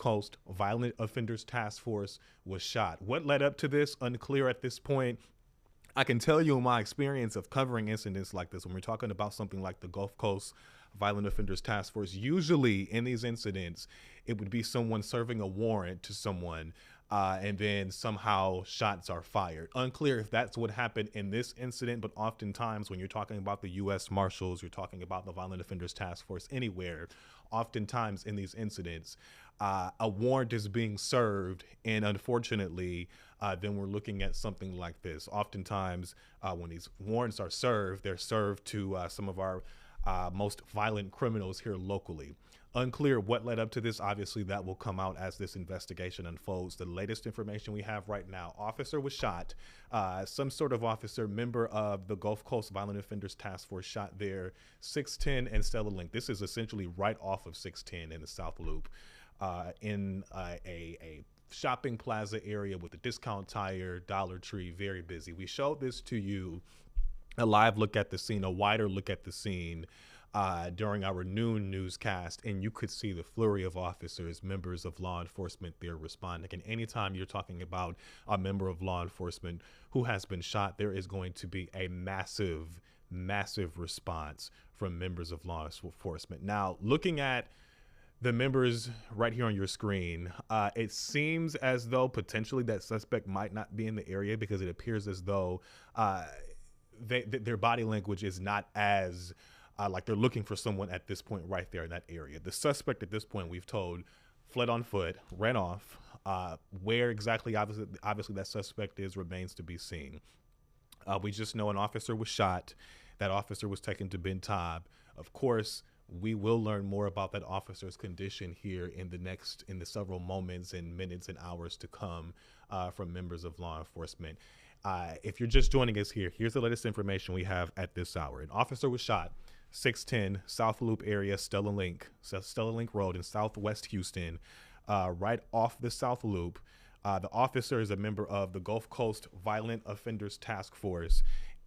Coast Violent Offenders Task Force was shot. What led up to this? Unclear at this point. I can tell you in my experience of covering incidents like this, when we're talking about something like the Gulf Coast Violent Offenders Task Force, usually in these incidents, it would be someone serving a warrant to someone, and then somehow shots are fired. Unclear if that's what happened in this incident, but oftentimes when you're talking about the U.S. Marshals, you're talking about the Violent Offenders Task Force anywhere, oftentimes in these incidents, a warrant is being served, and unfortunately, then we're looking at something like this. Oftentimes, when these warrants are served, they're served to some of our most violent criminals here locally. Unclear what led up to this. Obviously, that will come out as this investigation unfolds. The latest information we have right now, officer was shot. Some sort of officer, member of the Gulf Coast Violent Offenders Task Force, shot there, 610 and Stella Link. This is essentially right off of 610 in the South Loop, in a shopping plaza area with a discount tire, Dollar Tree, very busy. We showed this to you, a live look at the scene, a wider look at the scene, during our noon newscast, and you could see the flurry of officers, members of law enforcement there responding. And anytime you're talking about a member of law enforcement who has been shot, there is going to be a massive response from members of law enforcement. Now, looking at the members right here on your screen, it seems as though potentially that suspect might not be in the area, because it appears as though their body language is not as like they're looking for someone at this point right there in that area. The suspect at this point, we've told, fled on foot, ran off. Where exactly, obviously that suspect is remains to be seen. We just know an officer was shot. That officer was taken to Ben Taub. Of course, we will learn more about that officer's condition here in the several moments and minutes and hours to come from members of law enforcement. If you're just joining us here, here's the latest information we have at this hour. An officer was shot, 610 South Loop area, Stella Link Road in Southwest Houston, right off the South Loop. The officer is a member of the Gulf Coast Violent Offenders Task Force.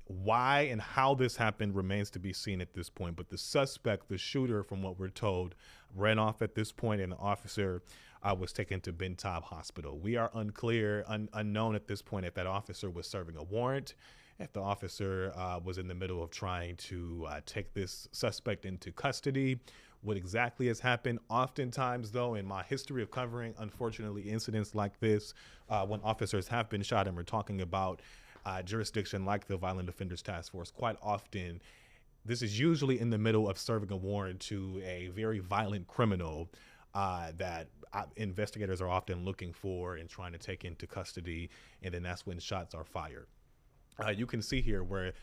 Why and how this happened remains to be seen at this point, but the suspect, the shooter, from what we're told, ran off at this point, and the officer was taken to Ben Taub Hospital. We are unknown at this point if that officer was serving a warrant, if the officer was in the middle of trying to take this suspect into custody, what exactly has happened. Oftentimes, though, in my history of covering, unfortunately, incidents like this, when officers have been shot, and we're talking about jurisdiction like the Violent Offenders Task Force, quite often, this is usually in the middle of serving a warrant to a very violent criminal that investigators are often looking for and trying to take into custody, and then that's when shots are fired. You can see here where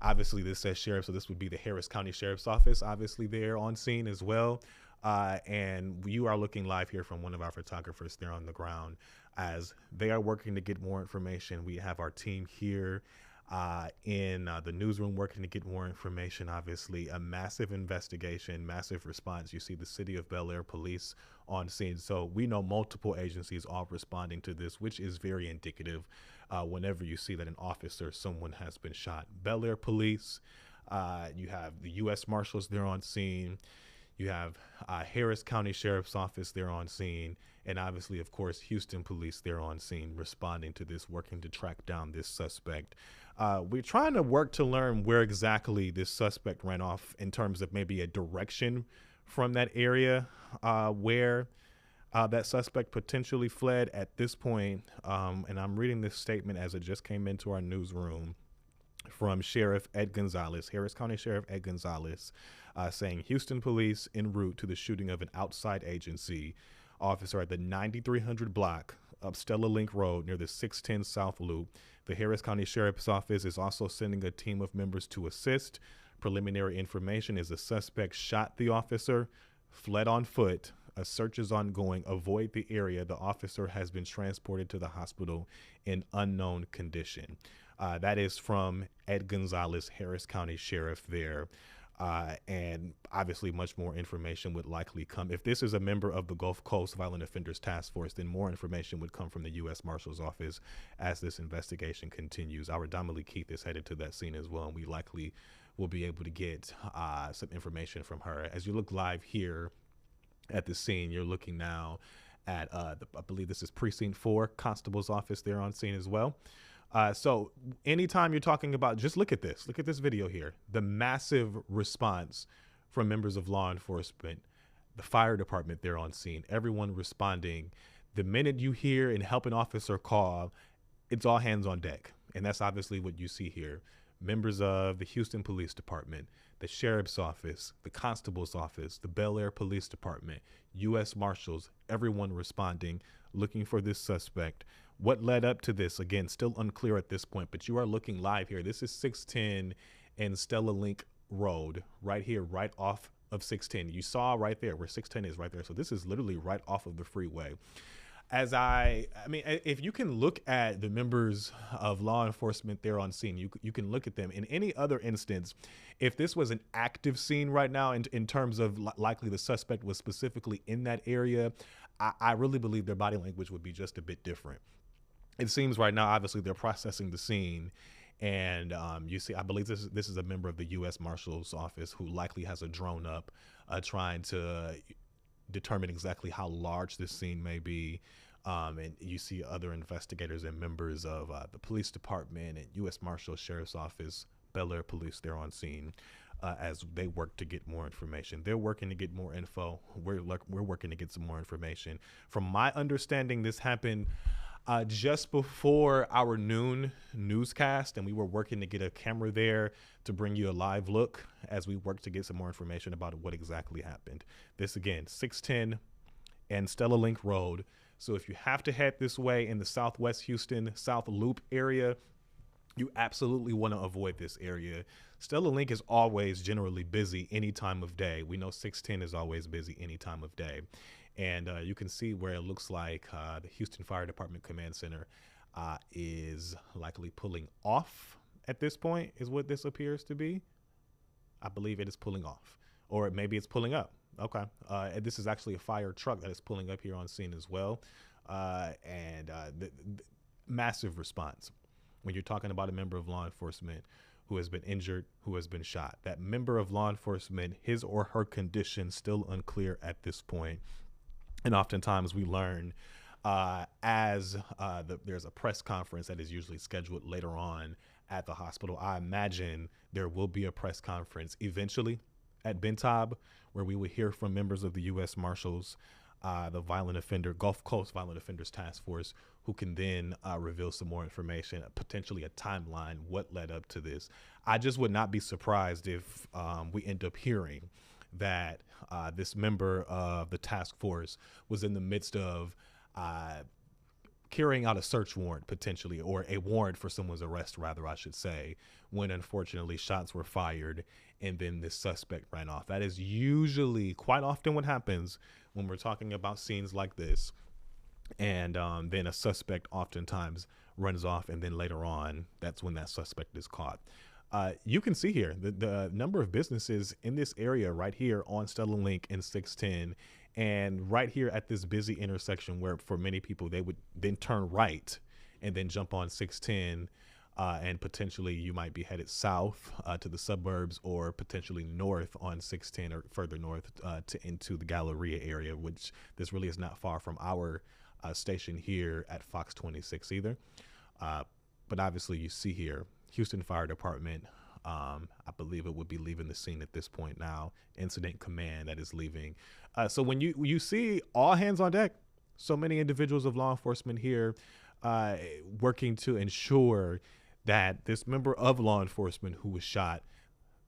obviously this says sheriff, so this would be the Harris County Sheriff's Office, obviously there on scene as well. And you are looking live here from one of our photographers there on the ground as they are working to get more information. We have our team here in the newsroom working to get more information. Obviously a massive investigation, massive response. You see the City of Bel Air Police on scene. So we know multiple agencies all responding to this, which is very indicative whenever you see that an officer, someone has been shot. Bel Air Police, you have the U.S. Marshals there on scene. You have Harris County Sheriff's Office there on scene, and obviously, of course, Houston Police there on scene responding to this, working to track down this suspect. We're trying to work to learn where exactly this suspect ran off in terms of maybe a direction from that area where that suspect potentially fled at this point. And I'm reading this statement as it just came into our newsroom from Sheriff Ed Gonzalez, Harris County Sheriff Ed Gonzalez, saying Houston Police en route to the shooting of an outside agency officer at the 9300 block of Stella Link Road near the 610 South Loop. The Harris County Sheriff's Office is also sending a team of members to assist. Preliminary information is the suspect shot the officer, fled on foot. A search is ongoing. Avoid the area. The officer has been transported to the hospital in unknown condition. That is from Ed Gonzalez, Harris County Sheriff there. And obviously much more information would likely come. If this is a member of the Gulf Coast Violent Offenders Task Force, then more information would come from the U.S. Marshal's Office as this investigation continues. Our Dominique Keith is headed to that scene as well, and we likely will be able to get some information from her. As you look live here at the scene, you're looking now at I believe this is Precinct 4 Constable's office there on scene as well. So anytime you're talking about, just look at this video here, the massive response from members of law enforcement, the fire department there on scene, everyone responding. The minute you hear and help an officer call, it's all hands on deck. And that's obviously what you see here. Members of the Houston Police Department, the Sheriff's Office, the Constable's Office, the Bel Air Police Department, U.S. Marshals, everyone responding, looking for this suspect. What led up to this, again, still unclear at this point, but you are looking live here. This is 610 and Stella Link Road, right here, right off of 610. You saw right there where 610 is right there. So this is literally right off of the freeway. As I mean, if you can look at the members of law enforcement there on scene, you can look at them. In any other instance, if this was an active scene right now, in terms of likely the suspect was specifically in that area, I really believe their body language would be just a bit different. It seems right now, obviously, they're processing the scene. And you see, I believe this is a member of the U.S. Marshal's office who likely has a drone up trying to determine exactly how large this scene may be. And you see other investigators and members of the police department and U.S. Marshal, Sheriff's Office, Bel Air Police there on scene as they work to get more information. They're working to get more info. We're working to get some more information. From my understanding, this happened just before our noon newscast, and we were working to get a camera there to bring you a live look as we work to get some more information about what exactly happened. This again, 610 and Stella Link Road. So if you have to head this way in the Southwest Houston, South Loop area, you absolutely want to avoid this area. Stella Link is always generally busy any time of day. We know 610 is always busy any time of day. And you can see where it looks like the Houston Fire Department Command Center is likely pulling off at this point, is what this appears to be. I believe it is pulling off, or maybe it's pulling up. Okay. And this is actually a fire truck that is pulling up here on scene as well. The massive response when you're talking about a member of law enforcement who has been injured, who has been shot. That member of law enforcement, his or her condition still unclear at this point. And oftentimes we learn there's a press conference that is usually scheduled later on at the hospital. I imagine there will be a press conference eventually at Ben Taub where we will hear from members of the U.S. Marshals, the Gulf Coast Violent Offenders Task Force, who can then reveal some more information, potentially a timeline, what led up to this. I just would not be surprised if we end up hearing that this member of the task force was in the midst of carrying out a search warrant, potentially, or a warrant for someone's arrest, rather, I should say, when unfortunately shots were fired and then this suspect ran off. That is usually quite often what happens when we're talking about scenes like this. And then a suspect oftentimes runs off, and then later on, that's when that suspect is caught. You can see here the number of businesses in this area right here on Stella Link and 610, and right here at this busy intersection where for many people they would then turn right and then jump on 610, and potentially you might be headed south to the suburbs, or potentially north on 610 or further north into the Galleria area, which this really is not far from our station here at Fox 26 either. But obviously you see here Houston Fire Department, I believe it would be leaving the scene at this point now. Incident Command that is leaving. So when you see all hands on deck, so many individuals of law enforcement here working to ensure that this member of law enforcement who was shot,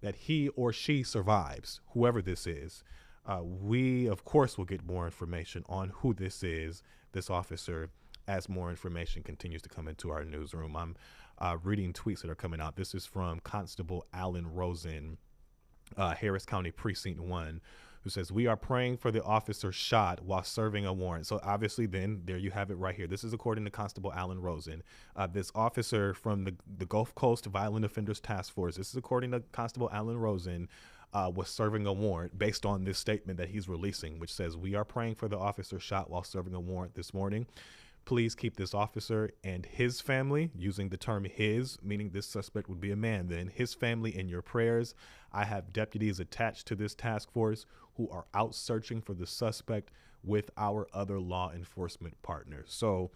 that he or she survives, whoever this is. We, of course, will get more information on who this is, this officer, as more information continues to come into our newsroom. I'm reading tweets that are coming out. This is from Constable Alan Rosen, Harris County Precinct 1, who says, "We are praying for the officer shot while serving a warrant." So obviously then there you have it right here. This is according to Constable Alan Rosen. This officer from the Gulf Coast Violent Offenders Task Force, this is according to Constable Alan Rosen, was serving a warrant based on this statement that he's releasing, which says, "We are praying for the officer shot while serving a warrant this morning. Please keep this officer and his family," using the term his, meaning this suspect would be a man then, "his family in your prayers. I have deputies attached to this task force who are out searching for the suspect. with our other law enforcement partners. So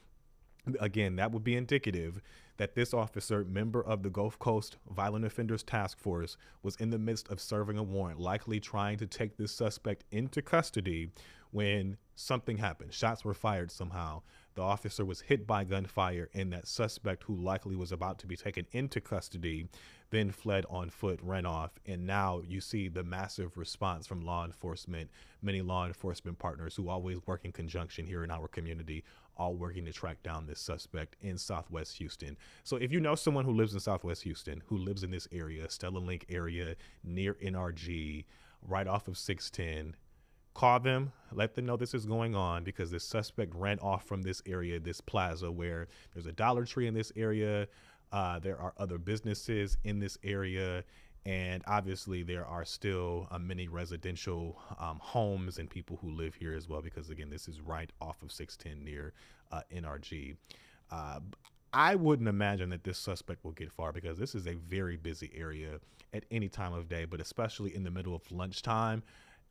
again, that would be indicative that this officer, member of the Gulf Coast Violent Offenders Task Force, was in the midst of serving a warrant, likely trying to take this suspect into custody when something happened. Shots were fired somehow. The officer was hit by gunfire, and that suspect, who likely was about to be taken into custody, then fled on foot, ran off. And now you see the massive response from law enforcement, many law enforcement partners who always work in conjunction here in our community, all working to track down this suspect in Southwest Houston. So if you know someone who lives in Southwest Houston, who lives in this area, Stella Link area, near NRG, right off of 610, call them, let them know this is going on, because this suspect ran off from this area, this plaza where there's a Dollar Tree in this area. There are other businesses in this area. And obviously there are still many residential homes and people who live here as well, because again, this is right off of 610 near NRG. I wouldn't imagine that this suspect will get far, because this is a very busy area at any time of day, but especially in the middle of lunchtime.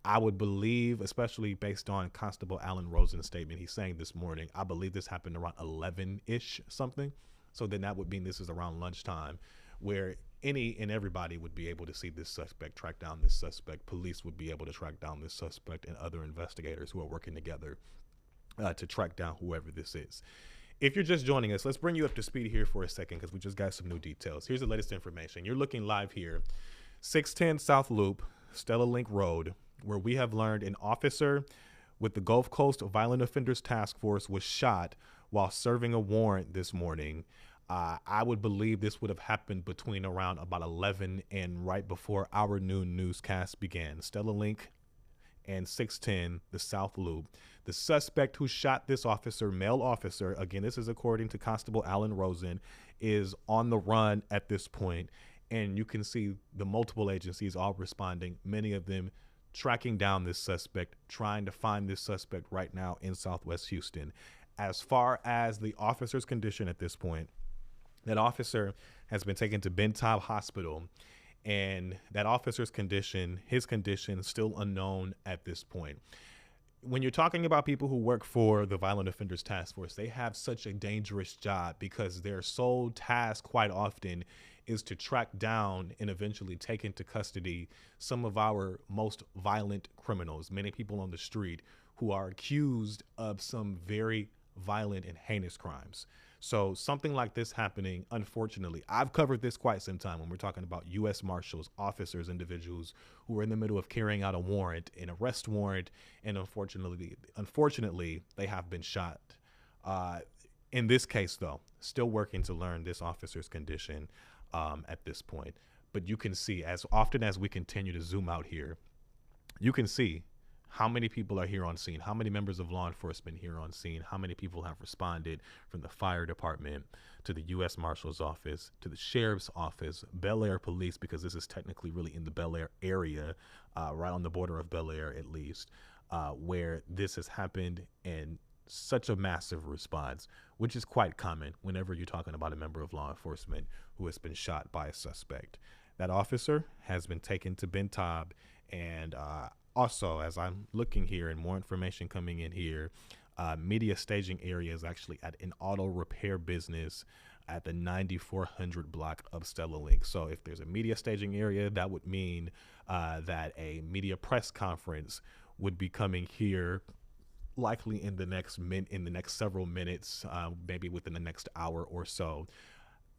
I would believe, especially based on Constable Alan Rosen's statement, he's saying this morning, I believe this happened around 11-ish something. So then that would mean this is around lunchtime, where any and everybody would be able to see this suspect, track down this suspect. Police would be able to track down this suspect, and other investigators who are working together to track down whoever this is. If you're just joining us, let's bring you up to speed here for a second, because we just got some new details. Here's the latest information. You're looking live here. 610 South Loop, Stella Link Road, where we have learned an officer with the Gulf Coast Violent Offenders Task Force was shot while serving a warrant this morning. I would believe this would have happened between around about 11 and right before our noon newscast began. Stella Link and 610, the South Loop. The suspect who shot this officer, male officer, again, this is according to Constable Alan Rosen, is on the run at this point. And you can see the multiple agencies all responding, many of them tracking down this suspect, trying to find this suspect right now in Southwest Houston. As far as the officer's condition at this point, that officer has been taken to Ben Taub Hospital, and that officer's condition, his condition, is still unknown at this point. When you're talking about people who work for the Violent Offenders Task Force, they have such a dangerous job, because their sole task quite often is to track down and eventually take into custody some of our most violent criminals, many people on the street who are accused of some very violent and heinous crimes. So something like this happening, unfortunately, I've covered this quite some time when we're talking about U.S. Marshals, officers, individuals who are in the middle of carrying out a warrant, an arrest warrant, and unfortunately, they have been shot. In this case, though, still working to learn this officer's condition at this point. But you can see, as often as we continue to zoom out here, you can see how many people are here on scene, how many members of law enforcement here on scene, how many people have responded, from the fire department to the U.S. Marshal's office to the sheriff's office, Bel Air Police, because this is technically really in the Bel Air area, right on the border of Bel Air at least, where this has happened, and such a massive response, which is quite common whenever you're talking about a member of law enforcement who has been shot by a suspect. That officer has been taken to Ben Taub, and also, as I'm looking here and more information coming in here, media staging area is actually at an auto repair business at the 9400 block of Stella Link. So if there's a media staging area, that would mean that a media press conference would be coming here, likely in the next several minutes, maybe within the next hour or so.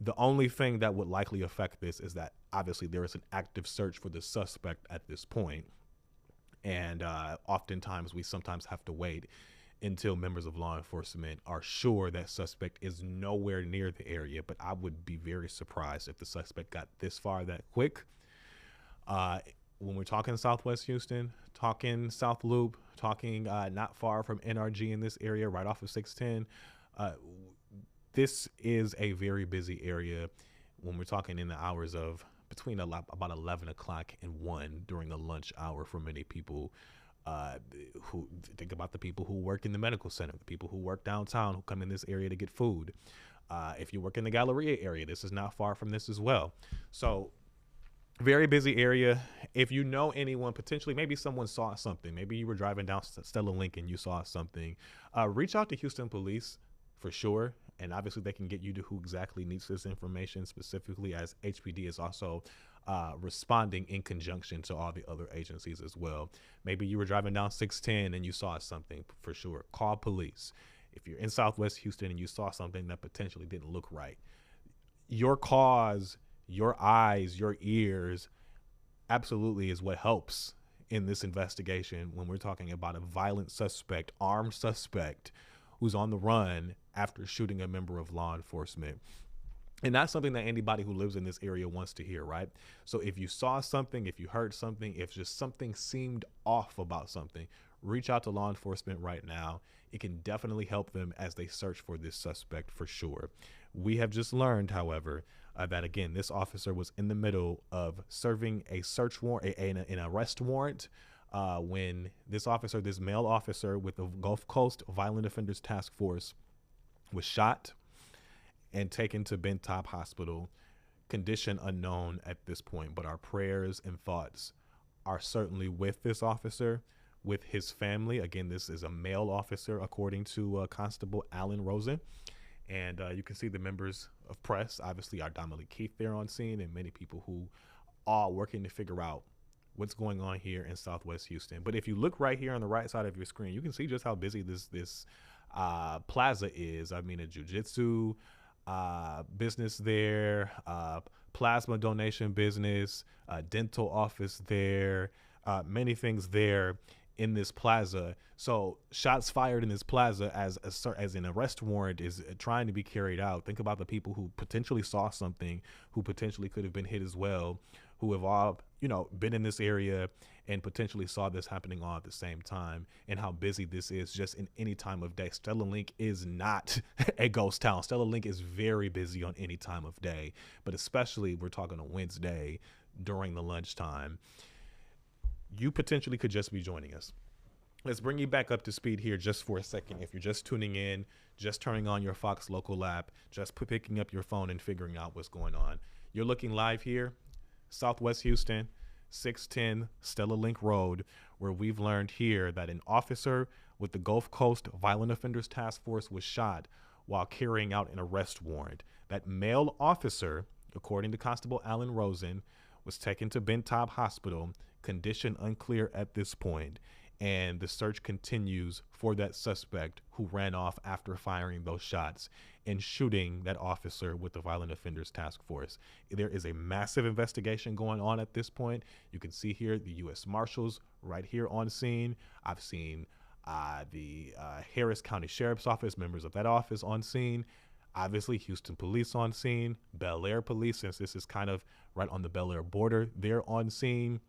The only thing that would likely affect this is that obviously there is an active search for the suspect at this point. And oftentimes we sometimes have to wait until members of law enforcement are sure that suspect is nowhere near the area. But I would be very surprised if the suspect got this far that quick. When we're talking Southwest Houston, talking South Loop, talking not far from NRG in this area, right off of 610, this is a very busy area when we're talking in the hours of between about 11 o'clock and 1 during the lunch hour for many people who think about the people who work in the medical center, the people who work downtown, who come in this area to get food. If you work in the Galleria area, this is not far from this as well. So Very busy area. If you know anyone, potentially, maybe someone saw something. Maybe you were driving down Stella Link and you saw something. Reach out to Houston Police for sure. And obviously, they can get you to who exactly needs this information, specifically as HPD is also responding in conjunction to all the other agencies as well. Maybe you were driving down 610 and you saw something for sure. Call police. If you're in Southwest Houston and you saw something that potentially didn't look right, your cause, your eyes, your ears absolutely is what helps in this investigation when we're talking about a violent suspect, armed suspect who's on the run after shooting a member of law enforcement. And that's something that anybody who lives in this area wants to hear, right? So if you saw something, if you heard something, if just something seemed off about something, reach out to law enforcement right now. It can definitely help them as they search for this suspect for sure. We have just learned, however, that again, this officer was in the middle of serving a search warrant, an arrest warrant, when this officer, this male officer with the Gulf Coast Violent Offenders Task Force, was shot and taken to Ben Taub Hospital, condition unknown at this point. But our prayers and thoughts are certainly with this officer, with his family. Again, this is a male officer, according to Constable Alan Rosen. And you can see the members of press, obviously our Dominique Keith there on scene, and many people who are working to figure out what's going on here in Southwest Houston. But if you look right here on the right side of your screen, you can see just how busy this plaza is. I mean, a jiu-jitsu business there, plasma donation business, dental office there, many things there in this plaza. So shots fired in this plaza as an arrest warrant is trying to be carried out. Think about the people who potentially saw something, who potentially could have been hit as well, who have all, been in this area and potentially saw this happening all at the same time, and how busy this is just in any time of day. Stella Link is not a ghost town. Stella Link is very busy on any time of day, but especially we're talking on Wednesday during the lunchtime. You potentially could just be joining us. Let's bring you back up to speed here just for a second. If you're just tuning in, just turning on your Fox local app, just picking up your phone and figuring out what's going on. You're looking live here, Southwest Houston, 610 Stella Link Road, where we've learned here that an officer with the Gulf Coast Violent Offenders Task Force was shot while carrying out an arrest warrant. That male officer, according to Constable Alan Rosen, was taken to Ben Taub Hospital, condition unclear at this point, and the search continues for that suspect who ran off after firing those shots and shooting that officer with the Violent Offenders Task Force. There is a massive investigation going on at this point. You can see here the U.S. Marshals right here on scene. I've seen the Harris County Sheriff's Office, members of that office on scene. Obviously, Houston Police on scene, Bel Air Police, since this is kind of right on the Bel Air border, they're on scene.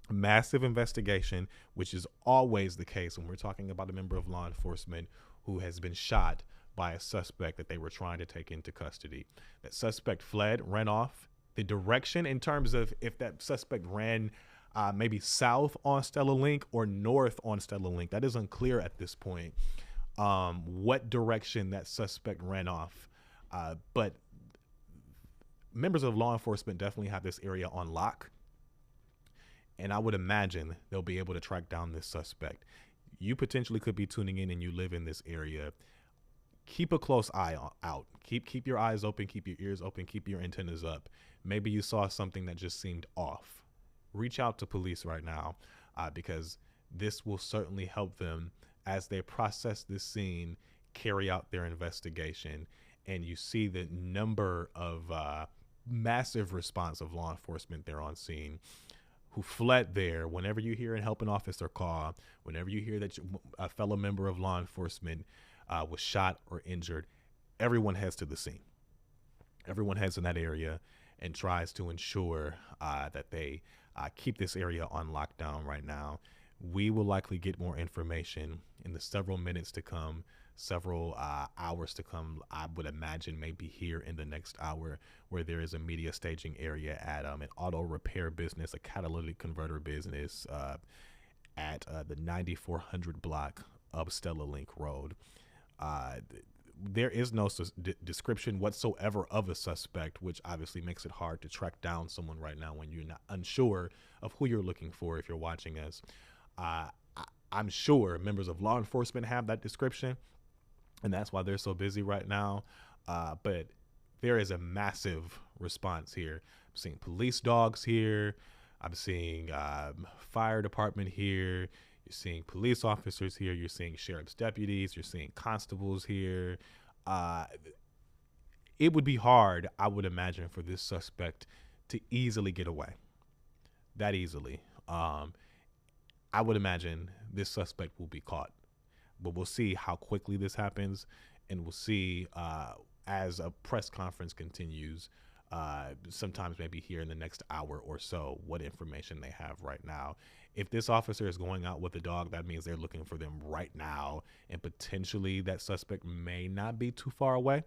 Massive investigation, which is always the case when we're talking about a member of law enforcement who has been shot by a suspect that they were trying to take into custody. That suspect fled, ran off. The direction in terms of if that suspect ran maybe south on Stella Link or north on Stella Link, that is unclear at this point. What direction that suspect ran off. But members of law enforcement definitely have this area on lock. And I would imagine they'll be able to track down this suspect. You potentially could be tuning in and you live in this area. Keep a close eye out. Keep your eyes open, keep your ears open, keep your antennas up. Maybe you saw something that just seemed off. Reach out to police right now because this will certainly help them as they process this scene, carry out their investigation, and you see the number of massive response of law enforcement there on scene who fled there. Whenever you hear a helping officer call, whenever you hear that a fellow member of law enforcement was shot or injured, everyone heads to the scene. Everyone heads in that area and tries to ensure that they keep this area on lockdown right now. We will likely get more information in the several minutes to come, several hours to come. I would imagine maybe here in the next hour, where there is a media staging area at an auto repair business, a catalytic converter business at the 9400 block of Stella Link Road. there is no description whatsoever of a suspect, which obviously makes it hard to track down someone right now when you're not unsure of who you're looking for if you're watching us. I'm sure members of law enforcement have that description, and that's why they're so busy right now. But there is a massive response here. I'm seeing police dogs here. I'm seeing fire department here. You're seeing police officers here. You're seeing sheriff's deputies. You're seeing constables here. It would be hard, I would imagine, for this suspect to easily get away. That easily. I would imagine this suspect will be caught. But we'll see how quickly this happens, and we'll see as a press conference continues, sometimes maybe here in the next hour or so, what information they have right now. If this officer is going out with a dog, that means they're looking for them right now, and potentially that suspect may not be too far away.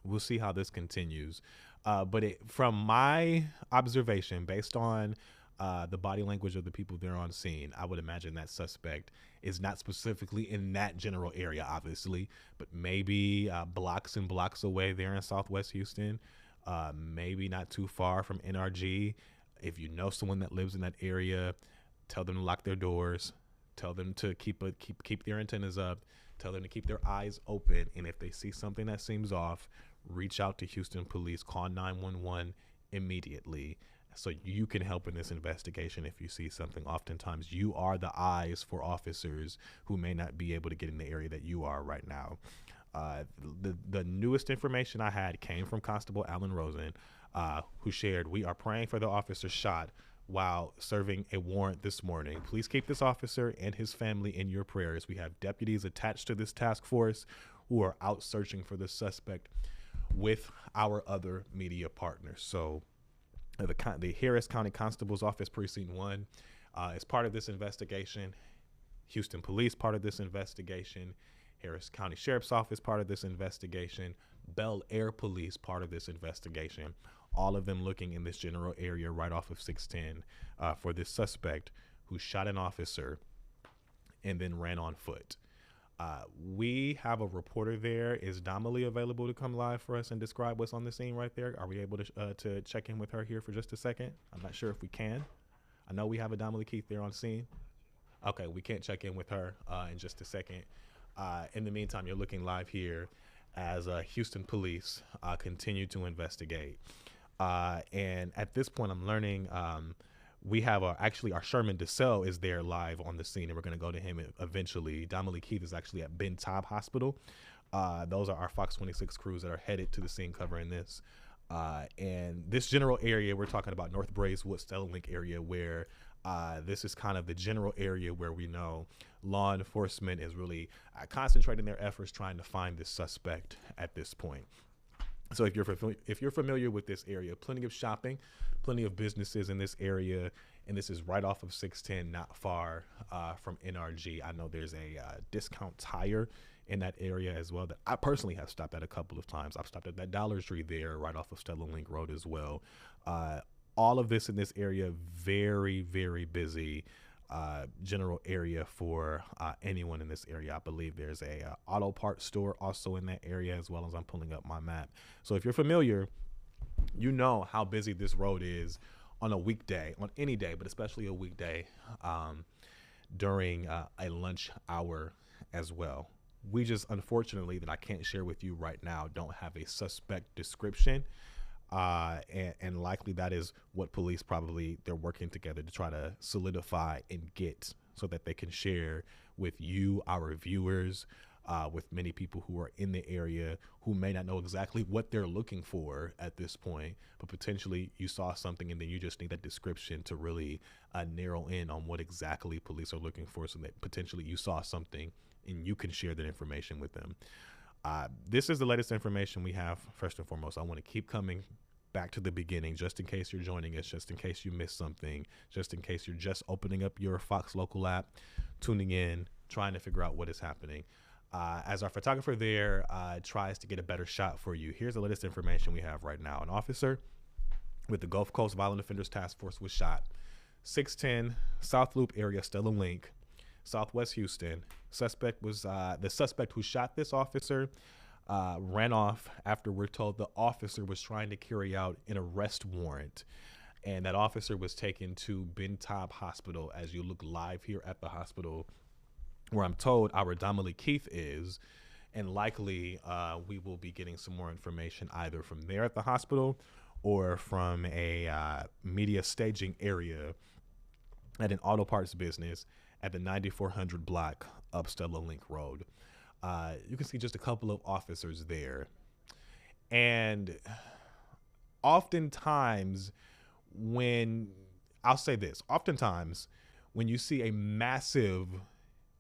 We'll see how this continues. But from my observation, based on the body language of the people there on scene, I would imagine that suspect is not specifically in that general area, obviously, but maybe blocks and blocks away there in Southwest Houston, maybe not too far from NRG. If you know someone that lives in that area, tell them to lock their doors, tell them to keep their antennas up, tell them to keep their eyes open, and if they see something that seems off, reach out to Houston Police, call 911 immediately, so you can help in this investigation if you see something. Oftentimes you are the eyes for officers who may not be able to get in the area that you are right now. The newest information I had came from Constable Alan Rosen, who shared, "We are praying for the officer shot while serving a warrant this morning. Please keep this officer and his family in your prayers. We have deputies attached to this task force who are out searching for the suspect with our other media partners." So the Harris County Constable's Office Precinct 1 is part of this investigation. Houston Police part of this investigation. Harris County Sheriff's Office part of this investigation. Bel Air Police part of this investigation. All of them looking in this general area right off of 610 for this suspect who shot an officer and then ran on foot. We have a reporter there. Is Damali available to come live for us and describe what's on the scene right there? Are we able to check in with her here for just a second? I'm not sure if we can. I know we have a Damali Keith there on scene. Okay, we can't check in with her in just a second. In the meantime, you're looking live here as Houston Police continue to investigate. And at this point, I'm learning we have actually our Sherman DeSalle is there live on the scene, and we're going to go to him eventually. Damali Keith is actually at Ben Taub Hospital. Those are our Fox 26 crews that are headed to the scene covering this. And this general area, we're talking about North Braeswood, Stella Link area, where this is kind of the general area where we know law enforcement is really concentrating their efforts trying to find this suspect at this point. So if you're familiar with this area, plenty of shopping, plenty of businesses in this area, and this is right off of 610, not far from NRG. I know there's a discount tire in that area as well that I personally have stopped at a couple of times. I've stopped at that Dollar Tree there right off of Stella Link Road as well. All of this in this area, very, very busy general area for anyone in this area. I believe there's a auto parts store also in that area, as well as I'm pulling up my map. So if you're familiar, you know how busy this road is on a weekday, on any day, but especially a weekday during a lunch hour as well. We just, unfortunately, that I can't share with you right now, don't have a suspect description. And likely that is what police probably, they're working together to try to solidify and get so that they can share with you, our viewers, with many people who are in the area who may not know exactly what they're looking for at this point, but potentially you saw something and then you just need that description to really narrow in on what exactly police are looking for, so that potentially you saw something and you can share that information with them. This is the latest information we have. First and foremost, I want to keep coming back to the beginning, just in case you're joining us, just in case you missed something, just in case you're just opening up your Fox Local app, tuning in, trying to figure out what is happening. As our photographer there tries to get a better shot for you, here's the latest information we have right now. An officer with the Gulf Coast Violent Offenders Task Force was shot. 610 South Loop area, Stella Link, Southwest Houston. Suspect was the suspect who shot this officer ran off after we're told the officer was trying to carry out an arrest warrant. And that officer was taken to Ben Taub Hospital. As you look live here at the hospital, where I'm told our Dominic Keith is, and likely we will be getting some more information either from there at the hospital or from a media staging area at an auto parts business at the 9400 block of Stella Link Road. You can see just a couple of officers there. And oftentimes oftentimes when you see a massive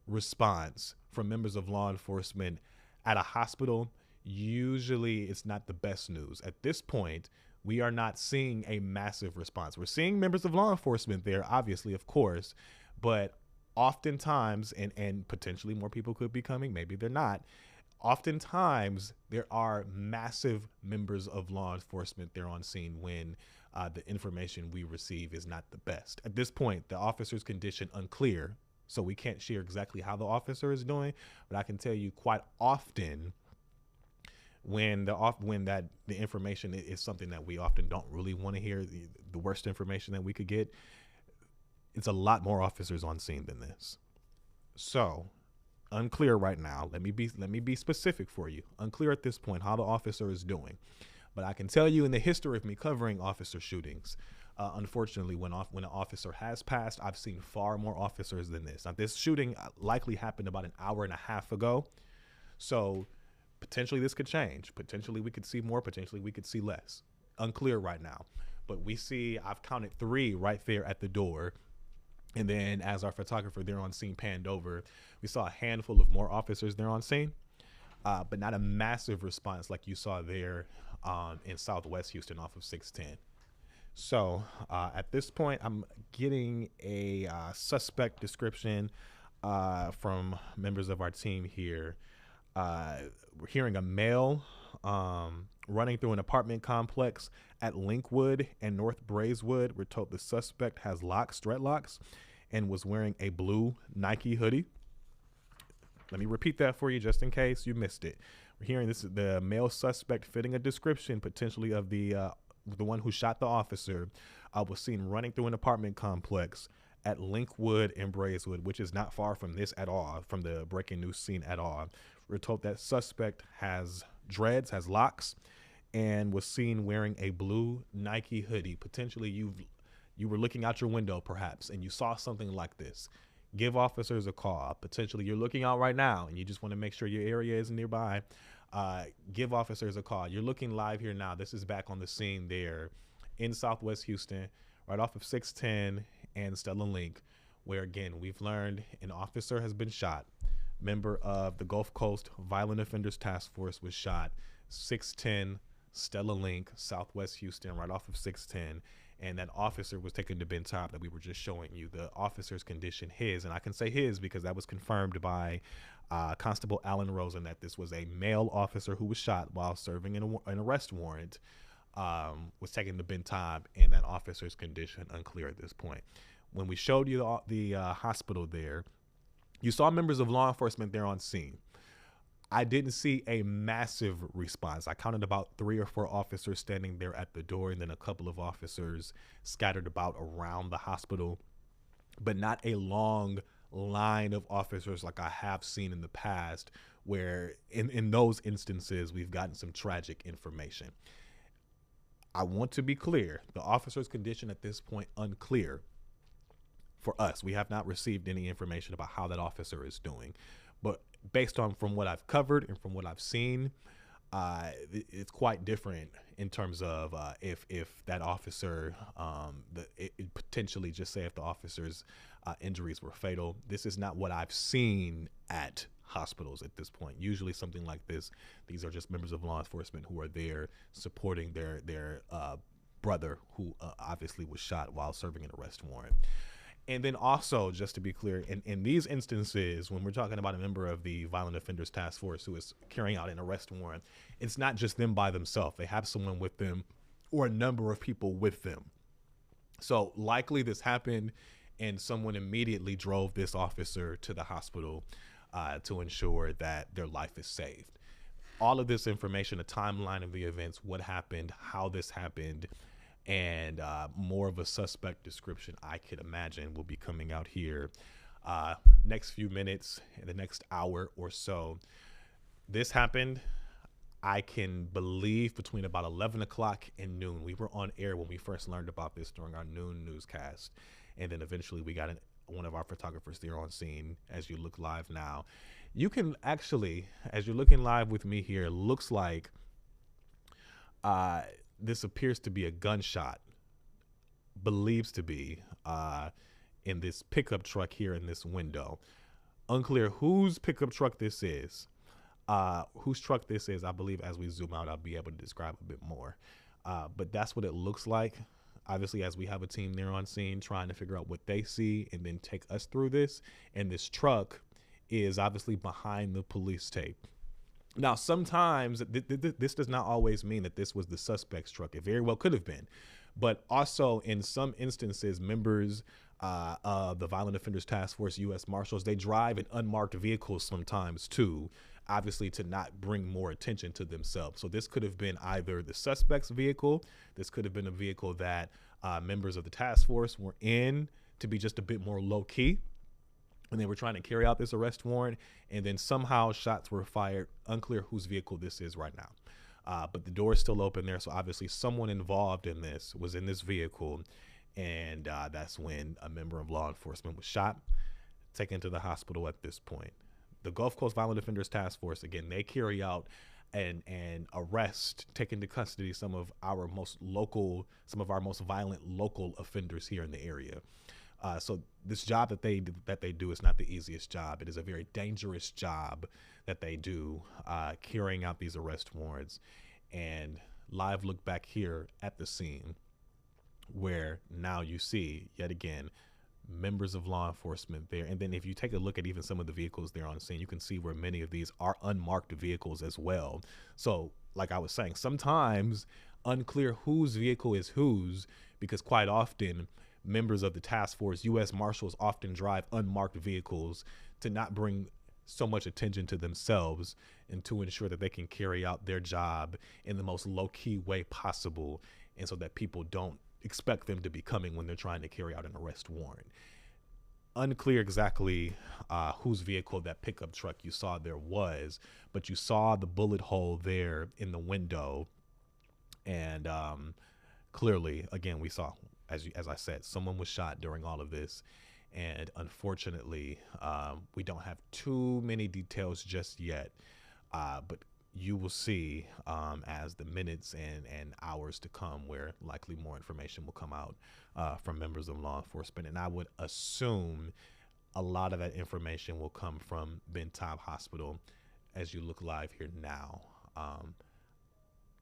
response from members of law enforcement at a hospital, usually it's not the best news. At this point, we are not seeing a massive response. We're seeing members of law enforcement there, obviously, of course, but oftentimes, and potentially more people could be coming, maybe they're not. Oftentimes, there are massive members of law enforcement there on scene when the information we receive is not the best. At this point, the officer's condition unclear, so we can't share exactly how the officer is doing, but I can tell you quite often when the information is something that we often don't really want to hear, the worst information that we could get, it's a lot more officers on scene than this. So unclear right now. Let me be specific for you. Unclear at this point how the officer is doing. But I can tell you in the history of me covering officer shootings, unfortunately, when an officer has passed, I've seen far more officers than this. Now, this shooting likely happened about an hour and a half ago. So potentially this could change. Potentially we could see more. Potentially we could see less. Unclear right now. But I've counted 3 right there at the door. And then as our photographer there on scene panned over, we saw a handful of more officers there on scene, but not a massive response like you saw there in Southwest Houston off of 610. So at this point, I'm getting a suspect description from members of our team here. We're hearing a male running through an apartment complex at Linkwood and North Braeswood. We're told the suspect has dreadlocks, and was wearing a blue Nike hoodie. Let me repeat that for you just in case you missed it. We're hearing this is the male suspect fitting a description potentially of the one who shot the officer, was seen running through an apartment complex at Linkwood and Braeswood, which is not far from this at all, from the breaking news scene at all. We're told that suspect has dreads, has locks, and was seen wearing a blue Nike hoodie. Potentially you were looking out your window perhaps and you saw something like this. Give officers a call. Potentially you're looking out right now and you just want to make sure your area is nearby. Give officers a call. You're looking live here now. This is back on the scene there in Southwest Houston, right off of 610 and Stella Link, where again, we've learned an officer has been shot. Member of the Gulf Coast Violent Offenders Task Force was shot. 610 Stella Link, Southwest Houston, right off of 610. And that officer was taken to Ben Taub that we were just showing you. The officer's condition, and I can say his because that was confirmed by Constable Alan Rosen, that this was a male officer who was shot while serving an arrest warrant, was taken to Ben Taub, and that officer's condition unclear at this point. When we showed you the hospital there, you saw members of law enforcement there on scene. I didn't see a massive response. I counted about 3 or 4 officers standing there at the door, and then a couple of officers scattered about around the hospital, but not a long line of officers like I have seen in the past, where in those instances, we've gotten some tragic information. I want to be clear. The officer's condition at this point, unclear for us. We have not received any information about how that officer is doing, but based on from what I've covered and from what I've seen, it's quite different in terms of if that officer, potentially just say if the officer's injuries were fatal. This is not what I've seen at hospitals at this point. Usually something like this, these are just members of law enforcement who are there supporting their brother who obviously was shot while serving an arrest warrant. And then also, just to be clear, in these instances, when we're talking about a member of the Violent Offenders Task Force who is carrying out an arrest warrant, it's not just them by themselves. They have someone with them or a number of people with them. So likely this happened and someone immediately drove this officer to the hospital to ensure that their life is saved. all of this information, a timeline of the events, what happened, how this happened, and more of a suspect description, I could imagine, will be coming out here next few minutes, in the next hour or so. This happened, I can believe, between about 11 o'clock and noon. We were on air when we first learned about this during our noon newscast. And then eventually we got one of our photographers there on scene. As you look live now, you can actually, as you're looking live with me here, looks like this appears to be a gunshot, believes to be, in this pickup truck here in this window. Unclear whose pickup truck this is. Whose truck this is, I believe as we zoom out, I'll be able to describe a bit more. But that's what it looks like. Obviously, as we have a team there on scene trying to figure out what they see and then take us through this. And this truck is obviously behind the police tape. Now, sometimes this does not always mean that this was the suspect's truck. It very well could have been. But also, in some instances, members of the Violent Offenders Task Force, U.S. Marshals, they drive in unmarked vehicles sometimes too, obviously to not bring more attention to themselves. So this could have been either the suspect's vehicle. This could have been a vehicle that members of the task force were in to be just a bit more low key when they were trying to carry out this arrest warrant. And then somehow shots were fired. Unclear whose vehicle this is right now. But the door is still open there. So obviously someone involved in this was in this vehicle. And that's when a member of law enforcement was shot, taken to the hospital at this point. The Gulf Coast Violent Offenders Task Force, again, they carry out and arrest, take into custody some of our most violent local offenders here in the area. So this job that they do is not the easiest job. It is a very dangerous job that they do, carrying out these arrest warrants. And live look back here at the scene, where now you see yet again members of law enforcement there. And then if you take a look at even some of the vehicles there on scene, you can see where many of these are unmarked vehicles as well. So like I was saying, sometimes unclear whose vehicle is whose, because quite often members of the task force, U.S. Marshals, often drive unmarked vehicles to not bring so much attention to themselves and to ensure that they can carry out their job in the most low-key way possible, and so that people don't expect them to be coming when they're trying to carry out an arrest warrant. Unclear exactly whose vehicle that pickup truck you saw there was, but you saw the bullet hole there in the window. And clearly, again, we saw, as I said, someone was shot during all of this. And unfortunately, we don't have too many details just yet, but you will see as the minutes and hours to come, where likely more information will come out from members of law enforcement. And I would assume a lot of that information will come from Ben Taub Hospital as you look live here now.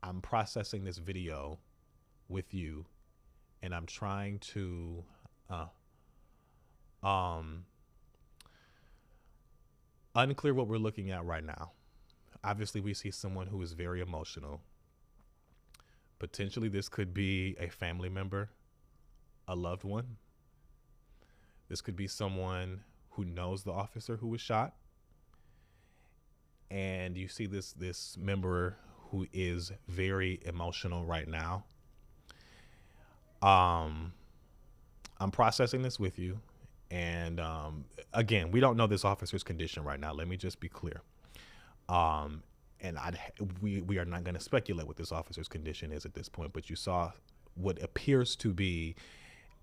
I'm processing this video with you, and I'm trying to unclear what we're looking at right now. Obviously, we see someone who is very emotional. Potentially, this could be a family member, a loved one. This could be someone who knows the officer who was shot. And you see this member who is very emotional right now. I'm processing this with you. And again, we don't know this officer's condition right now. Let me just be clear. And we are not going to speculate what this officer's condition is at this point, but you saw what appears to be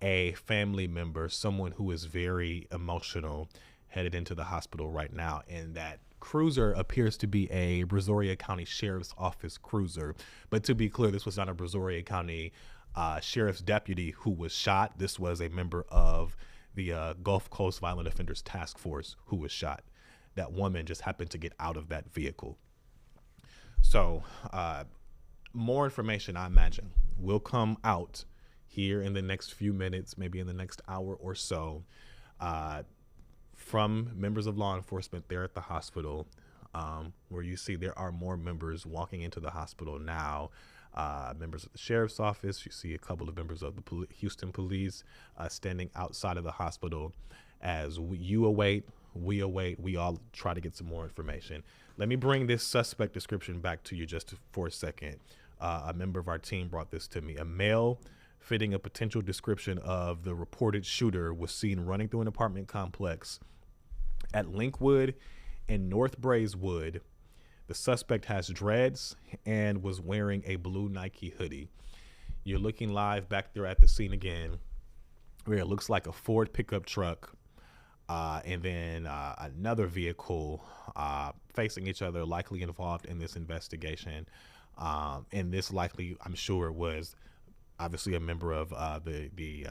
a family member, someone who is very emotional, headed into the hospital right now. And that cruiser appears to be a Brazoria County Sheriff's Office cruiser. But to be clear, this was not a Brazoria County Sheriff's deputy who was shot. This was a member of the Gulf Coast Violent Offenders Task Force who was shot. That woman just happened to get out of that vehicle. So more information, I imagine, will come out here in the next few minutes, maybe in the next hour or so, from members of law enforcement there at the hospital, where you see there are more members walking into the hospital now. Members of the sheriff's office. You see a couple of members of the Houston police standing outside of the hospital as you await We await. We all try to get some more information. Let me bring this suspect description back to you just for a second. A member of our team brought this to me. A male fitting a potential description of the reported shooter was seen running through an apartment complex at Linkwood and North Braeswood. The suspect has dreads and was wearing a blue Nike hoodie. You're looking live back there at the scene again, where it looks like a Ford pickup truck and then another vehicle facing each other, likely involved in this investigation. And this likely, I'm sure, was obviously a member of the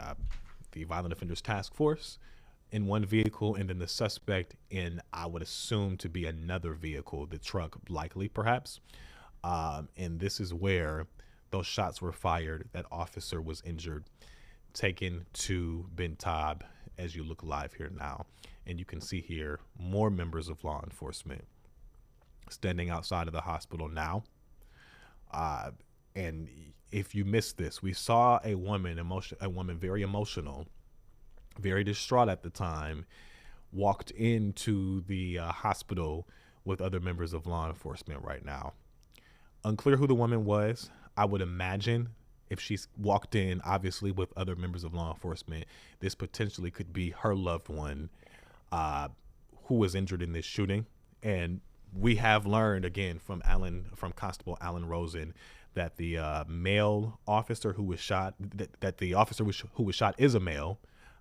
Violent Offenders Task Force in one vehicle, and then the suspect in, I would assume, to be another vehicle, the truck likely perhaps. And this is where those shots were fired. That officer was injured, taken to Ben Taub as you look live here now. And you can see here more members of law enforcement standing outside of the hospital now. And if you missed this, we saw a woman very emotional, very distraught at the time, walked into the hospital with other members of law enforcement right now. Unclear who the woman was. I would imagine if she's walked in, obviously, with other members of law enforcement, this potentially could be her loved one who was injured in this shooting. And we have learned, again, from Constable Alan Rosen, that the male officer who was shot, that the officer who was shot is a male,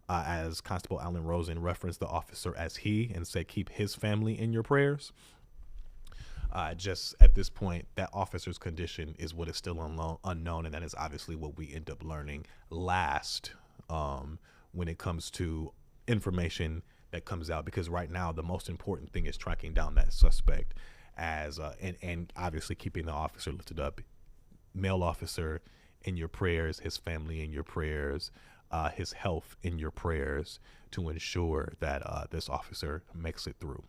as Constable Alan Rosen referenced the officer as he and said, keep his family in your prayers. Just at this point, that officer's condition is what is still unknown, and that is obviously what we end up learning last when it comes to information that comes out, because right now the most important thing is tracking down that suspect as and obviously keeping the officer lifted up. Male officer in your prayers, his family in your prayers, his health in your prayers, to ensure that this officer makes it through.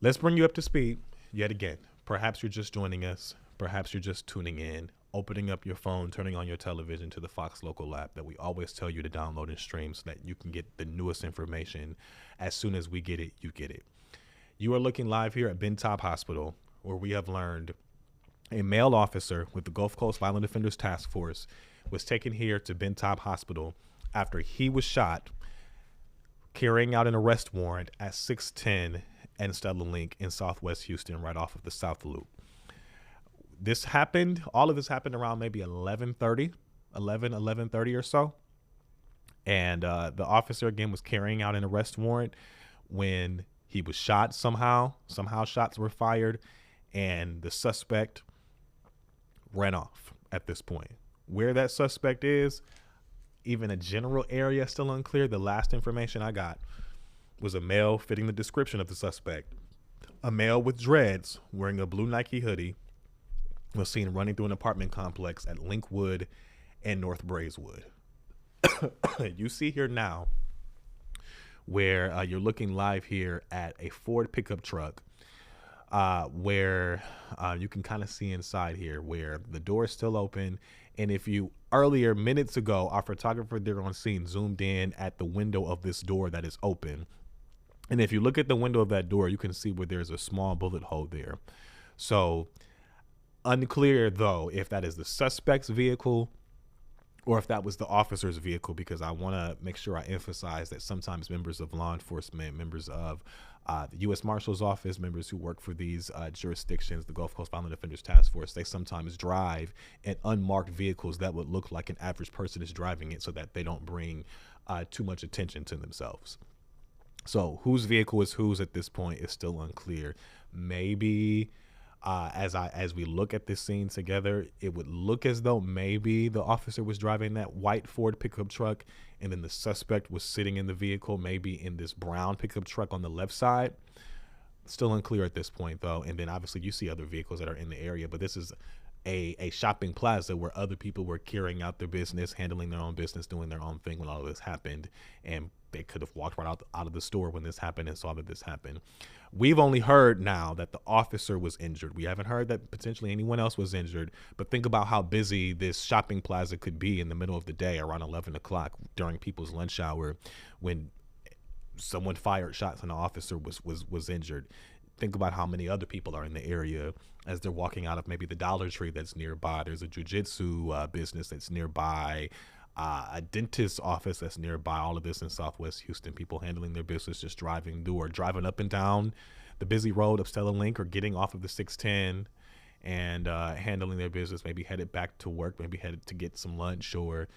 Let's bring you up to speed yet again. Perhaps you're just joining us. Perhaps you're just tuning in, opening up your phone, turning on your television to the Fox Local app that we always tell you to download and stream so that you can get the newest information. As soon as we get it, you get it. You are looking live here at Ben Taub Hospital, where we have learned a male officer with the Gulf Coast Violent Offenders Task Force was taken here to Ben Taub Hospital after he was shot carrying out an arrest warrant at 610 and Stella Link in Southwest Houston, right off of the South Loop. All of this happened around maybe 11:30 or so. And the officer, again, was carrying out an arrest warrant when he was shot somehow. Somehow shots were fired, and the suspect ran off at this point. Where that suspect is, even a general area, still unclear. The last information I got was a male fitting the description of the suspect. A male with dreads wearing a blue Nike hoodie was seen running through an apartment complex at Linkwood and North Braeswood. You see here now where you're looking live here at a Ford pickup truck where you can kind of see inside here where the door is still open. And if you earlier minutes ago, our photographer there on scene zoomed in at the window of this door that is open. And if you look at the window of that door, you can see where there's a small bullet hole there. So unclear, though, if that is the suspect's vehicle or if that was the officer's vehicle, because I want to make sure I emphasize that sometimes members of law enforcement, members of the U.S. Marshal's Office, members who work for these jurisdictions, the Gulf Coast Violent Offenders Task Force, they sometimes drive in unmarked vehicles that would look like an average person is driving it so that they don't bring too much attention to themselves. So whose vehicle is whose at this point is still unclear. Maybe as we look at this scene together, it would look as though maybe the officer was driving that white Ford pickup truck and then the suspect was sitting in the vehicle, maybe in this brown pickup truck on the left side. Still unclear at this point, though. And then obviously you see other vehicles that are in the area, but this is a shopping plaza where other people were carrying out their business, handling their own business, doing their own thing when all of this happened. And they could have walked right out of the store when this happened and saw that this happened. We've only heard now that the officer was injured. We haven't heard that potentially anyone else was injured, but think about how busy this shopping plaza could be in the middle of the day around 11 o'clock during people's lunch hour when someone fired shots and an officer was injured. Think about how many other people are in the area as they're walking out of maybe the Dollar Tree that's nearby. There's a jujitsu business that's nearby, a dentist's office that's nearby. All of this in Southwest Houston. People handling their business, just driving through or driving up and down the busy road of Stella Link, or getting off of the 610 and handling their business. Maybe headed back to work, maybe headed to get some lunch, or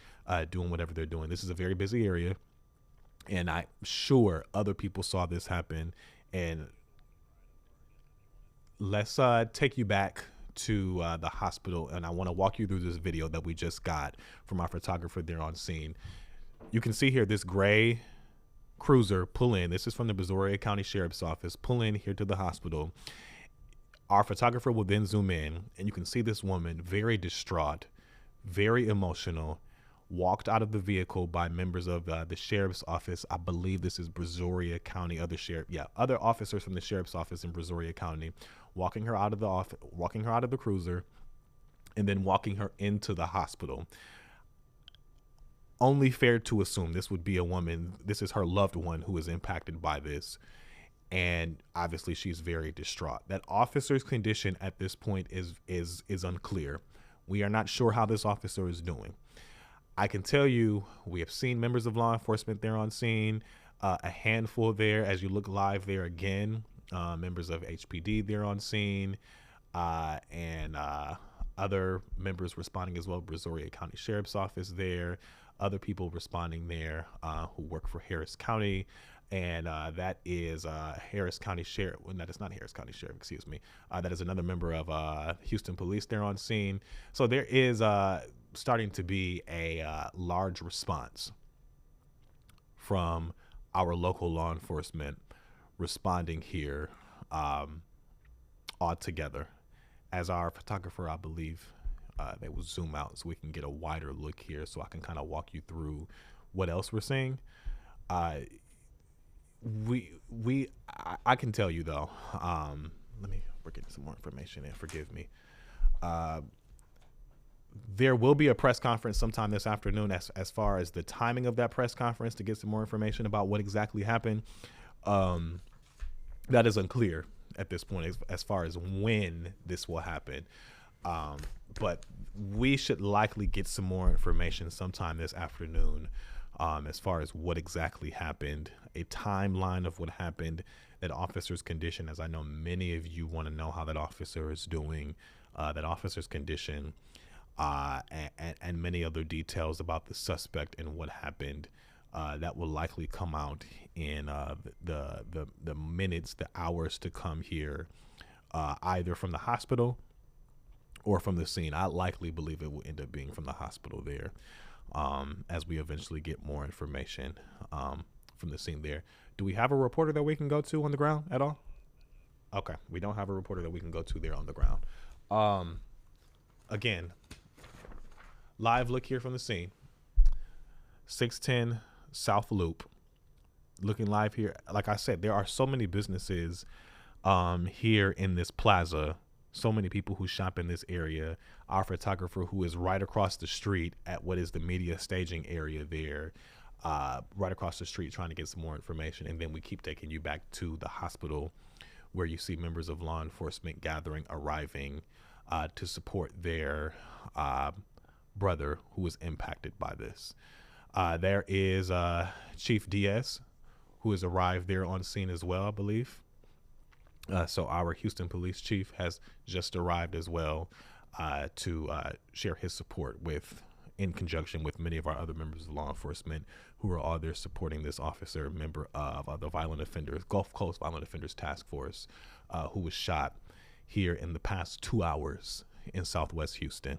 doing whatever they're doing. This is a very busy area, and I'm sure other people saw this happen. And let's take you back to the hospital, and I want to walk you through this video that we just got from our photographer there on scene. You can see here this gray cruiser pull in. This is from the Brazoria County Sheriff's Office. Pull in here to the hospital. Our photographer will then zoom in, and you can see this woman, very distraught, very emotional, walked out of the vehicle by members of the sheriff's office. I believe this is Brazoria County, other officers from the sheriff's office in Brazoria County, walking her out of the office, walking her out of the cruiser, and then walking her into the hospital. Only fair to assume this would be a woman. This is her loved one who is impacted by this. And obviously she's very distraught. That officer's condition at this point is unclear. We are not sure how this officer is doing. I can tell you we have seen members of law enforcement there on scene, a handful there as you look live there again, members of HPD there on scene, and other members responding as well. Brazoria County Sheriff's Office there, other people responding there who work for Harris County. And that is Harris County Sheriff. Well, that is not Harris County Sheriff, excuse me. That is another member of Houston Police there on scene. So there is starting to be a large response from our local law enforcement responding here all together. As our photographer, I believe they will zoom out so we can get a wider look here, so I can kind of walk you through what else we're seeing. I can tell you though, let me get some more information and forgive me. There will be a press conference sometime this afternoon. As far as the timing of that press conference to get some more information about what exactly happened, that is unclear at this point as far as when this will happen. But we should likely get some more information sometime this afternoon as far as what exactly happened, a timeline of what happened, that officer's condition, as I know many of you want to know how that officer is doing, that officer's condition, and many other details about the suspect and what happened. That will likely come out in the minutes, the hours to come here, either from the hospital or from the scene. I likely believe it will end up being from the hospital there, as we eventually get more information from the scene there. Do we have a reporter that we can go to on the ground at all? Okay, we don't have a reporter that we can go to there on the ground. Again, live look here from the scene. 610 South Loop. Looking live here. Like I said, there are so many businesses here in this plaza. So many people who shop in this area. Our photographer, who is right across the street at what is the media staging area there, right across the street, trying to get some more information. And then we keep taking you back to the hospital, where you see members of law enforcement gathering, arriving to support their brother who was impacted by this. There is Chief Diaz, who has arrived there on scene as well, I believe. So our Houston Police Chief has just arrived as well to share his support in conjunction with many of our other members of law enforcement who are all there supporting this officer, member of the Gulf Coast Violent Offenders Task Force, who was shot here in the past 2 hours in Southwest Houston.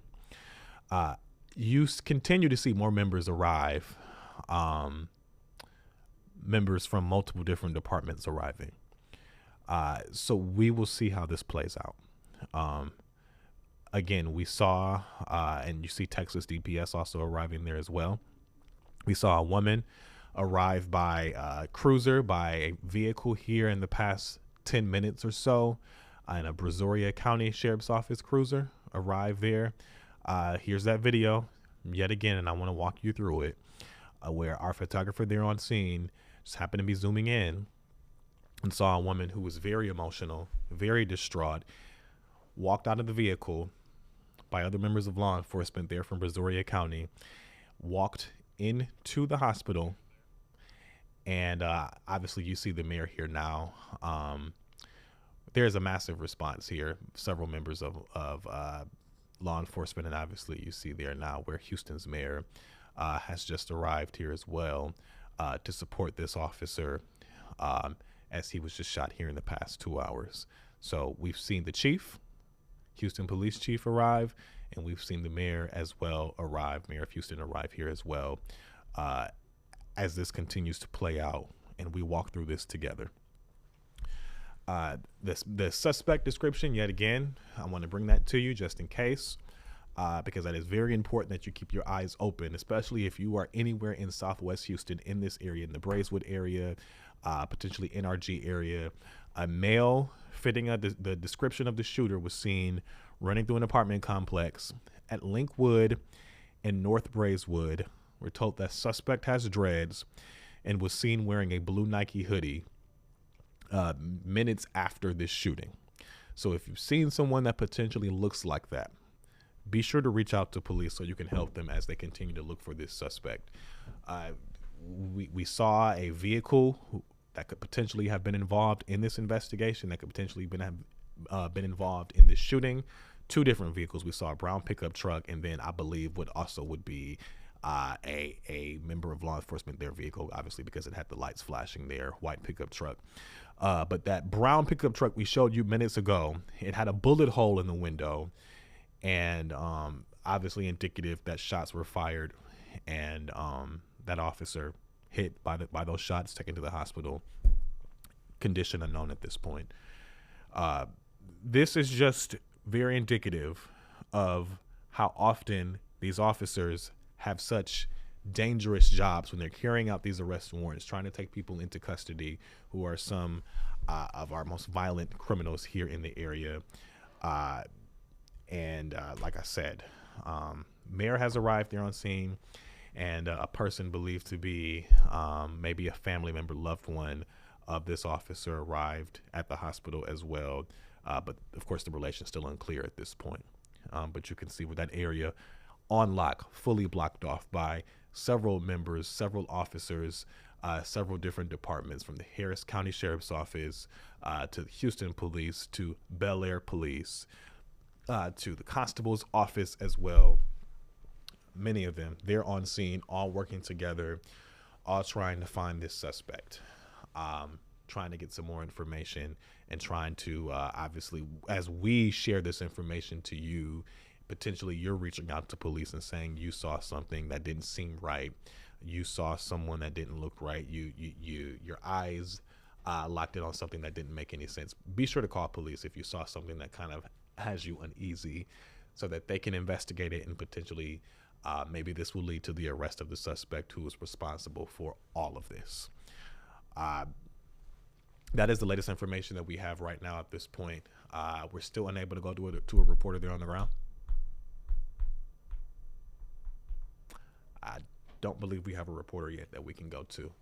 You continue to see more members arrive, members from multiple different departments arriving. So we will see how this plays out. Again, we saw, and you see Texas DPS also arriving there as well. We saw a woman arrive by cruiser, by a vehicle here in the past 10 minutes or so, and a Brazoria County Sheriff's Office cruiser arrived there. Here's that video yet again, and I want to walk you through it, where our photographer there on scene Just happened to be zooming in and saw a woman who was very emotional, very distraught, walked out of the vehicle by other members of law enforcement there from Brazoria County, walked into the hospital. And obviously you see the mayor here now. There's a massive response here. Several members of law enforcement, and obviously you see there now where Houston's mayor has just arrived here as well to support this officer as he was just shot here in the past 2 hours. So we've seen the chief, Houston police chief, arrive, and we've seen the mayor as well arrive, Mayor of Houston arrive here as well, as this continues to play out and we walk through this together. The suspect description, yet again, I want to bring that to you just in case, because that is very important that you keep your eyes open, especially if you are anywhere in Southwest Houston, in this area, in the Braeswood area, potentially NRG area. A male fitting the description of the shooter was seen running through an apartment complex at Linkwood and North Braeswood. We're told that suspect has dreads and was seen wearing a blue Nike hoodie minutes after this shooting. So if you've seen someone that potentially looks like that, be sure to reach out to police so you can help them as they continue to look for this suspect. We saw a vehicle that could potentially have been involved in this investigation, that could potentially have been involved in this shooting. 2 different vehicles. We saw a brown pickup truck, and then I believe would be a member of law enforcement, their vehicle, obviously because it had the lights flashing there, white pickup truck. But that brown pickup truck we showed you minutes ago, it had a bullet hole in the window, and obviously indicative that shots were fired, and that officer hit by those shots, taken to the hospital, condition unknown at this point. This is just very indicative of how often these officers have such dangerous jobs when they're carrying out these arrest warrants, trying to take people into custody who are some of our most violent criminals here in the area. And like I said, mayor has arrived there on scene, and a person believed to be maybe a family member, loved one of this officer arrived at the hospital as well. But of course, the relation is still unclear at this point. But you can see with that area on lock, fully blocked off by several members, several officers, several different departments, from the Harris County Sheriff's Office to Houston Police to Bel Air Police to the Constable's Office as well. Many of them, they're on scene, all working together, all trying to find this suspect, trying to get some more information, and trying to, obviously, as we share this information to you, potentially you're reaching out to police and saying you saw something that didn't seem right. You saw someone that didn't look right. Your eyes locked in on something that didn't make any sense. Be sure to call police if you saw something that kind of has you uneasy, so that they can investigate it, and potentially maybe this will lead to the arrest of the suspect who is responsible for all of this. That is the latest information that we have right now at this point. We're still unable to go to a reporter there on the ground. I don't believe we have a reporter yet that we can go to.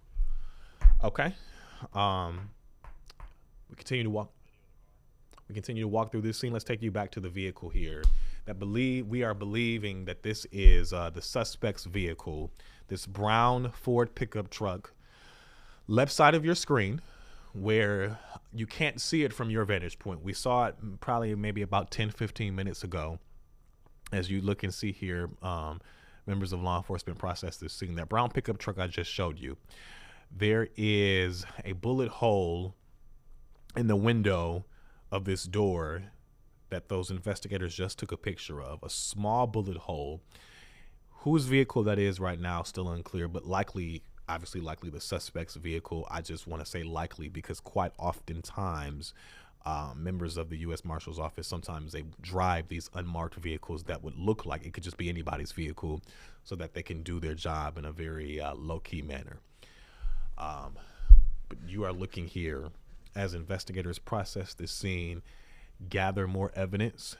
Okay. We continue to walk through this scene. Let's take you back to the vehicle here. We are believing that this is the suspect's vehicle, this brown Ford pickup truck. Left side of your screen, where you can't see it from your vantage point. We saw it probably maybe about 10-15 minutes ago. As you look and see here, members of law enforcement process this scene. That brown pickup truck I just showed you, there is a bullet hole in the window of this door that those investigators just took a picture of. A small bullet hole. Whose vehicle that is right now, still unclear, but obviously likely the suspect's vehicle. I just want to say likely because quite oftentimes members of the U.S. Marshal's Office, sometimes they drive these unmarked vehicles that would look like it could just be anybody's vehicle, so that they can do their job in a very low-key manner. But you are looking here as investigators process this scene, gather more evidence,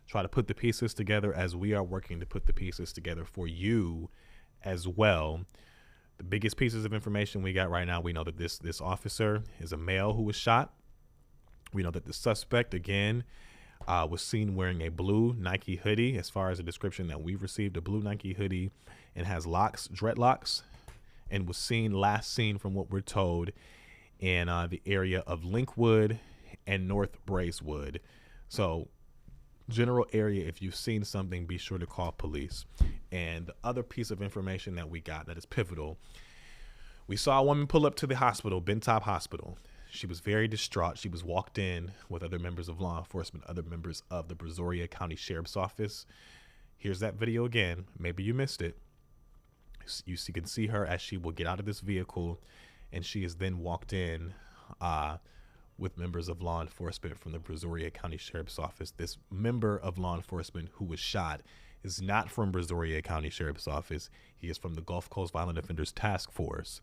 try to put the pieces together as we are working to put the pieces together for you as well, The biggest pieces of information we got right now, we know that this officer is a male who was shot. We know that the suspect, again, was seen wearing a blue Nike hoodie. As far as the description that we've received, a blue Nike hoodie, and has dreadlocks, and was last seen from what we're told in the area of Linkwood and North Braeswood. So general area, if you've seen something, be sure to call police. And the other piece of information that we got that is pivotal, we saw a woman pull up to the hospital, Ben Taub Hospital. She was very distraught. She was walked in with other members of law enforcement, other members of the Brazoria County Sheriff's Office. Here's that video again. Maybe you missed it. You can see her as she will get out of this vehicle, and she is then walked in with members of law enforcement from the Brazoria County Sheriff's Office. This member of law enforcement who was shot is not from Brazoria County Sheriff's Office. He is from the Gulf Coast Violent Offenders Task Force.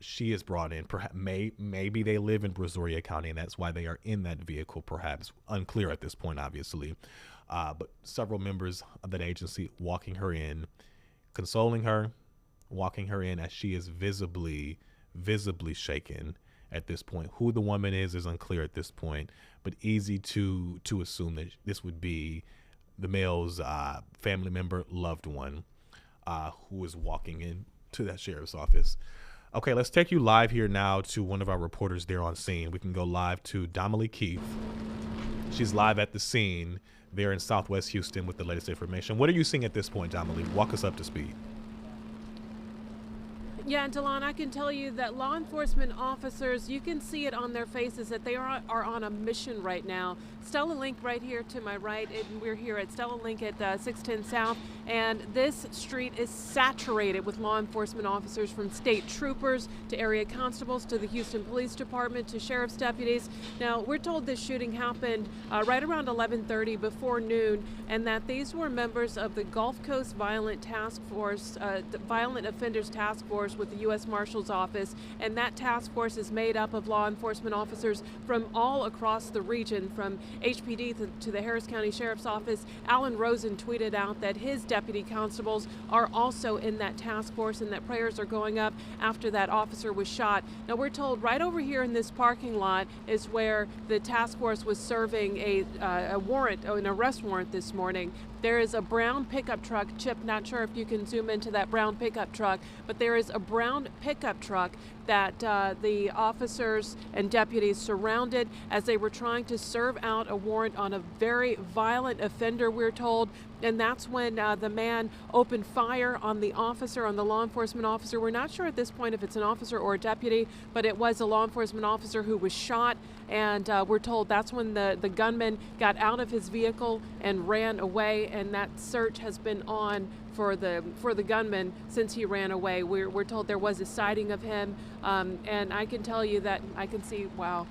She is brought in. Perhaps maybe they live in Brazoria County, and that's why they are in that vehicle. Perhaps unclear at this point, obviously. But several members of that agency walking her in, consoling her, walking her in as she is visibly shaken at this point. Who the woman is unclear at this point, but easy to assume that this would be the male's family member, loved one, who is walking into that sheriff's office. Okay, let's take you live here now to one of our reporters there on scene. We can go live to Domely Keith. She's live at the scene there in Southwest Houston with the latest information. What are you seeing at this point, Domely? Walk us up to speed. Yeah, Delon, I can tell you that law enforcement officers, you can see it on their faces that they are on a mission right now. Stella Link right here to my right, and we're here at Stella Link at 610 South, and this street is saturated with law enforcement officers, from state troopers to area constables to the Houston Police Department to sheriff's deputies. Now, we're told this shooting happened right around 11:30 before noon, and that these were members of the Gulf Coast Violent Task Force, the Violent Offenders Task Force with the U.S. Marshal's Office, and that task force is made up of law enforcement officers from all across the region, from HPD to the Harris County Sheriff's Office. Alan Rosen tweeted out that his deputy constables are also in that task force, and that prayers are going up after that officer was shot. Now, we're told right over here in this parking lot is where the task force was serving a warrant, an arrest warrant this morning. There is a brown pickup truck. Chip, not sure if you can zoom into that brown pickup truck, but there is a brown pickup truck that the officers and deputies surrounded as they were trying to serve out a warrant on a very violent offender, we're told. And that's when the man opened fire on the officer, on the law enforcement officer. We're not sure at this point if it's an officer or a deputy, but it was a law enforcement officer who was shot. And we're told that's when the gunman got out of his vehicle and ran away. And that search has been on for the gunman since he ran away. We're told there was a sighting of him, and I can tell you that I can see, wow,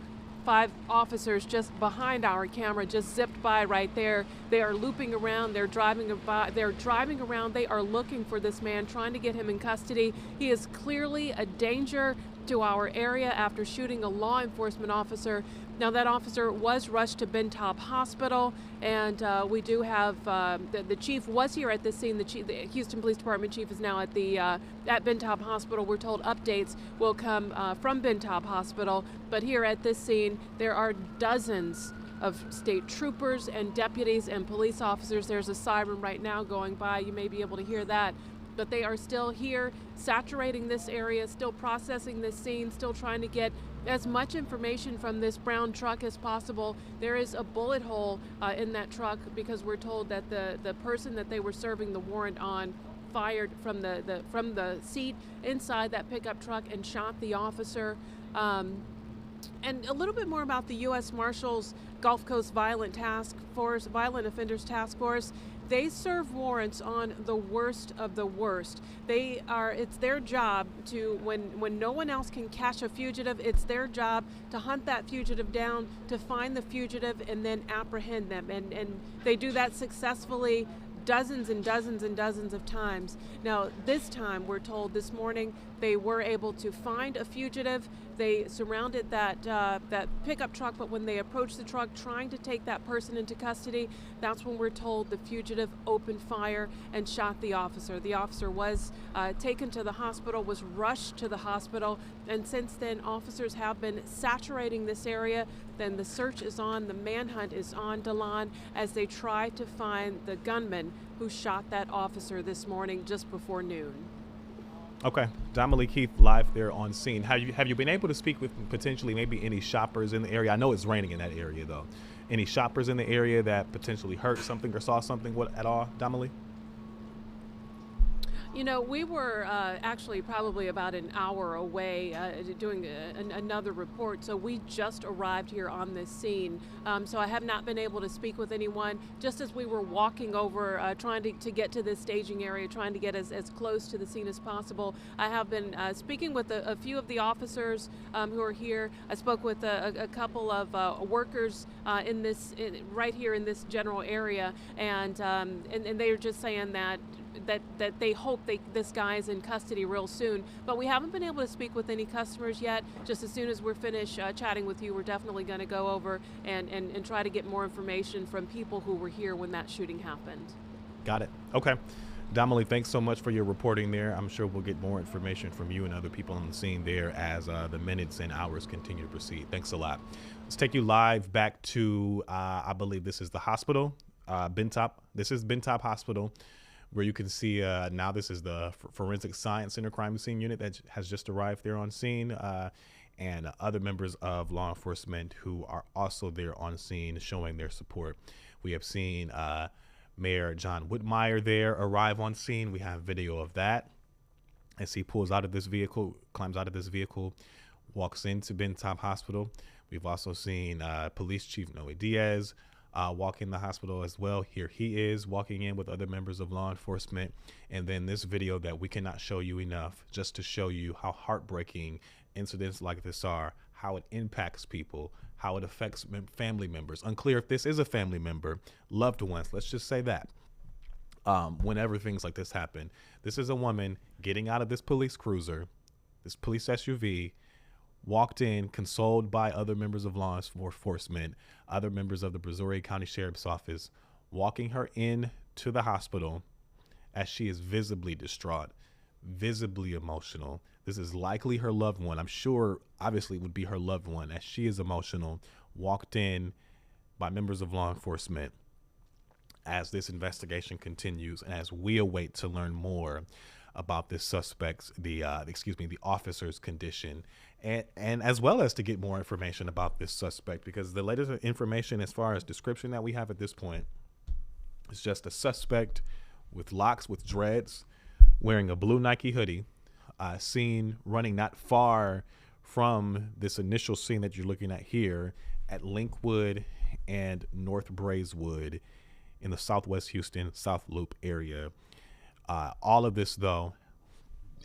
5 officers just behind our camera just zipped by right there. They are looping around, they're driving around, they are looking for this man, trying to get him in custody. He is clearly a danger to our area after shooting a law enforcement officer. Now, that officer was rushed to Ben Taub Hospital, and we do have the chief was here at this scene. The Houston Police Department chief is now at Ben Taub Hospital. We're told updates will come from Ben Taub Hospital, but here at this scene there are dozens of state troopers and deputies and police officers. There's a siren right now going by. You may be able to hear that. But they are still here, saturating this area, still processing this scene, still trying to get as much information from this brown truck as possible. There is a bullet hole in that truck because we're told that the person that they were serving the warrant on fired from the seat inside that pickup truck and shot the officer. And a little bit more about the U.S. Marshal's Gulf Coast Violent Offenders Task Force. They serve warrants on the worst of the worst. It's their job to, when no one else can catch a fugitive, it's their job to hunt that fugitive down, to find the fugitive, and then apprehend them. And they do that successfully dozens and dozens and dozens of times. Now, this time, we're told this morning, they were able to find a fugitive. They surrounded that pickup truck, but when they approached the truck trying to take that person into custody, that's when we're told the fugitive opened fire and shot the officer. The officer was taken to the hospital, was rushed to the hospital, and since then officers have been saturating this area. Then the search is on, the manhunt is on, Delon, as they try to find the gunman who shot that officer this morning just before noon. Okay, Dominique Keith live there on scene. Have you been able to speak with potentially maybe any shoppers in the area? I know it's raining in that area though. Any shoppers in the area that potentially heard something or saw something at all, Dominique? You know, we were actually probably about an hour away doing another report, so we just arrived here on this scene. So I have not been able to speak with anyone. Just as we were walking over, trying to get to this staging area, trying to get as close to the scene as possible, I have been speaking with a few of the officers who are here. I spoke with a couple of workers right here in this general area, and they are just saying that they hope this guy is in custody real soon. But we haven't been able to speak with any customers yet. Just as soon as we're finished chatting with you, we're definitely going to go over and try to get more information from people who were here when that shooting happened. Got it. Okay. Dominique, thanks so much for your reporting there. I'm sure we'll get more information from you and other people on the scene there as the minutes and hours continue to proceed. Thanks a lot. Let's take you live back to, I believe this is the hospital, Ben Taub. This is Ben Taub Hospital, where you can see now this is the Forensic Science Center crime scene unit that has just arrived there on scene, and other members of law enforcement who are also there on scene showing their support. We have seen Mayor John Whitmire there arrive on scene. We have video of that as he pulls out of this vehicle, climbs out of this vehicle, walks into Ben Taub Hospital. We've also seen Police Chief Noe Diaz walk in the hospital as well. Here he is walking in with other members of law enforcement. And then this video that we cannot show you enough, just to show you how heartbreaking incidents like this are, how it impacts people, how it affects family members. Unclear if this is a family member, loved ones, let's just say that. Whenever things like this happen, this is a woman getting out of this police cruiser, this police SUV, walked in, consoled by other members of law enforcement, other members of the Brazoria County Sheriff's Office, walking her in to the hospital as she is visibly distraught, visibly emotional. This is likely her loved one. I'm sure, obviously, it would be her loved one as she is emotional, walked in by members of law enforcement as this investigation continues and as we await to learn more about this suspect's, the officer's condition, and as well as to get more information about this suspect, because the latest information as far as description that we have at this point is just a suspect with locks, with dreads, wearing a blue Nike hoodie, seen running not far from this initial scene that you're looking at here at Linkwood and North Braeswood in the Southwest Houston South Loop area. All of this, though,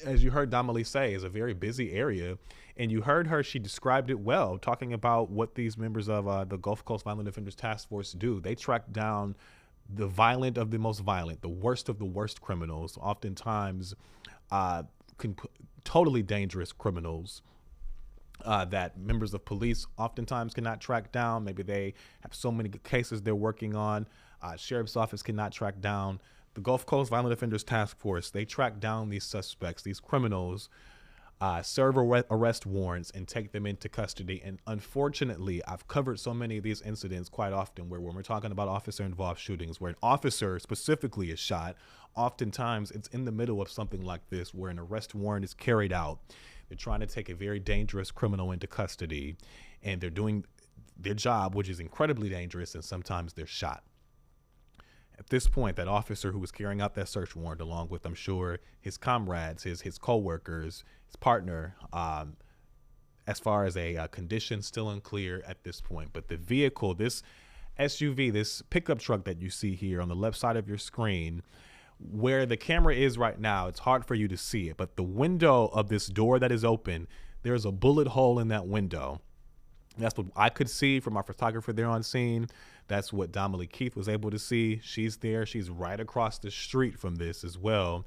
as you heard Dominique say, is a very busy area. And you heard her, she described it well, talking about what these members of the Gulf Coast Violent Offenders Task Force do. They track down the violent of the most violent, the worst of the worst criminals, oftentimes totally dangerous criminals that members of police oftentimes cannot track down. Maybe they have so many cases they're working on. Sheriff's Office cannot track down. The Gulf Coast Violent Offenders Task Force, they track down these suspects, these criminals, serve arrest warrants, and take them into custody. And unfortunately, I've covered so many of these incidents quite often where when we're talking about officer-involved shootings, where an officer specifically is shot, oftentimes it's in the middle of something like this where an arrest warrant is carried out. They're trying to take a very dangerous criminal into custody, and they're doing their job, which is incredibly dangerous, and sometimes they're shot. At this point, that officer who was carrying out that search warrant, along with, I'm sure, his comrades, his co-workers, his partner, as far as a condition, still unclear at this point. But the vehicle, this SUV, this pickup truck that you see here on the left side of your screen, where the camera is right now, it's hard for you to see it. But the window of this door that is open, there's a bullet hole in that window. That's what I could see from our photographer there on scene. That's what Dominique Keith was able to see. She's there. She's right across the street from this as well.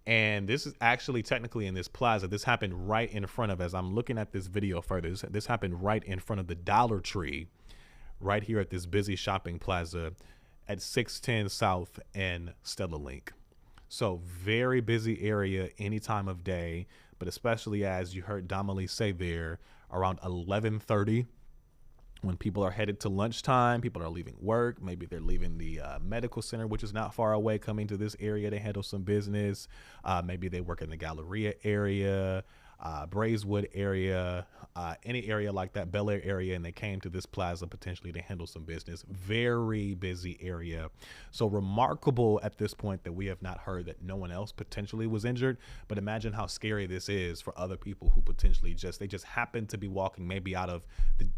And this is actually technically in this plaza. This happened right in front of, as I'm looking at this video further, this happened right in front of the Dollar Tree, right here at this busy shopping plaza at 610 South and Stella Link. So very busy area any time of day, but especially as you heard Damali say there, around 11:30, when people are headed to lunchtime, people are leaving work. Maybe they're leaving the medical center, which is not far away, coming to this area to handle some business. Maybe they work in the Galleria area, Braeswood area, any area like that, Bel Air area, and they came to this plaza potentially to handle some business. Very busy area. So remarkable at this point that we have not heard that no one else potentially was injured. But imagine how scary this is for other people who potentially they just happened to be walking maybe out of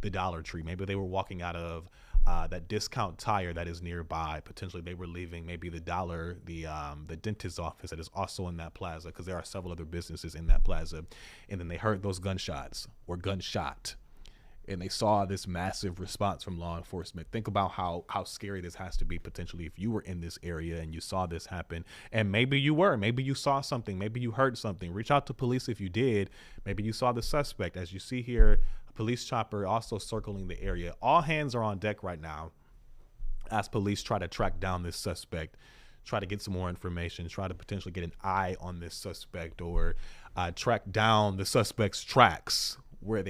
the Dollar Tree. Maybe they were walking out of that discount tire that is nearby. Potentially they were leaving maybe the dentist's office that is also in that plaza, because there are several other businesses in that plaza. And then they heard those gunshots or gunshot, and they saw this massive response from law enforcement. Think about how scary this has to be potentially if you were in this area and you saw this happen. And maybe you saw something, maybe you heard something. Reach out to police if you did. Maybe you saw the suspect. As you see here, a police chopper also circling the area. All hands are on deck right now as police try to track down this suspect, try to get some more information, try to potentially get an eye on this suspect, or track down the suspect's tracks where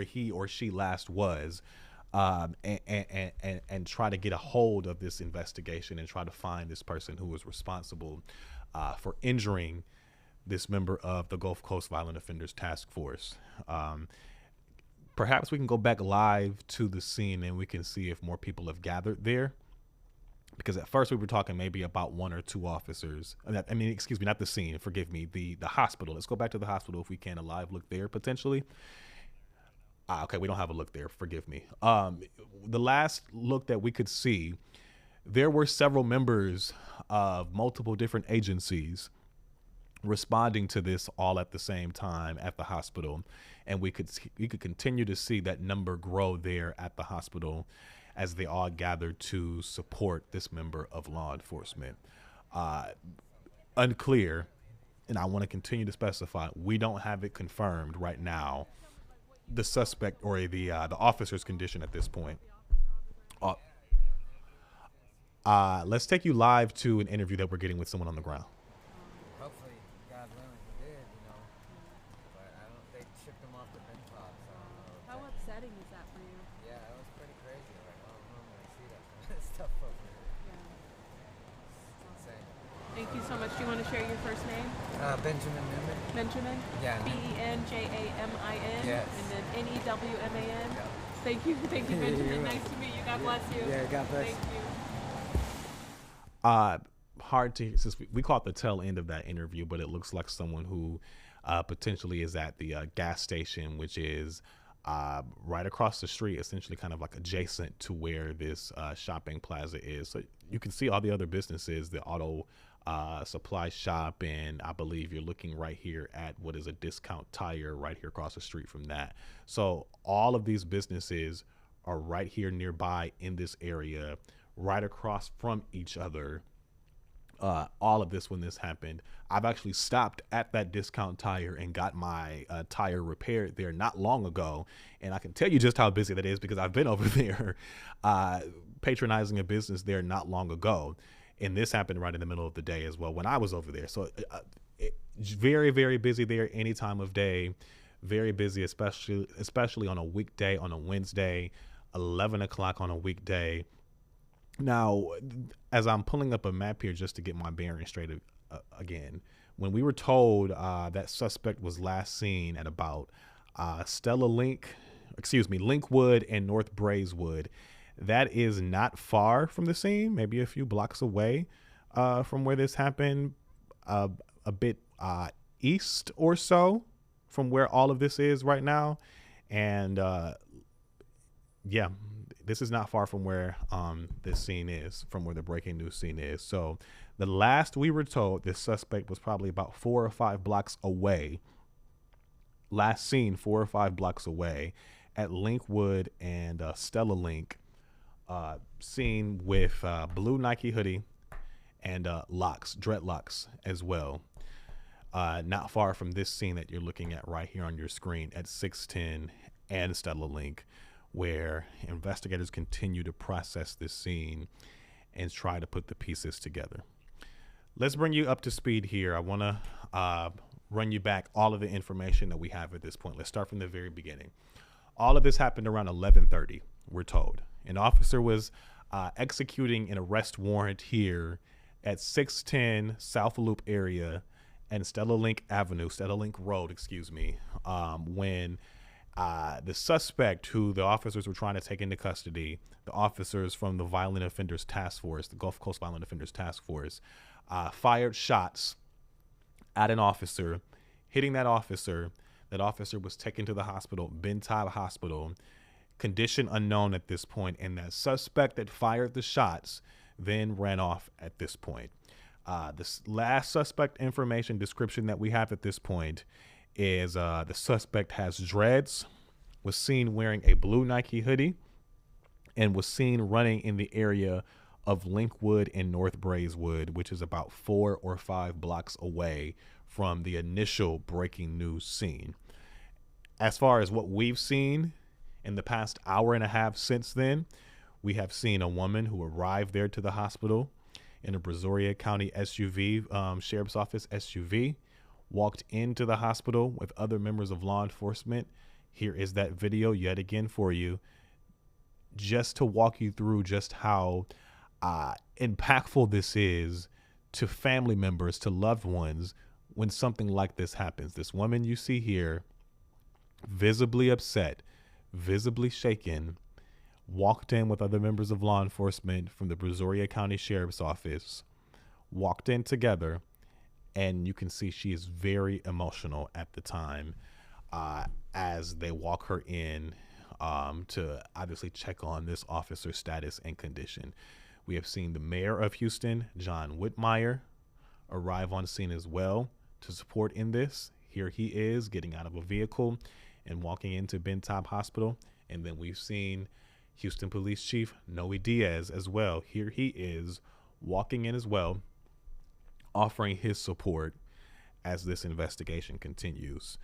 he or she last was, and try to get a hold of this investigation and try to find this person who was responsible for injuring this member of the Gulf Coast Violent Offenders Task Force. Perhaps we can go back live to the scene and we can see if more people have gathered there. Because at first we were talking maybe about one or two officers. Excuse me, not the scene, forgive me, the hospital. Let's go back to the hospital if we can, a live look there potentially. Okay, we don't have a look there, forgive me. The last look that we could see, there were several members of multiple different agencies responding to this all at the same time at the hospital. And we could continue to see that number grow there at the hospital as they all gathered to support this member of law enforcement. Unclear, and I want to continue to specify, we don't have it confirmed right now, the suspect or the officer's condition at this point. Let's take you live to an interview that we're getting with someone on the ground. Hopefully, God willing, he did, but they shipped him off to Ben Taub, so I don't know. How upsetting is that for you? Yeah, it was pretty crazy. Like, I don't normally see that stuff over here. Yeah. It's insane. Thank you so much. Do you want to share your first name? Benjamin Newman. Benjamin? Yeah. Benjamin. Yes. And then Newman. Yeah. Thank you, Benjamin. Nice to meet you. God bless you. Yeah, God bless. Thank you. Hard to, since we caught the tail end of that interview, but it looks like someone who potentially is at the gas station, which is right across the street, essentially kind of like adjacent to where this shopping plaza is. So you can see all the other businesses, the auto supply shop, and I believe you're looking right here at what is a discount tire right here across the street from that. So all of these businesses are right here nearby in this area, right across from each other. All of this when this happened. I've actually stopped at that discount tire and got my tire repaired there not long ago. And I can tell you just how busy that is because I've been over there patronizing a business there not long ago. And this happened right in the middle of the day as well when I was over there. So very, very busy there any time of day. Very busy, especially on a weekday, on a Wednesday, 11 o'clock on a weekday. Now, as I'm pulling up a map here just to get my bearings straight again, when we were told that suspect was last seen at about Linkwood and North Braeswood, that is not far from the scene, maybe a few blocks away from where this happened, a bit east or so from where all of this is right now. And yeah, this is not far from where this scene is, from where the breaking news scene is. So the last we were told, this suspect was probably about 4 or 5 blocks away. Last seen 4 or 5 blocks away at Linkwood and Stella Link, seen with blue Nike hoodie and dreadlocks as well. not far from this scene that you're looking at right here on your screen at 610 and Stella Link, where investigators continue to process this scene and try to put the pieces together. Let's bring you up to speed here. I want to run you back all of the information that we have at this point. Let's start from the very beginning. All of this happened around 11:30, we're told. An officer was executing an arrest warrant here at 610 South Loop area and Stella Link Road, when the suspect who the officers were trying to take into custody, the officers from the Violent Offenders Task Force, the Gulf Coast Violent Offenders Task Force, fired shots at an officer, hitting that officer. That officer was taken to the hospital, Ben Taub Hospital, condition unknown at this point, and that suspect that fired the shots then ran off at this point. This last suspect information description that we have at this point is the suspect has dreads, was seen wearing a blue Nike hoodie, and was seen running in the area of Linkwood and North Braeswood, which is about 4 or 5 blocks away from the initial breaking news scene. As far as what we've seen in the past hour and a half since then, we have seen a woman who arrived there to the hospital in a Brazoria County SUV, Sheriff's Office SUV, walked into the hospital with other members of law enforcement. Here is that video yet again for you, just to walk you through just how impactful this is to family members, to loved ones, when something like this happens. This woman you see here, visibly upset, visibly shaken, walked in with other members of law enforcement from the Brazoria County Sheriff's Office, walked in together, and you can see she is very emotional at the time as they walk her in to obviously check on this officer's status and condition. We have seen the mayor of Houston, John Whitmire, arrive on scene as well to support in this. Here he is getting out of a vehicle and walking into Ben Taub Hospital. And then we've seen Houston Police Chief Noe Diaz as well. Here he is walking in as well, offering his support as this investigation continues.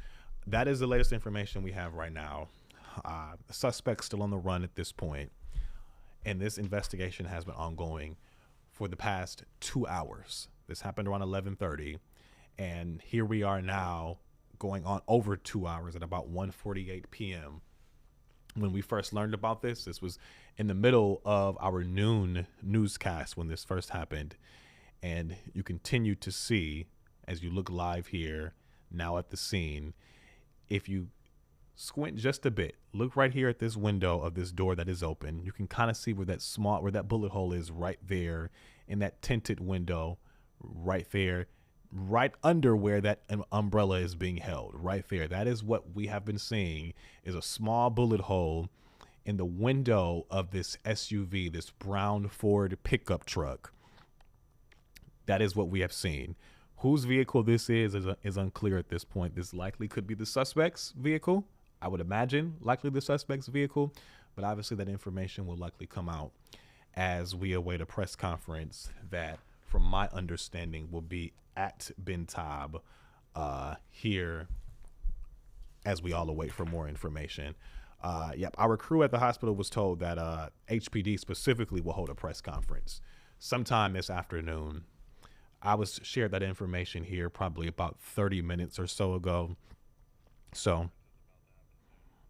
That is the latest information we have right now. The suspect's still on the run at this point, and this investigation has been ongoing for the past 2 hours. This happened around 11:30, and here we are now going on over 2 hours at about 1:48 p.m. When we first learned about this, this was in the middle of our noon newscast when this first happened. And you continue to see, as you look live here now at the scene, if you squint just a bit, look right here at this window of this door that is open, you can kind of see where that bullet hole is right there in that tinted window right there, right under where that umbrella is being held, right there. That is what we have been seeing, is a small bullet hole in the window of this SUV, this brown Ford pickup truck. That is what we have seen. Whose vehicle this is unclear at this point. This likely could be the suspect's vehicle. I would imagine likely the suspect's vehicle, but obviously that information will likely come out as we await a press conference that, from my understanding, will be at Ben Taub here as we all await for more information. Yep, our crew at the hospital was told that HPD specifically will hold a press conference sometime this afternoon. I was shared that information here probably about 30 minutes or so ago. So,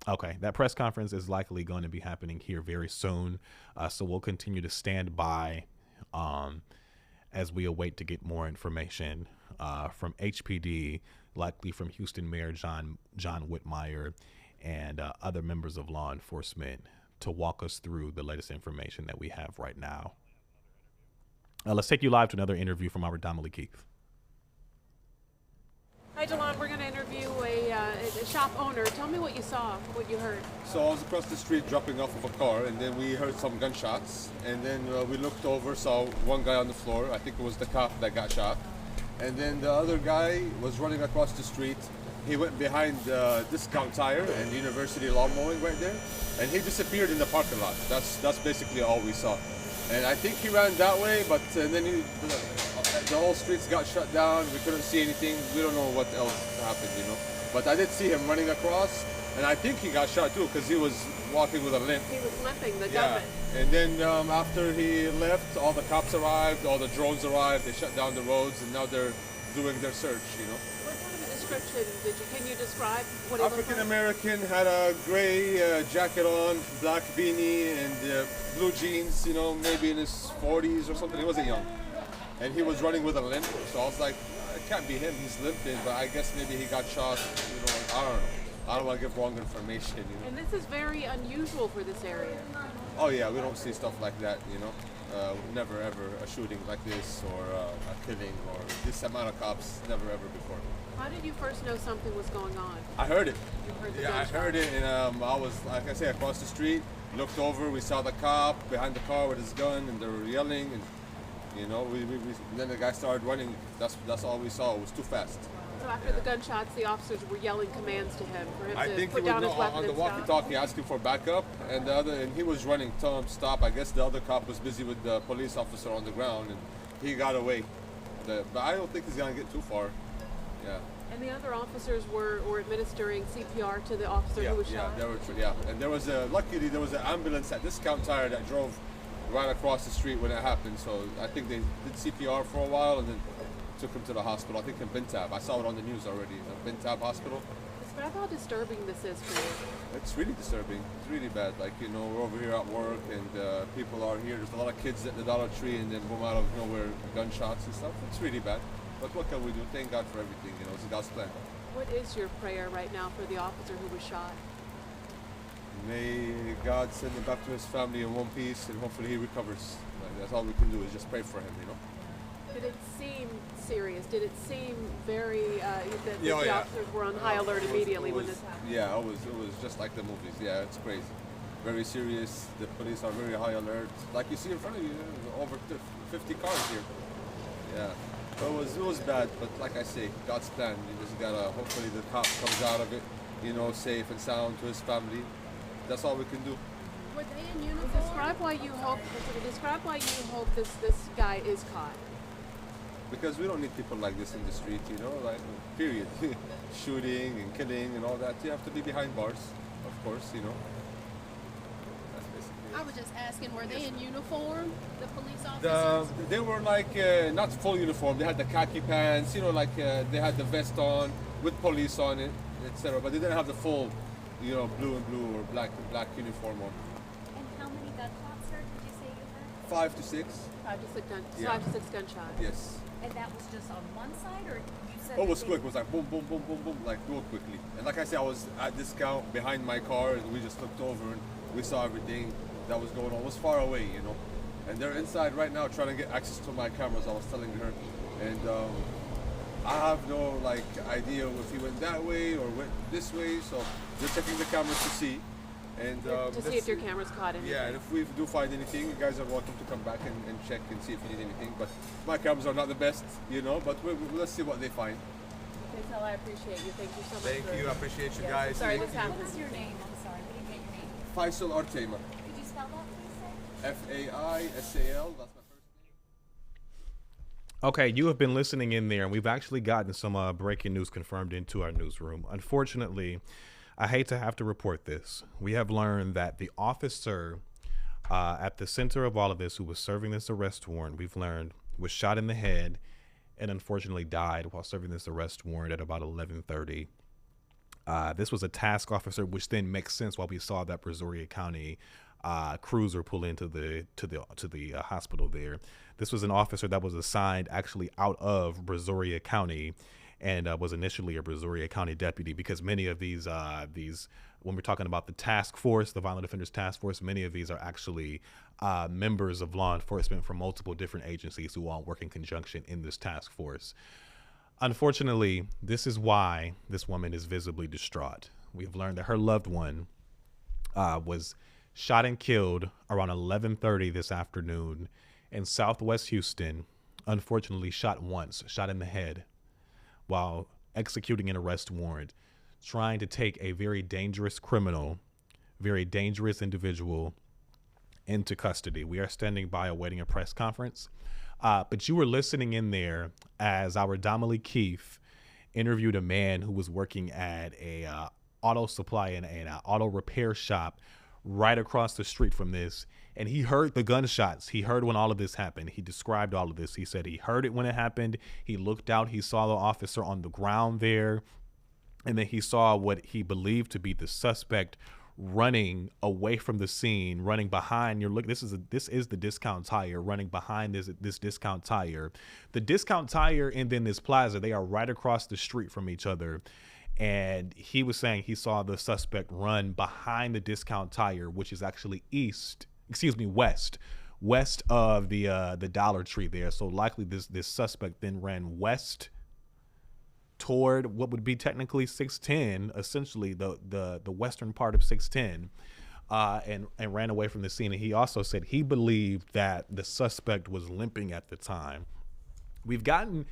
okay, that press conference is likely going to be happening here very soon. So we'll continue to stand by as we await to get more information from HPD, likely from Houston Mayor John Whitmire and other members of law enforcement to walk us through the latest information that we have right now. Let's take you live to another interview from our Dominique Keith. Hi, Delon. We're going to interview a shop owner. Tell me what you saw, what you heard. So I was across the street dropping off of a car, and then we heard some gunshots. And then we looked over, saw one guy on the floor. I think it was the cop that got shot. And then the other guy was running across the street. He went behind Discount Tire and University Lawn Mowing right there, and he disappeared in the parking lot. That's basically all we saw. And I think he ran that way, but then the whole streets got shut down. We couldn't see anything. We don't know what else happened, you know. But I did see him running across, and I think he got shot too because he was walking with a limp. He was limping, the Yeah. gunman. And then after he left, all the cops arrived, all the drones arrived. They shut down the roads, and now they're doing their search, you know. What kind of a description can you describe what he looked African like? American, had a gray jacket on, black beanie, and blue jeans, you know, maybe in his 40s or something. He wasn't young. And he was running with a limp, so I was like, it can't be him, he's limping, but I guess maybe he got shot, you know, I don't know. I don't want to give wrong information, you know. And this is very unusual for this area. Oh yeah, we don't see stuff like that, you know. Never ever a shooting like this or a killing or this amount of cops, never ever before. How did you first know something was going on? I heard it. You heard the Yeah, I gunshot. heard it, and I was, like I say, across the street, looked over, we saw the cop behind the car with his gun, and they were yelling, and you know, and then the guy started running. That's all we saw. It was too fast. So after the gunshots, the officers were yelling commands to him for him I to think put he was down his weapon on the and stop. walkie-talkie asking for backup, and he was running, telling him to stop. I guess the other cop was busy with the police officer on the ground, and he got away. But I don't think he's gonna get too far. Yeah. And the other officers were administering CPR to the officer who was shot. And there was luckily there was an ambulance at Discount Tire that drove right across the street when it happened. So I think they did CPR for a while and then took him to the hospital. I think in Ben Taub. I saw it on the news already. The Ben Taub Hospital. Describe how disturbing this is for you. It's really disturbing. It's really bad. Like, you know, we're over here at work and people are here. There's a lot of kids at the Dollar Tree and then boom, out of nowhere, gunshots and stuff. It's really bad. But what can we do? Thank God for everything. You know, it's God's plan. What is your prayer right now for the officer who was shot? May God send him back to his family in one piece and hopefully he recovers. Like, that's all we can do is just pray for him, you know. Did it seem serious? Did it seem very that the Yeah. officers were on high alert immediately when this happened? Yeah, it was just like the movies. Yeah, it's crazy. Very serious. The police are very high alert. Like you see in front of you, over 50 cars here. Yeah. So it was bad, but like I say, God's plan. You just gotta, hopefully the cop comes out of it, you know, safe and sound to his family. That's all we can do. Were they in uniform? Describe why you hope this guy is caught. Because we don't need people like this in the street, you know, like, period. Shooting and killing and all that. You have to be behind bars, of course, you know. That's basically it. I was just asking, were they in uniform, the police officers? They were like not full uniform. They had the khaki pants, you know, like they had the vest on with police on it, etc. But they didn't have the full, you know, blue and blue or black uniform on. And how many gunshots, sir, did you say you heard? 5 to 6. 5 to 6 gunshots. Yes. And that was just on one side, or you said Oh, it that was they- quick. It was like boom, boom, boom, boom, boom, like real quickly. And like I said, I was at Discount behind my car, and we just looked over and we saw everything that was going on. It was far away, you know. And they're inside right now trying to get access to my cameras. I was telling her, and I have no like idea if he went that way or went this way. So they're checking the cameras to see. And To see if your camera's caught anything. yeah, and if we do find anything, you guys are welcome to come back and check and see if you need anything. But my cameras are not the best, you know, but let's see what they find. Patel, I appreciate you. Thank you so much. Thank for- you, I appreciate you Yes, guys. sorry Thank this you. What happened. was your name? I'm sorry, we didn't get your name. Faisal Artema, Could you spell that, please, sir? Faisal. That's my first name. Okay, you have been listening in there, and we've actually gotten some breaking news confirmed into our newsroom. Unfortunately, I hate to have to report this. We have learned that the officer at the center of all of this, who was serving this arrest warrant, we've learned was shot in the head and unfortunately died while serving this arrest warrant at about 11:30. This was a task officer, which then makes sense while we saw that Brazoria County cruiser pull into the hospital there. This was an officer that was assigned actually out of Brazoria County and was initially a Brazoria County deputy, because many of these when we're talking about the task force, the Violent Offenders Task Force, many of these are actually members of law enforcement from multiple different agencies who all work in conjunction in this task force. Unfortunately, this is why this woman is visibly distraught. We've learned that her loved one was shot and killed around 11:30 this afternoon in Southwest Houston. Unfortunately, shot in the head while executing an arrest warrant, trying to take a very dangerous criminal, very dangerous individual into custody. We are standing by awaiting a press conference But you were listening in there as our Dominique Keefe interviewed a man who was working at a auto supply and an auto repair shop right across the street from this. And he heard the gunshots. He heard when all of this happened. He described all of this. He said he heard it when it happened. He looked out. He saw the officer on the ground there. And then he saw what he believed to be the suspect running away from the scene, running behind your look. This is the Discount Tire, running behind this Discount Tire. The Discount Tire and then this plaza, they are right across the street from each other. And he was saying he saw the suspect run behind the Discount Tire, which is actually west of the Dollar Tree there. So likely this suspect then ran west toward what would be technically 610, essentially the western part of 610, and ran away from the scene. And he also said he believed that the suspect was limping at the time. We've gotten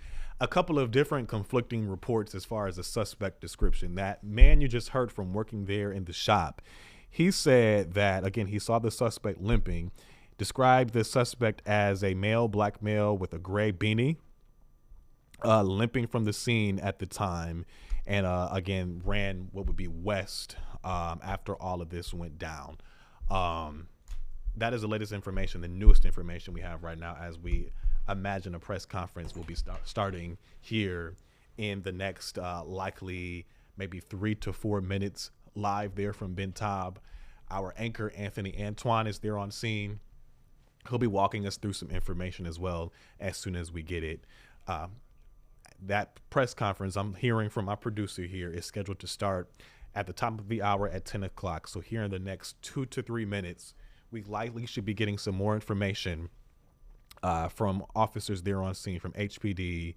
a couple of different conflicting reports as far as the suspect description. That man you just heard from working there in the shop, he said that, again, he saw the suspect limping, described the suspect as a black male with a gray beanie, limping from the scene at the time, and again ran what would be west after all of this went down. That is the latest information, the newest information we have right now, as we imagine a press conference will be starting here in the next likely maybe 3 to 4 minutes, live there from Ben Taub. Our anchor Anthony Antoine is there on scene. He'll be walking us through some information as well as soon as we get it. That press conference, I'm hearing from my producer here, is scheduled to start at the top of the hour at 10 o'clock. So here in the next 2 to 3 minutes, we likely should be getting some more information from officers there on scene, from HPD.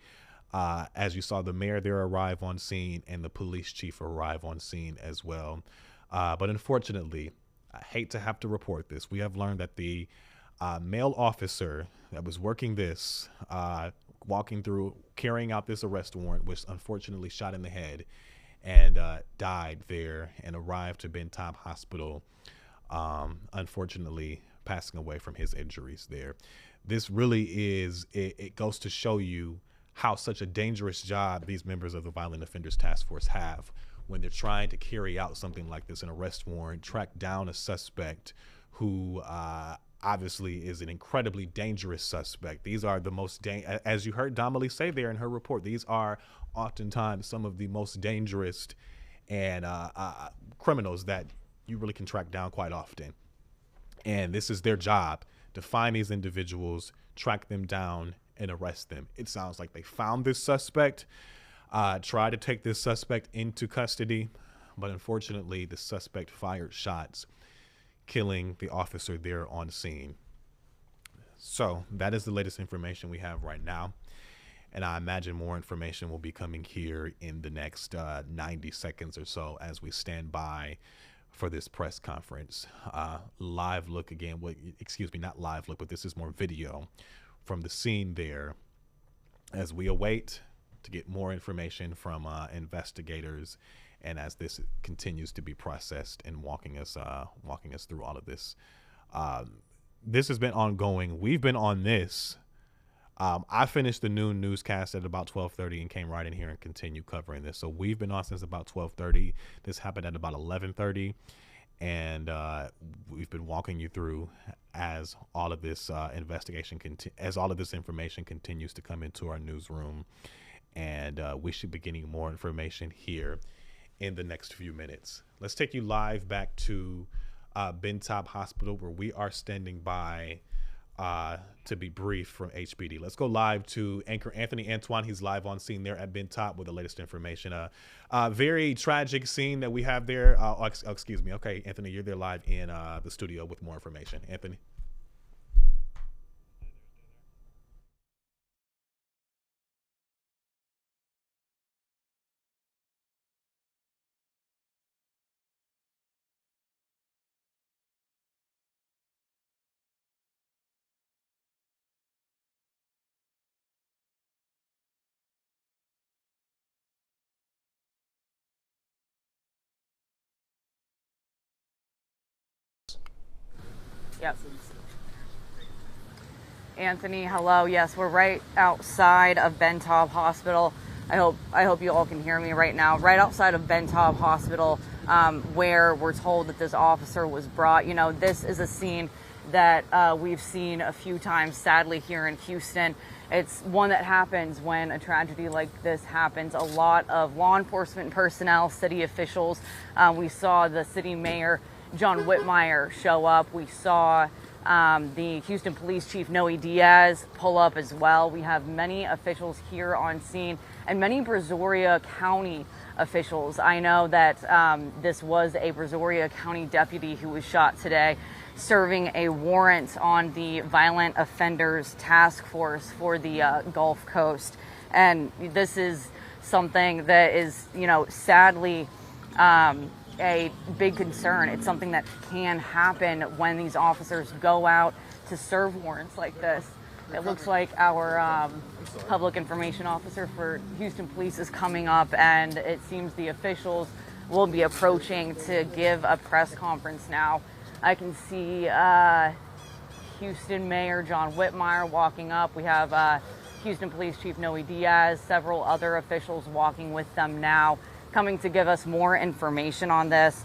As you saw the mayor there arrive on scene and the police chief arrive on scene as well. But unfortunately, I hate to have to report this, we have learned that the male officer that was working this, carrying out this arrest warrant, was unfortunately shot in the head and died there and arrived to Ben Taub Hospital, unfortunately passing away from his injuries there. This really is, it goes to show you how such a dangerous job these members of the Violent Offenders Task Force have when they're trying to carry out something like this, an arrest warrant, track down a suspect who obviously is an incredibly dangerous suspect. These are the most, as you heard Dominique say there in her report, these are oftentimes some of the most dangerous and criminals that you really can track down quite often. And this is their job, to find these individuals, track them down, and arrest them. It sounds like they found this suspect, tried to take this suspect into custody, but unfortunately the suspect fired shots, killing the officer there on scene. So that is the latest information we have right now. And I imagine more information will be coming here in the next 90 seconds or so as we stand by for this press conference. Live look again, not live look, but this is more video from the scene there as we await to get more information from investigators, and as this continues to be processed and walking us through all of this. This has been ongoing. We've been on this. I finished the noon newscast at about 12:30 and came right in here and continued covering this. So we've been on since about 12:30. This happened at about 11:30, and we've been walking you through as all of this as all of this information continues to come into our newsroom, and we should be getting more information here in the next few minutes. Let's take you live back to Ben Taub Hospital, where we are standing by to be briefed from HPD. Let's go live to anchor Anthony Antoine. He's live on scene there at Ben Taub with the latest information. Very tragic scene that we have there. Excuse me. Okay, Anthony, you're there live in the studio with more information. Anthony. Yep. Anthony, hello. Yes, we're right outside of Ben Taub Hospital. I hope you all can hear me right now. Right outside of Ben Taub Hospital, where we're told that this officer was brought. You know, this is a scene that we've seen a few times, sadly, here in Houston. It's one that happens when a tragedy like this happens. A lot of law enforcement personnel, city officials. We saw the city mayor, John Whitmire, show up. We saw the Houston Police Chief, Noe Diaz, pull up as well. We have many officials here on scene and many Brazoria County officials. I know that this was a Brazoria County deputy who was shot today, serving a warrant on the Violent Offenders Task Force for the Gulf Coast. And this is something that is, you know, sadly a big concern. It's something that can happen when these officers go out to serve warrants like this. It looks like our public information officer for Houston Police is coming up, and it seems the officials will be approaching to give a press conference now. I can see Houston Mayor John Whitmire walking up. We have Houston Police Chief Noe Diaz, several other officials walking with them now, coming to give us more information on this.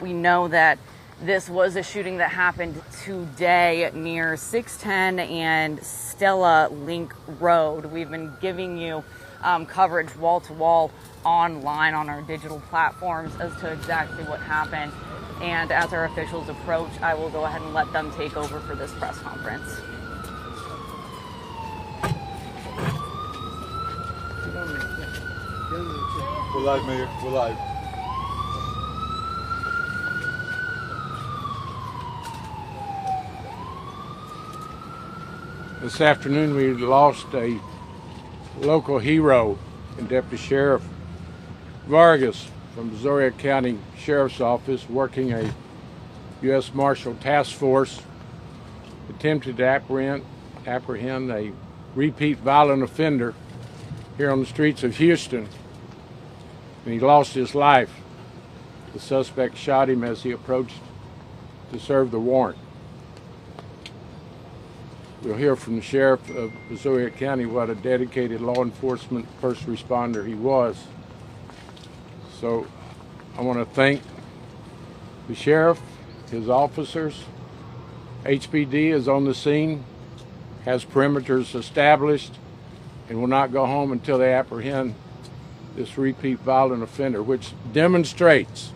We know that this was a shooting that happened today near 610 and Stella Link Road. We've been giving you coverage wall to wall online on our digital platforms as to exactly what happened. And as our officials approach, I will go ahead and let them take over for this press conference. We're live, Mayor. We're live. This afternoon we lost a local hero and Deputy Sheriff Vargas from Brazoria County Sheriff's Office, working a U.S. Marshal Task Force, attempted to apprehend a repeat violent offender here on the streets of Houston, and he lost his life. The suspect shot him as he approached to serve the warrant. We'll hear from the Sheriff of Brazoria County what a dedicated law enforcement first responder he was. So I want to thank the Sheriff, his officers. HPD is on the scene, has perimeters established, and will not go home until they apprehend this repeat violent offender, which demonstrates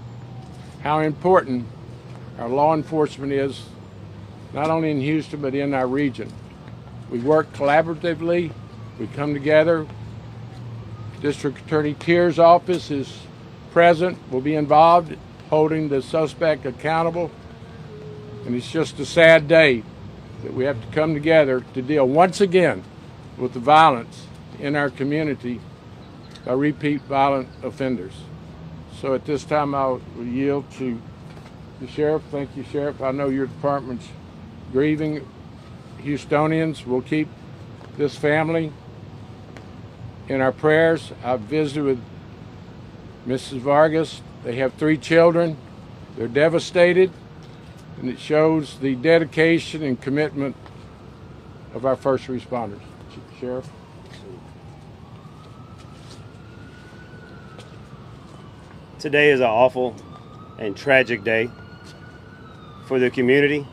how important our law enforcement is, not only in Houston, but in our region. We work collaboratively, we come together. District Attorney Tier's office is present, will be involved, holding the suspect accountable. And it's just a sad day that we have to come together to deal once again with the violence in our community by repeat violent offenders. So at this time, I'll yield to the Sheriff. Thank you, Sheriff. I know your department's grieving. Houstonians will keep this family in our prayers. I've visited with Mrs. Vargas. They have 3 children. They're devastated, and it shows the dedication and commitment of our first responders. Sheriff. Today is an awful and tragic day for the community,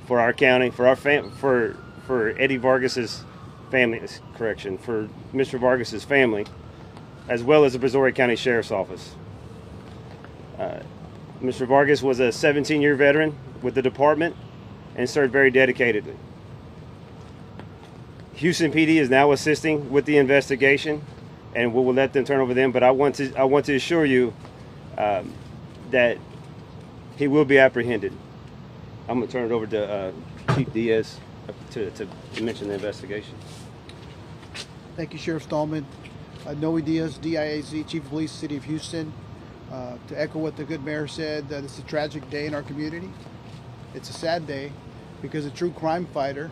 for our county, for our for Eddie Vargas's family. For Mr. Vargas's family, as well as the Brazoria County Sheriff's Office. Mr. Vargas was a 17-year veteran with the department and served very dedicatedly. Houston PD is now assisting with the investigation, and we will let them turn over them. But I want to assure you that he will be apprehended. I'm going to turn it over to Chief Diaz to mention the investigation. Thank you, Sheriff Stallman. Noe Diaz, DIAZ, Chief of Police, City of Houston. To echo what the good mayor said, that it's a tragic day in our community. It's a sad day because a true crime fighter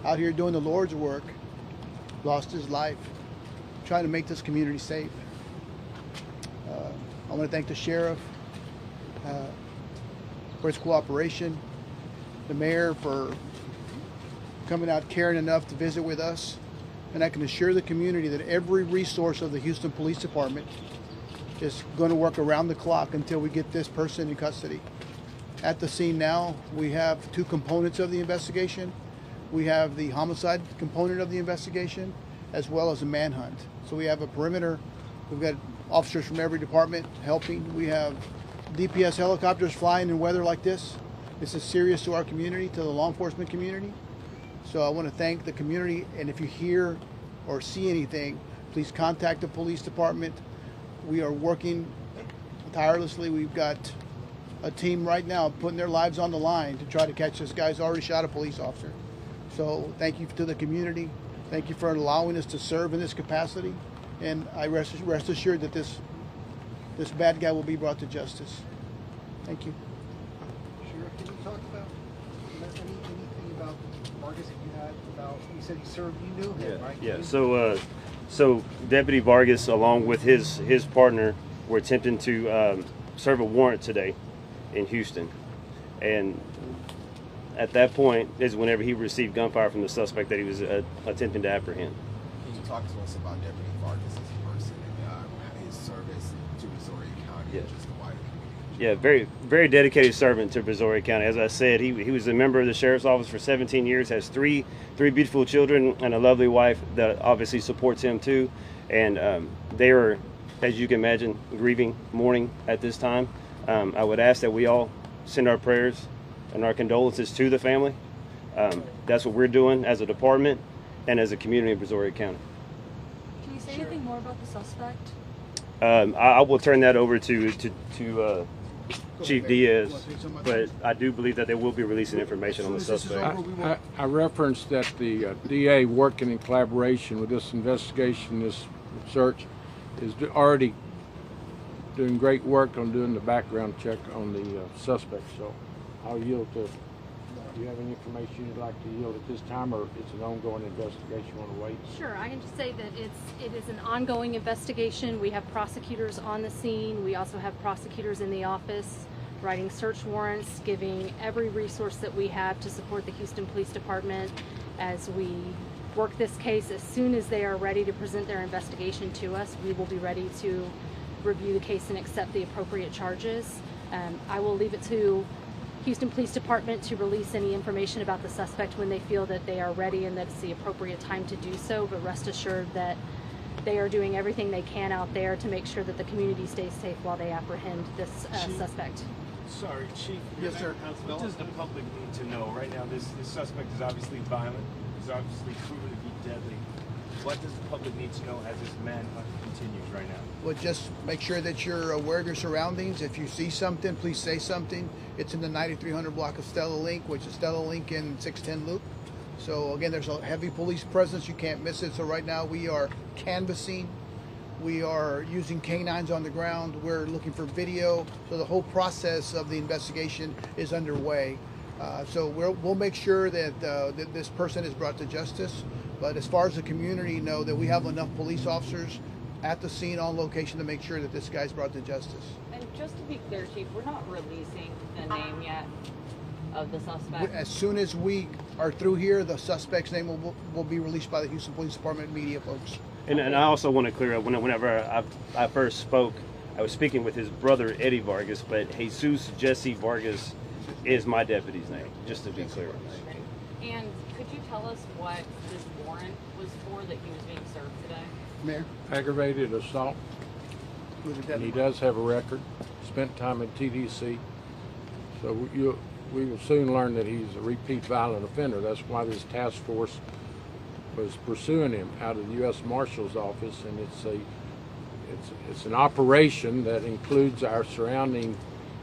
out here doing the Lord's work lost his life trying to make this community safe. I want to thank the sheriff for his cooperation, the mayor for coming out caring enough to visit with us. And I can assure the community that every resource of the Houston Police Department is going to work around the clock until we get this person in custody. At the scene now, we have two components of the investigation. We have the homicide component of the investigation, as well as a manhunt. So we have a perimeter. We've got officers from every department helping. We have DPS helicopters flying in weather like this. This is serious to our community, to the law enforcement community. So I want to thank the community, and if you hear or see anything, please contact the police department. We are working tirelessly. We've got a team right now putting their lives on the line to try to catch this guy who's already shot a police officer. So thank you to the community. Thank you for allowing us to serve in this capacity. And I rest assured that this bad guy will be brought to justice. Thank you. Sheriff, can you talk about anything about Vargas that you had about? You said he served. You knew him, right? Yeah. So Deputy Vargas, along with his partner, were attempting to serve a warrant today in Houston, and at that point is whenever he received gunfire from the suspect that he was attempting to apprehend. Can you talk to us about Deputy Vargas as a person and his service to Missouri County and just the wider community? Yeah, very, very dedicated servant to Missouri County. As I said, he was a member of the Sheriff's Office for 17 years, has three beautiful children and a lovely wife that obviously supports him too. And they are, as you can imagine, grieving, mourning at this time. I would ask that we all send our prayers and our condolences to the family. That's what we're doing as a department and as a community of Missouri County. Can you say anything more about the suspect? I will turn that over to Chief Diaz, but I do believe that they will be releasing information on the suspect. I referenced that the DA, working in collaboration with this investigation, this search, is already doing great work on doing the background check on the suspect. So I'll yield to. Do you have any information you'd like to yield at this time, or it's an ongoing investigation? You want to wait? Sure, I can just say that it is an ongoing investigation. We have prosecutors on the scene. We also have prosecutors in the office writing search warrants, giving every resource that we have to support the Houston Police Department as we work this case. As soon as they are ready to present their investigation to us, we will be ready to review the case and accept the appropriate charges. I will leave it to Houston Police Department to release any information about the suspect when they feel that they are ready and that it's the appropriate time to do so, but rest assured that they are doing everything they can out there to make sure that the community stays safe while they apprehend this suspect. Sorry, Chief. Yes, sir. What does the public need to know? Right now, this suspect is obviously violent. He's obviously proven to be deadly. What does the public need to know as this manhunt continues right now? Well, just make sure that you're aware of your surroundings. If you see something, please say something. It's in the 9300 block of Stella Link, which is Stella Link and 610 Loop. So again, there's a heavy police presence. You can't miss it. So right now we are canvassing. We are using canines on the ground. We're looking for video. So the whole process of the investigation is underway. So we'll make sure that, that this person is brought to justice. But as far as the community know, that we have enough police officers at the scene on location to make sure that this guy's brought to justice. And just to be clear, Chief, we're not releasing the name yet of the suspect. As soon as we are through here, the suspect's name will be released by the Houston Police Department media folks. And I also want to clear up, whenever I first spoke, I was speaking with his brother, Eddie Vargas, but Jesus Jesse Vargas is my deputy's name, just to be clear. And could you tell us what this warrant was for that he was being served today? Mayor? Aggravated assault. And he does have a record. Spent time at TDC. So we will soon learn that he's a repeat violent offender. That's why this task force was pursuing him out of the U.S. Marshal's office, and it's an operation that includes our surrounding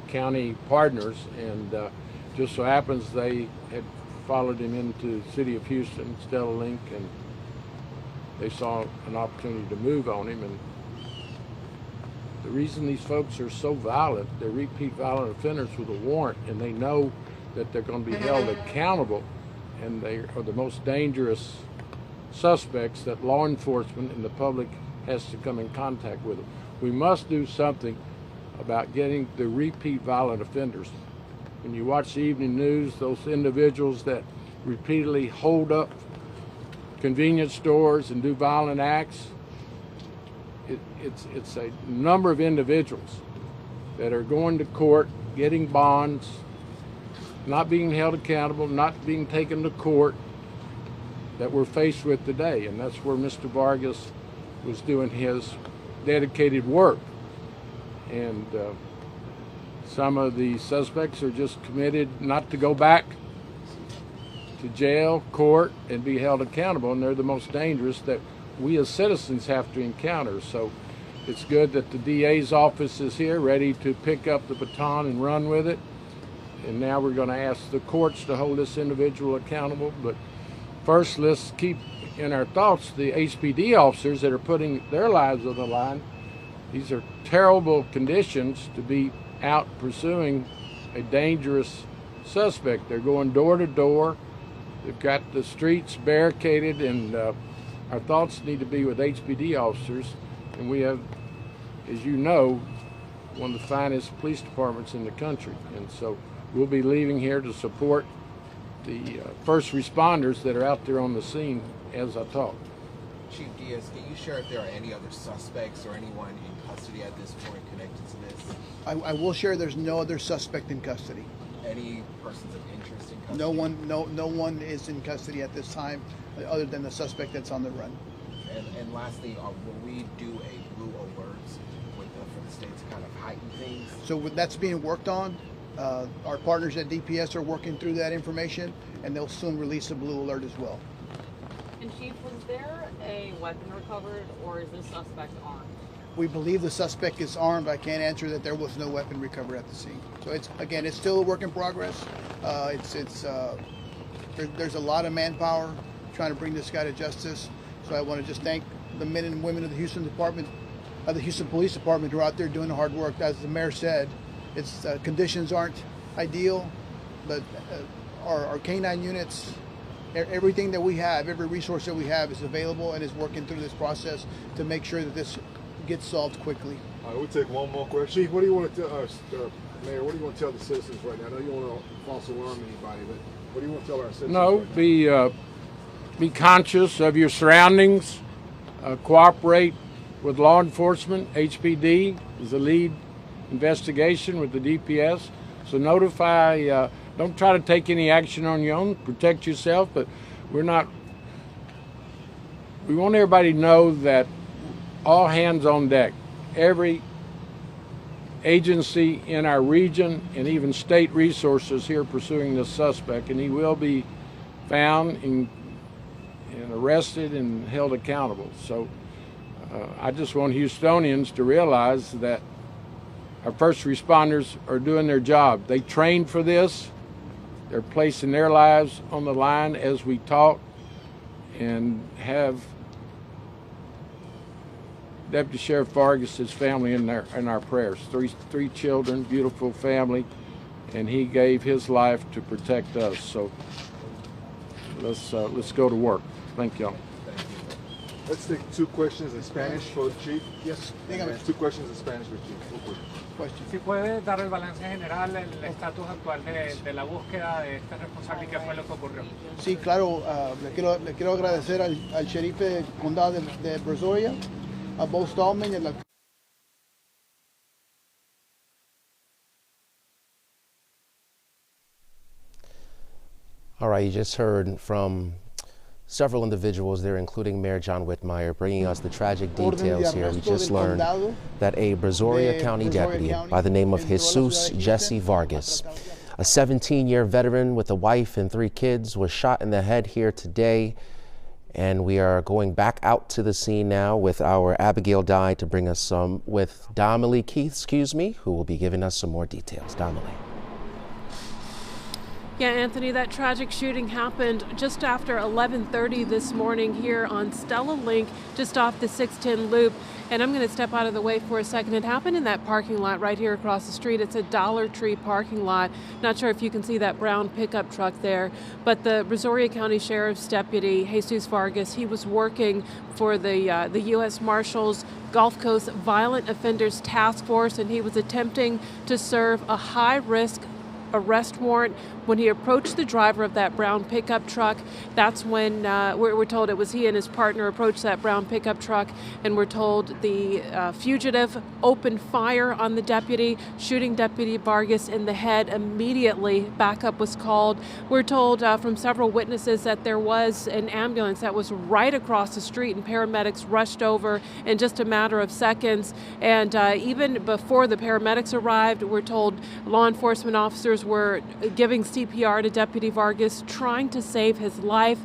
county partners, and just so happens they had followed him into the city of Houston, Stella Link, and they saw an opportunity to move on him. And the reason these folks are so violent, they're repeat violent offenders with a warrant, and they know that they're going to be held accountable, and they are the most dangerous suspects that law enforcement and the public has to come in contact with them. We must do something about getting the repeat violent offenders. When you watch the evening news, those individuals that repeatedly hold up convenience stores and do violent acts. It's a number of individuals that are going to court, getting bonds, not being held accountable, not being taken to court, that we're faced with today. And that's where Mr. Vargas was doing his dedicated work. And some of the suspects are just committed not to go back to jail, court, and be held accountable, and they're the most dangerous that we as citizens have to encounter. So it's good that the DA's office is here, ready to pick up the baton and run with it. And now we're going to ask the courts to hold this individual accountable. But first, let's keep in our thoughts the HPD officers that are putting their lives on the line. These are terrible conditions to be out pursuing a dangerous suspect. They're going door to door. They've got the streets barricaded, and our thoughts need to be with HPD officers. And we have, as you know, one of the finest police departments in the country. And so we'll be leaving here to support the first responders that are out there on the scene as I talk. Chief Diaz, can you share if there are any other suspects or anyone in custody at this point connected to this? I will share there's no other suspect in custody. Any persons of interest in custody? No one is in custody at this time other than the suspect that's on the run. And lastly, will we do a blue alert for the state to kind of heighten things? So that's being worked on. Our partners at DPS are working through that information, and they'll soon release a blue alert as well. And Chief, was there a weapon recovered, or is this suspect armed? We believe the suspect is armed. I can't answer that there was no weapon recovered at the scene. So it's still a work in progress. There's a lot of manpower trying to bring this guy to justice. So I want to just thank the men and women of the Houston Police Department who are out there doing the hard work. As the mayor said, conditions aren't ideal, but our canine units, everything that we have, every resource that we have is available and is working through this process to make sure that this gets solved quickly. All right, we'll take one more question. Chief, what do you want to tell us, Mayor, what do you want to tell the citizens right now? I know you don't want to false alarm anybody, but what do you want to tell our citizens right now? Be conscious of your surroundings, cooperate with law enforcement. HPD is the lead investigation with the DPS. So notify, don't try to take any action on your own, protect yourself, but we want everybody to know that all hands on deck. Every agency in our region and even state resources here pursuing this suspect, and he will be found and arrested and held accountable. So I just want Houstonians to realize that our first responders are doing their job. They trained for this. They're placing their lives on the line as we talk, and have Deputy Sheriff Vargas' family in our prayers. Three children, beautiful family, and he gave his life to protect us. So let's go to work. Thank y'all. Let's take two questions in Spanish for the Chief. Yes, Two questions in Spanish for the Chief. Real quick. Si puede dar el balance general, el estatus actual de la búsqueda de este responsable y qué fue lo que ocurrió. Sí, claro, le quiero agradecer al sheriff del condado de Brazoria, a Bo Stallman, y a la All right, you just heard from several individuals there, including Mayor John Whitmire, bringing us the tragic details here. We just learned that a Brazoria County deputy by the name of Jesus Jesse Vargas, a 17-year veteran with a wife and 3 kids, was shot in the head here today. And we are going back out to the scene now with our Abigail Dye to bring us some, with Donnelly Keith, who will be giving us some more details. Donnelly. Yeah, Anthony, that tragic shooting happened just after 11:30 this morning here on Stella Link, just off the 610 loop. And I'm going to step out of the way for a second. It happened in that parking lot right here across the street. It's a Dollar Tree parking lot. Not sure if you can see that brown pickup truck there, but the Brazoria County Sheriff's Deputy, Jesus Vargas, he was working for the U.S. Marshals Gulf Coast Violent Offenders Task Force, and he was attempting to serve a high-risk arrest warrant. When he approached the driver of that brown pickup truck, that's when we're told it was he and his partner approached that brown pickup truck, and we're told the fugitive opened fire on the deputy, shooting Deputy Vargas in the head. Immediately, backup was called. We're told from several witnesses that there was an ambulance that was right across the street, and paramedics rushed over in just a matter of seconds. And even before the paramedics arrived, we're told law enforcement officers were giving CPR to Deputy Vargas, trying to save his life.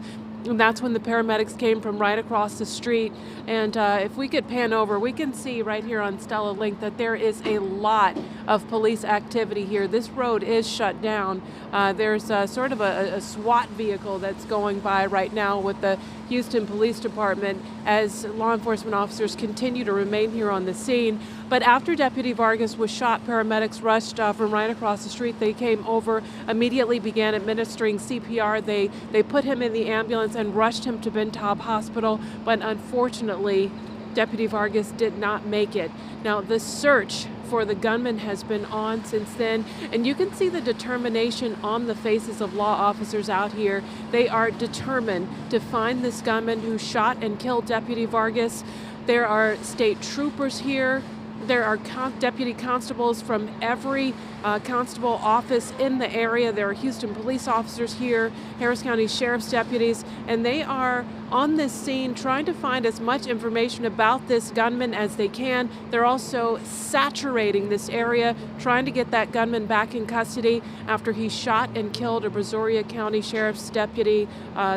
And that's when the paramedics came from right across the street. And if we could pan over, we can see right here on Stella Link that there is a lot of police activity here. This road is shut down. There's sort of a SWAT vehicle that's going by right now with the Houston Police Department as law enforcement officers continue to remain here on the scene. But after Deputy Vargas was shot, paramedics rushed from right across the street. They came over, immediately began administering CPR. They put him in the ambulance and rushed him to Ben Taub Hospital, but unfortunately, Deputy Vargas did not make it. Now, the search for the gunman has been on since then, and you can see the determination on the faces of law officers out here. They are determined to find this gunman who shot and killed Deputy Vargas. There are state troopers here. There are deputy constables from every constable office in the area. There are Houston police officers here, Harris County Sheriff's deputies, and they are on this scene trying to find as much information about this gunman as they can. They're also saturating this area, trying to get that gunman back in custody after he shot and killed a Brazoria County Sheriff's deputy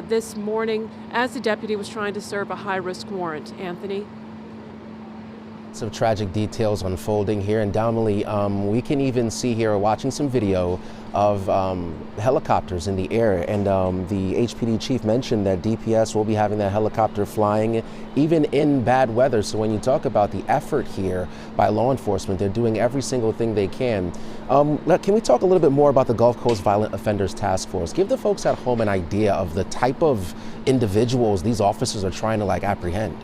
this morning as the deputy was trying to serve a high-risk warrant. Anthony? Some tragic details unfolding here, and dominantly we can even see here, watching some video of helicopters in the air, and the HPD chief mentioned that DPS will be having that helicopter flying even in bad weather. So when you talk about the effort here by law enforcement, they're doing every single thing they can. Can we talk a little bit more about the Gulf Coast Violent Offenders Task Force? Give the folks at home an idea of the type of individuals these officers are trying to apprehend.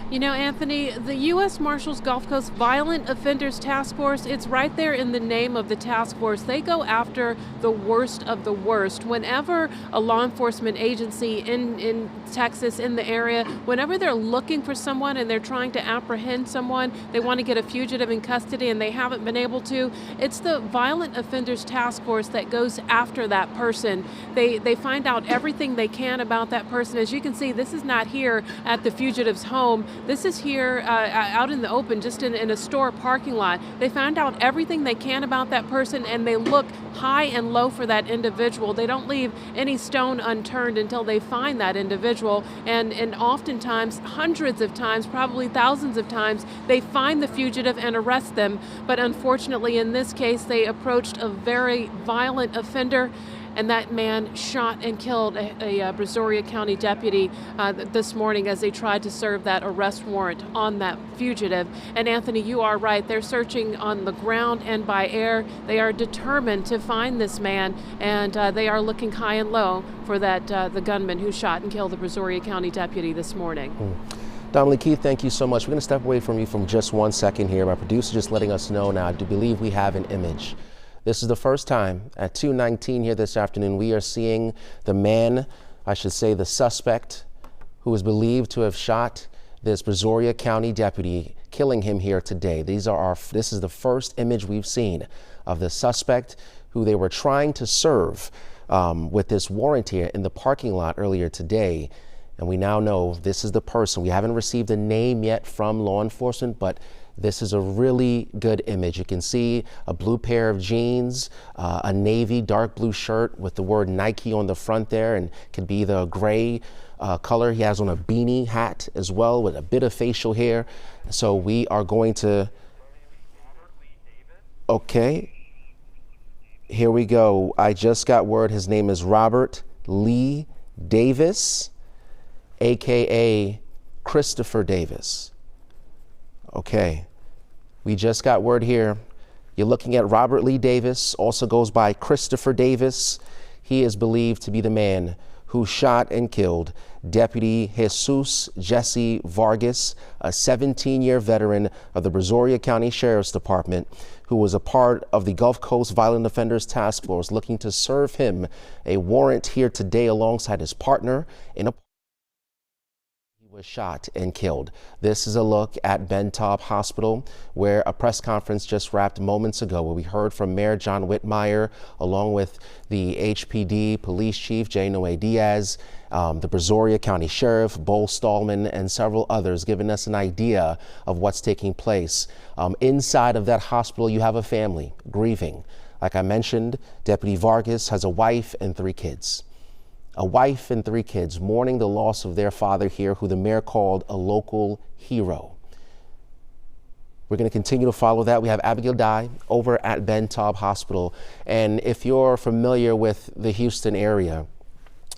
You know, Anthony, the U.S. Marshals Gulf Coast Violent Offenders Task Force, it's right there in the name of the task force. They go after the worst of the worst. Whenever a law enforcement agency in Texas, in the area, whenever they're looking for someone and they're trying to apprehend someone, they want to get a fugitive in custody and they haven't been able to, it's the Violent Offenders Task Force that goes after that person. They find out everything they can about that person. As you can see, this is not here at the fugitive's home. This is here out in the open, just in a store parking lot. They find out everything they can about that person, and they look high and low for that individual. They don't leave any stone unturned until they find that individual. And oftentimes, hundreds of times, probably thousands of times, they find the fugitive and arrest them. But unfortunately, in this case, they approached a very violent offender, and that man shot and killed a Brazoria County deputy this morning as they tried to serve that arrest warrant on that fugitive. And Anthony, you are right. They're searching on the ground and by air. They are determined to find this man, and they are looking high and low for that the gunman who shot and killed the Brazoria County deputy this morning. Dominique Keith, thank you so much. We're going to step away from you from just 1 second here. My producer just letting us know now, I do believe we have an image. This is the first time at 2:19 here this afternoon we are seeing the man, I should say the suspect, who is believed to have shot this Brazoria County deputy, killing him here today. This is the first image we've seen of the suspect who they were trying to serve with this warrant here in the parking lot earlier today. And we now know this is the person. We haven't received a name yet from law enforcement, but this is a really good image. You can see a blue pair of jeans, a navy dark blue shirt with the word Nike on the front there, and could be the gray color. He has on a beanie hat as well with a bit of facial hair. So we are going to, okay, here we go. I just got word his name is Robert Lee Davis, AKA Christopher Davis. Okay, we just got word here. You're looking at Robert Lee Davis, also goes by Christopher Davis. He is believed to be the man who shot and killed Deputy Jesus Jesse Vargas, a 17-year veteran of the Brazoria County Sheriff's Department, who was a part of the Gulf Coast Violent Offenders Task Force, looking to serve him a warrant here today alongside his partner in a was shot and killed. This is a look at Ben Taub Hospital, where a press conference just wrapped moments ago, where we heard from Mayor John Whitmire, along with the HPD Police Chief Jay Noe Diaz, the Brazoria County Sheriff Bo Stallman, and several others, giving us an idea of what's taking place. Inside of that hospital, you have a family grieving. Like I mentioned, Deputy Vargas has a wife and 3 kids. A wife and 3 kids mourning the loss of their father here, who the mayor called a local hero. We're going to continue to follow that. We have Abigail Dye over at Ben Taub Hospital. And if you're familiar with the Houston area,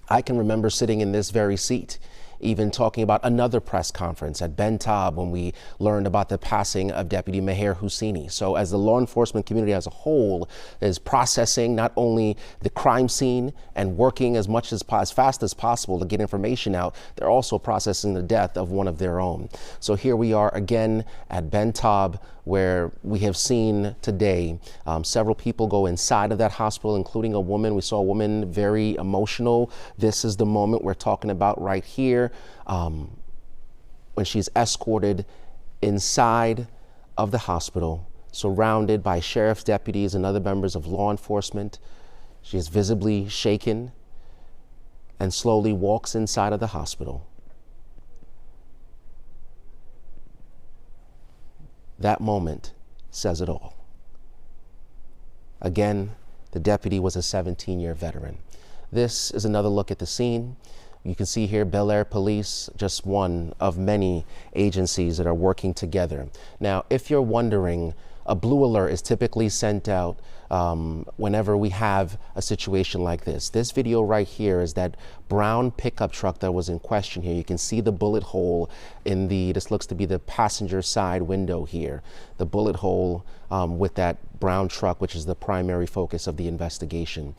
I can remember sitting in this very seat, even talking about another press conference at Ben Taub when we learned about the passing of Deputy Maher Husseini. So as the law enforcement community as a whole is processing not only the crime scene and working as fast as possible to get information out, they're also processing the death of one of their own. So here we are again at Ben Taub, where we have seen today several people go inside of that hospital, including a woman. We saw a woman very emotional. This is the moment we're talking about right here, when she's escorted inside of the hospital, surrounded by sheriff's deputies and other members of law enforcement. She is visibly shaken and slowly walks inside of the hospital. That moment says it all. Again, the deputy was a 17-year veteran. This is another look at the scene. You can see here Bel Air Police, just one of many agencies that are working together. Now, if you're wondering, a blue alert is typically sent out whenever we have a situation like this. This video right here is that brown pickup truck that was in question here. You can see the bullet hole in this looks to be the passenger side window here. The bullet hole with that brown truck, which is the primary focus of the investigation.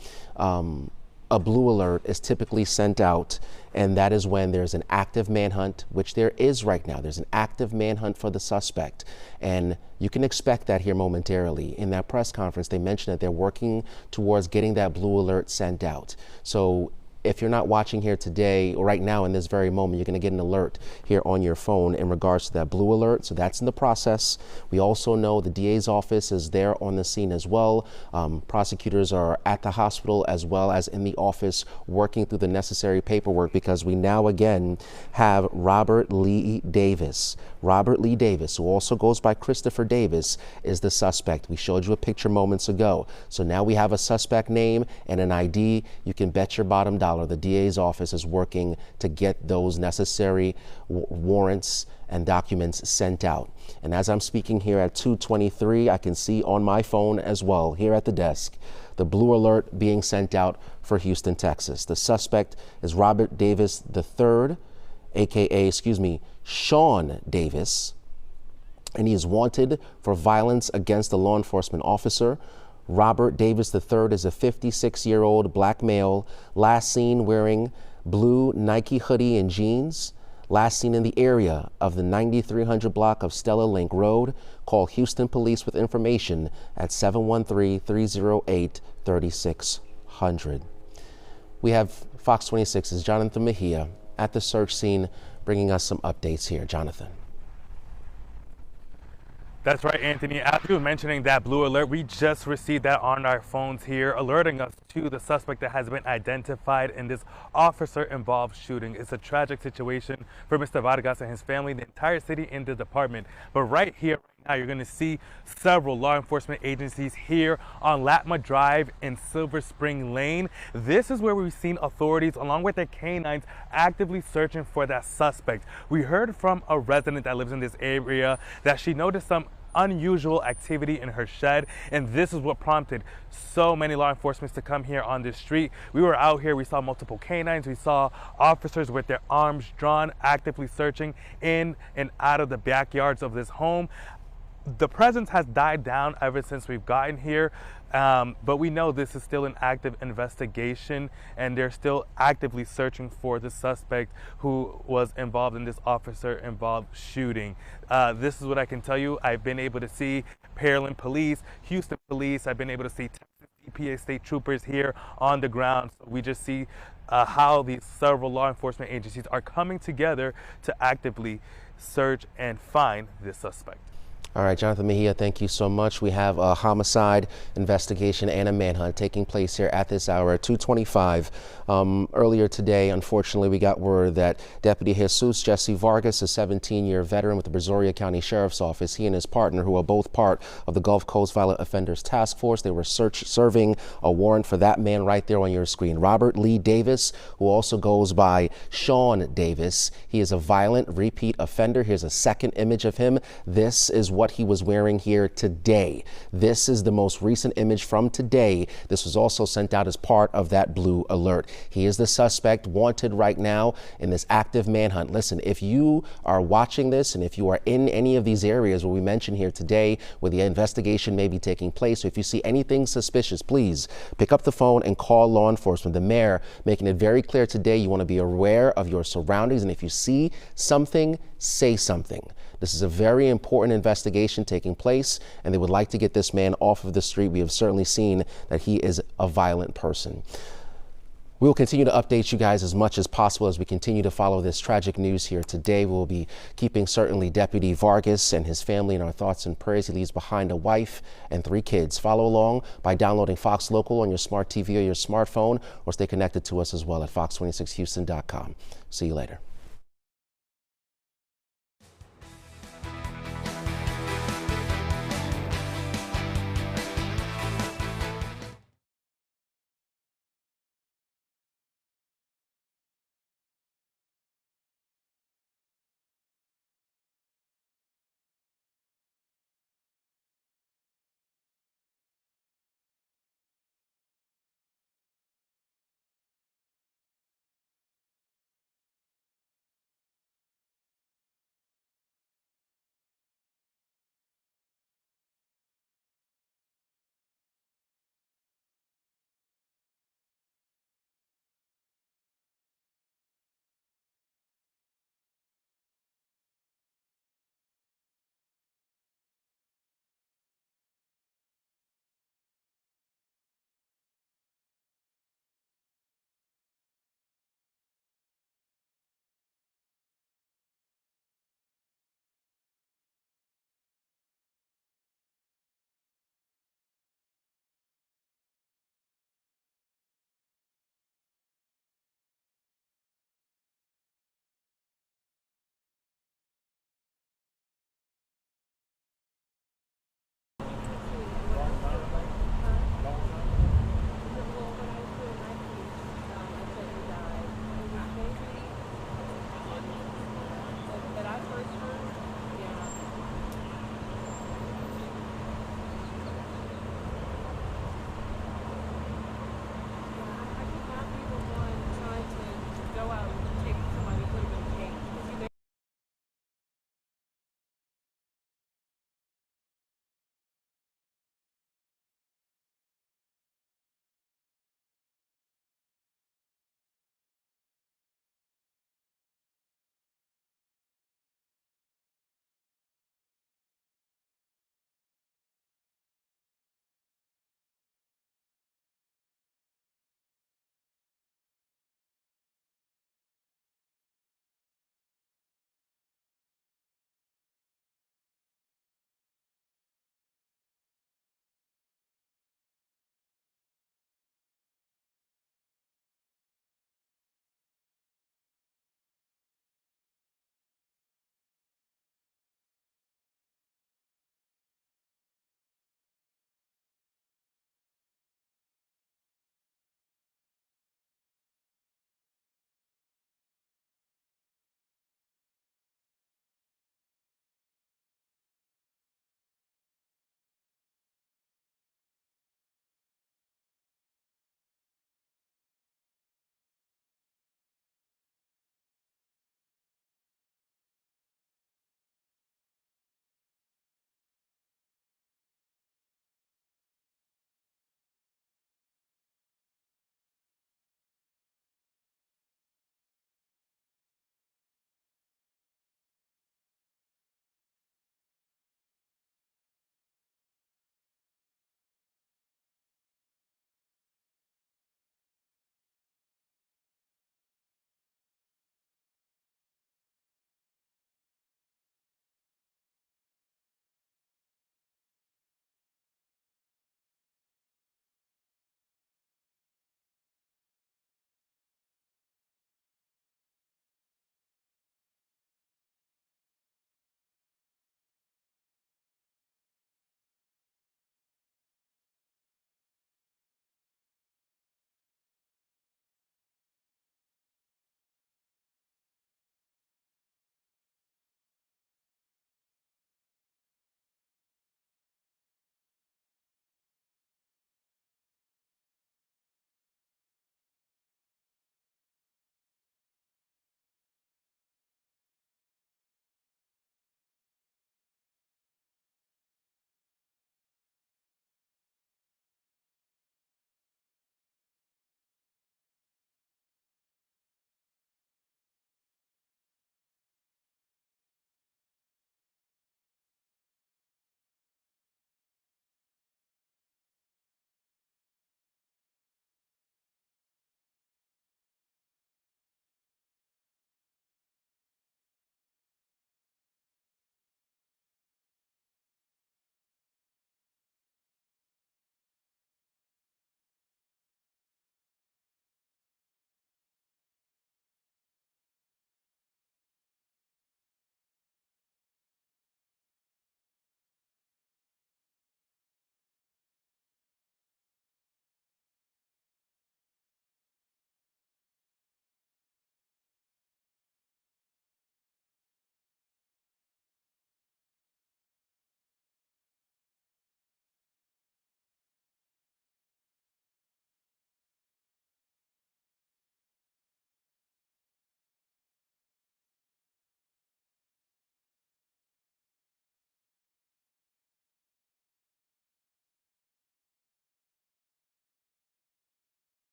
A blue alert is typically sent out, and that is when there's an active manhunt, which there is right now. There's an active manhunt for the suspect, and you can expect that here momentarily. In that press conference, they mentioned that they're working towards getting that blue alert sent out. So if you're not watching here today or right now in this very moment, you're going to get an alert here on your phone in regards to that blue alert. So that's in the process. We also know the DA's office is there on the scene as well. Prosecutors are at the hospital as well as in the office working through the necessary paperwork, because we now again have Robert Lee Davis. Robert Lee Davis, who also goes by Christopher Davis, is the suspect. We showed you a picture moments ago. So now we have a suspect name and an ID. You can bet your bottom dollar the DA's office is working to get those necessary warrants and documents sent out. And as I'm speaking here at 2:23, I can see on my phone as well here at the desk the blue alert being sent out for Houston, Texas. The suspect is Robert Davis III, aka, Sean Davis, and he is wanted for violence against a law enforcement officer. Robert Davis III is a 56-year-old black male, last seen wearing blue Nike hoodie and jeans, last seen in the area of the 9300 block of Stella Link Road. Call Houston Police with information at 713-308-3600. We have Fox 26's Jonathan Mejia at the search scene, bringing us some updates here. Jonathan. That's right, Anthony. As you were mentioning that blue alert, we just received that on our phones here, alerting us to the suspect that has been identified in this officer-involved shooting. It's a tragic situation for Mr. Vargas and his family, the entire city, and the department. But right here, right now, you're going to see several law enforcement agencies here on Latma Drive in Silver Spring Lane. This is where we've seen authorities, along with their canines, actively searching for that suspect. We heard from a resident that lives in this area that she noticed some unusual activity in her shed, and this is what prompted so many law enforcement to come here on this street. We were out here, we saw multiple canines, we saw officers with their arms drawn, actively searching in and out of the backyards of this home. The presence has died down ever since we've gotten here. But we know this is still an active investigation, and they're still actively searching for the suspect who was involved in this officer-involved shooting. This is what I can tell you. I've been able to see Pearland Police, Houston Police. I've been able to see Texas EPA state troopers here on the ground. So we just see how these several law enforcement agencies are coming together to actively search and find this suspect. All right, Jonathan Mejia, thank you so much. We have a homicide investigation and a manhunt taking place here at this hour at 2:25. Earlier today, unfortunately, we got word that Deputy Jesus Jesse Vargas, a 17-year veteran with the Brazoria County Sheriff's Office, he and his partner, who are both part of the Gulf Coast Violent Offenders Task Force, they were serving a warrant for that man right there on your screen. Robert Lee Davis, who also goes by Sean Davis. He is a violent repeat offender. Here's a second image of him. This is what he was wearing here today. This is the most recent image from today. This was also sent out as part of that blue alert. He is the suspect wanted right now in this active manhunt. Listen, if you are watching this and if you are in any of these areas where we mentioned here today where the investigation may be taking place, or if you see anything suspicious, please pick up the phone and call law enforcement. The mayor making it very clear today, you want to be aware of your surroundings, and if you see something, say something. This is a very important investigation taking place, and they would like to get this man off of the street. We have certainly seen that he is a violent person. We will continue to update you guys as much as possible as we continue to follow this tragic news here today. We'll be keeping certainly Deputy Vargas and his family in our thoughts and prayers. He leaves behind a wife and 3 kids. Follow along by downloading Fox Local on your smart TV or your smartphone, or stay connected to us as well at fox26houston.com. See you later.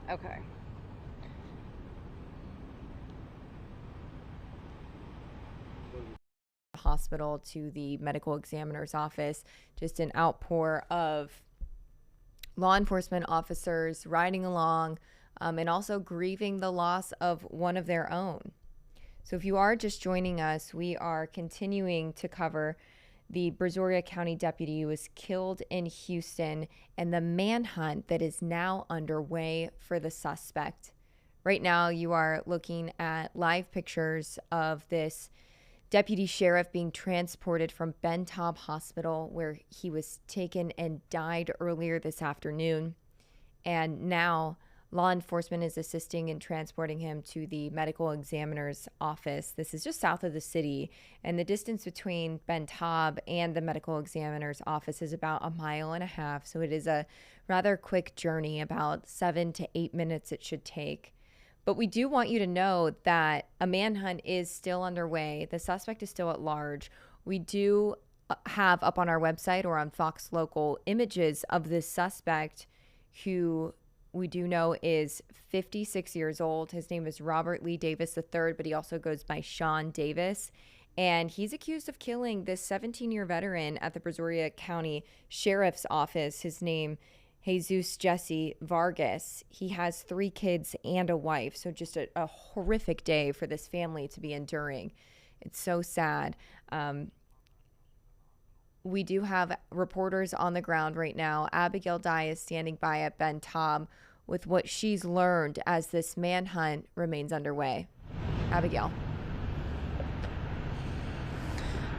Okay. Hospital to the medical examiner's office, just an outpour of law enforcement officers riding along and also grieving the loss of one of their own. So if you are just joining us, we are continuing to cover the Brazoria County deputy who was killed in Houston and the manhunt that is now underway for the suspect. Right now, you are looking at live pictures of this deputy sheriff being transported from Ben Taub Hospital, where he was taken and died earlier this afternoon. And now law enforcement is assisting in transporting him to the medical examiner's office. This is just south of the city, and the distance between Ben Taub and the medical examiner's office is about 1.5 miles. So it is a rather quick journey, about 7 to 8 minutes it should take. But we do want you to know that a manhunt is still underway. The suspect is still at large. We do have up on our website or on Fox Local images of this suspect, who we do know is 56 years old. His name is Robert Lee Davis III, but he also goes by Sean Davis. And he's accused of killing this 17-year veteran at the Brazoria County Sheriff's Office. His name, Jesus Jesse Vargas. He has 3 kids and a wife. So just a horrific day for this family to be enduring. It's so sad. We do have reporters on the ground right now. Abigail Dye is standing by at Ben Taub with what she's learned as this manhunt remains underway. Abigail.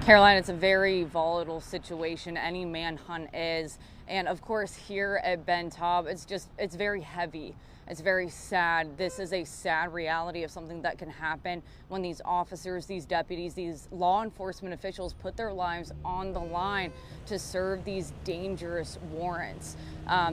Caroline, it's a very volatile situation. Any manhunt is. And of course, here at Ben Taub, it's very heavy. It's very sad. This is a sad reality of something that can happen when these officers, these deputies, these law enforcement officials put their lives on the line to serve these dangerous warrants.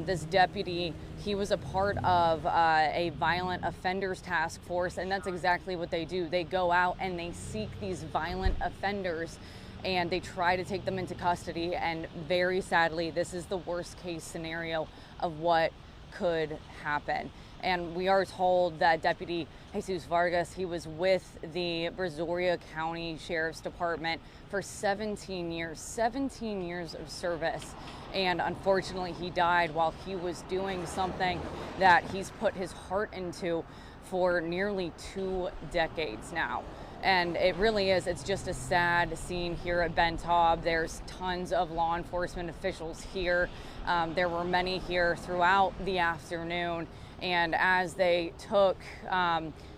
This deputy, he was a part of a violent offenders task force, and that's exactly what they do. They go out and they seek these violent offenders and they try to take them into custody. And very sadly, this is the worst case scenario of what could happen. And we are told that Deputy Jesus Vargas, he was with the Brazoria County Sheriff's Department for 17 years of service. And unfortunately, he died while he was doing something that he's put his heart into for nearly 2 decades now. And it really is, it's just a sad scene here at Ben Taub. There's tons of law enforcement officials here. There were many here throughout the afternoon. And as they took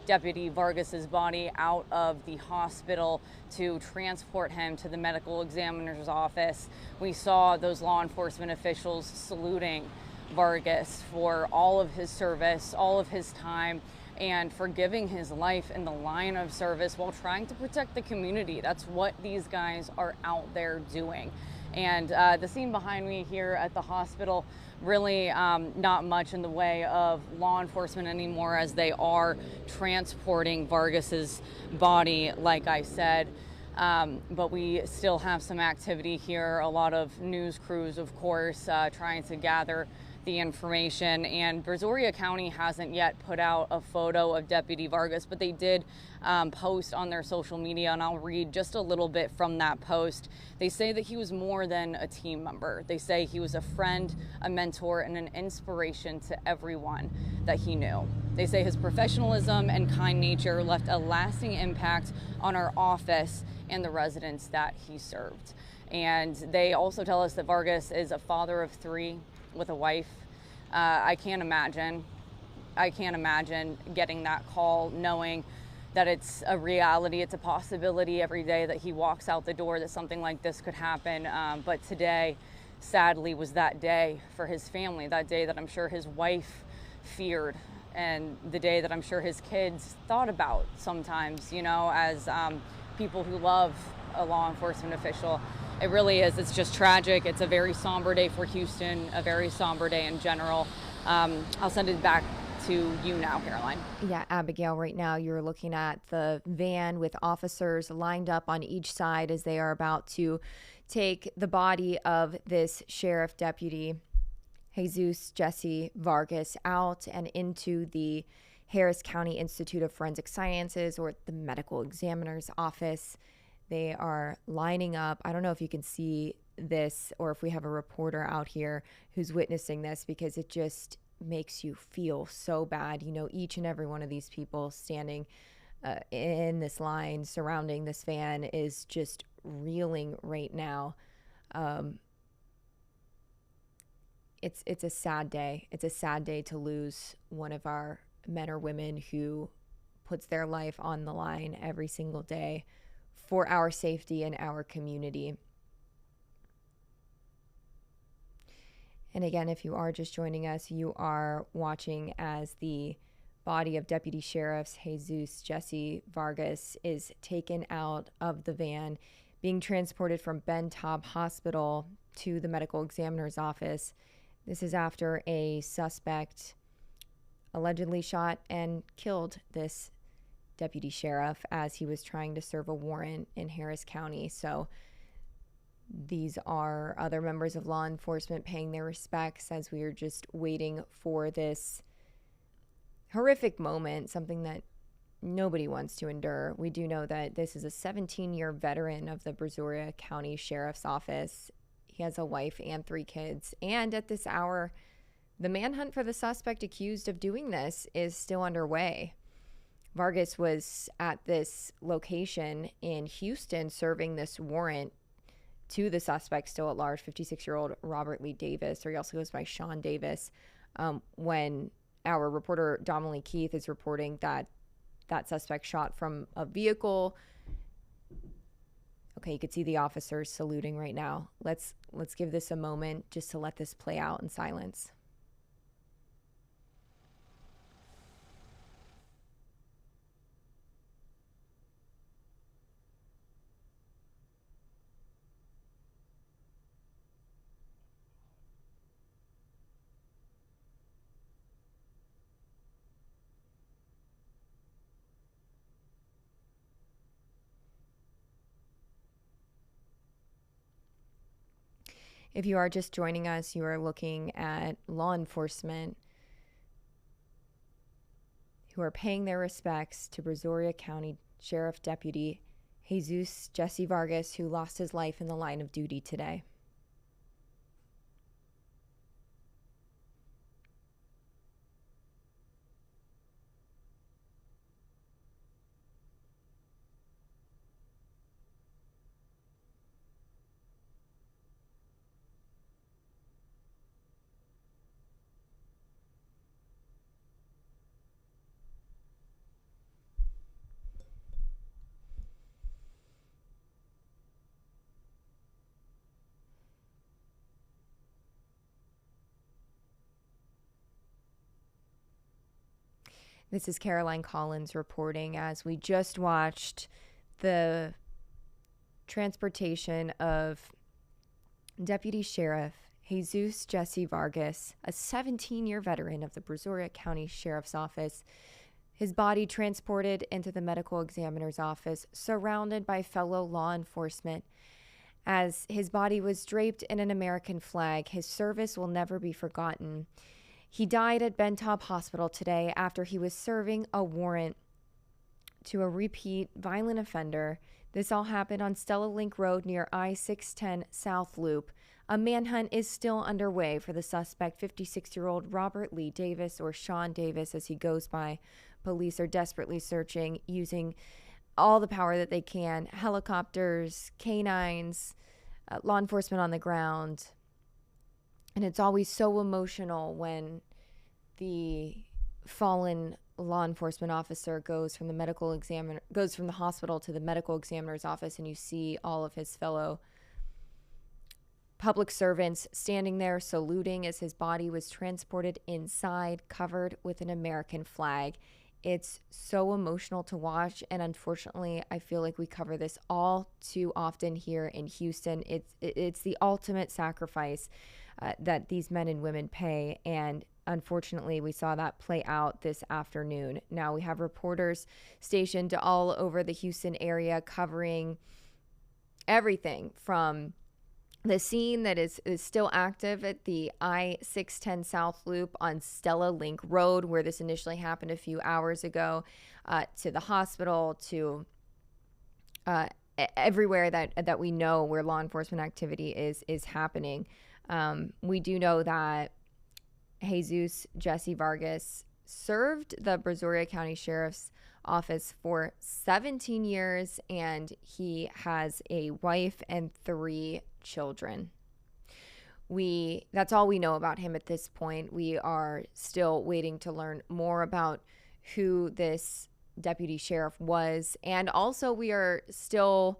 Deputy Vargas's body out of the hospital to transport him to the medical examiner's office, we saw those law enforcement officials saluting Vargas for all of his service, all of his time, and for giving his life in the line of service while trying to protect the community. That's what these guys are out there doing. And the scene behind me here at the hospital, really not much in the way of law enforcement anymore, as they are transporting Vargas's body, like I said. But we still have some activity here, a lot of news crews, of course, trying to gather the information. And Brazoria County hasn't yet put out a photo of Deputy Vargas, but they did post on their social media, and I'll read just a little bit from that post. They say that he was more than a team member. They say he was a friend, a mentor, and an inspiration to everyone that he knew. They say his professionalism and kind nature left a lasting impact on our office and the residents that he served. And they also tell us that Vargas is a father of 3 with a wife. I can't imagine getting that call, knowing that it's a reality, it's a possibility every day that he walks out the door that something like this could happen. But today, sadly, was that day for his family, that day that I'm sure his wife feared, and the day that I'm sure his kids thought about sometimes, you know, as people who love a law enforcement official. It really is. It's just tragic. It's a very somber day for Houston, a very somber day in general. I'll send it back to you now, Caroline. Yeah, Abigail, right now you're looking at the van with officers lined up on each side as they are about to take the body of this sheriff deputy Jesus Jesse Vargas out and into the Harris County Institute of Forensic Sciences, or the medical examiner's office. They are lining up. I don't know if you can see this or if we have a reporter out here who's witnessing this, because it just makes you feel so bad. You know, each and every one of these people standing in this line surrounding this van is just reeling right now. It's a sad day. It's a sad day to lose one of our men or women who puts their life on the line every single day for our safety and our community. And again, if you are just joining us, you are watching as the body of Deputy Sheriff Jesus Jesse Vargas is taken out of the van, being transported from Ben Taub Hospital to the medical examiner's office. This is after a suspect allegedly shot and killed this deputy sheriff as he was trying to serve a warrant in Harris County. So these are other members of law enforcement paying their respects as we are just waiting for this horrific moment, something that nobody wants to endure. We do know that this is a 17-year veteran of the Brazoria County Sheriff's Office. He has a wife and 3 kids. And at this hour, the manhunt for the suspect accused of doing this is still underway. Vargas was at this location in Houston serving this warrant to the suspect still at large, 56-year-old Robert Lee Davis, or he also goes by Sean Davis, when our reporter Dominique Keith is reporting that that suspect shot from a vehicle. Okay, you could see the officers saluting right now. Let's give this a moment just to let this play out in silence. If you are just joining us, you are looking at law enforcement who are paying their respects to Brazoria County Sheriff Deputy Jesus Jesse Vargas, who lost his life in the line of duty today. This is Caroline Collins reporting as we just watched the transportation of Deputy Sheriff Jesus Jesse Vargas, a 17-year veteran of the Brazoria County Sheriff's Office. His body transported into the medical examiner's office, surrounded by fellow law enforcement. As his body was draped in an American flag, his service will never be forgotten. He died at Ben Taub Hospital today after he was serving a warrant to a repeat violent offender. This all happened on Stella Link Road near I-610 South Loop. A manhunt is still underway for the suspect, 56-year-old Robert Lee Davis, or Sean Davis as he goes by. Police are desperately searching using all the power that they can. Helicopters, canines, law enforcement on the ground. And it's always so emotional when the fallen law enforcement officer goes from the hospital to the medical examiner's office, and you see all of his fellow public servants standing there saluting as his body was transported inside, covered with an American flag. It's so emotional to watch, and unfortunately, I feel like we cover this all too often here in Houston. It's the ultimate sacrifice that these men and women pay, and unfortunately, we saw that play out this afternoon. Now we have reporters stationed all over the Houston area covering everything from The scene that is still active at the I-610 South Loop on Stella Link Road, where this initially happened a few hours ago, to the hospital, to everywhere that we know where law enforcement activity is happening. We do know that Jesus Jesse Vargas served the Brazoria County Sheriff's Office for 17 years, and he has a wife and 3 children. That's all we know about him at this point. We are still waiting to learn more about who this deputy sheriff was, and also we are still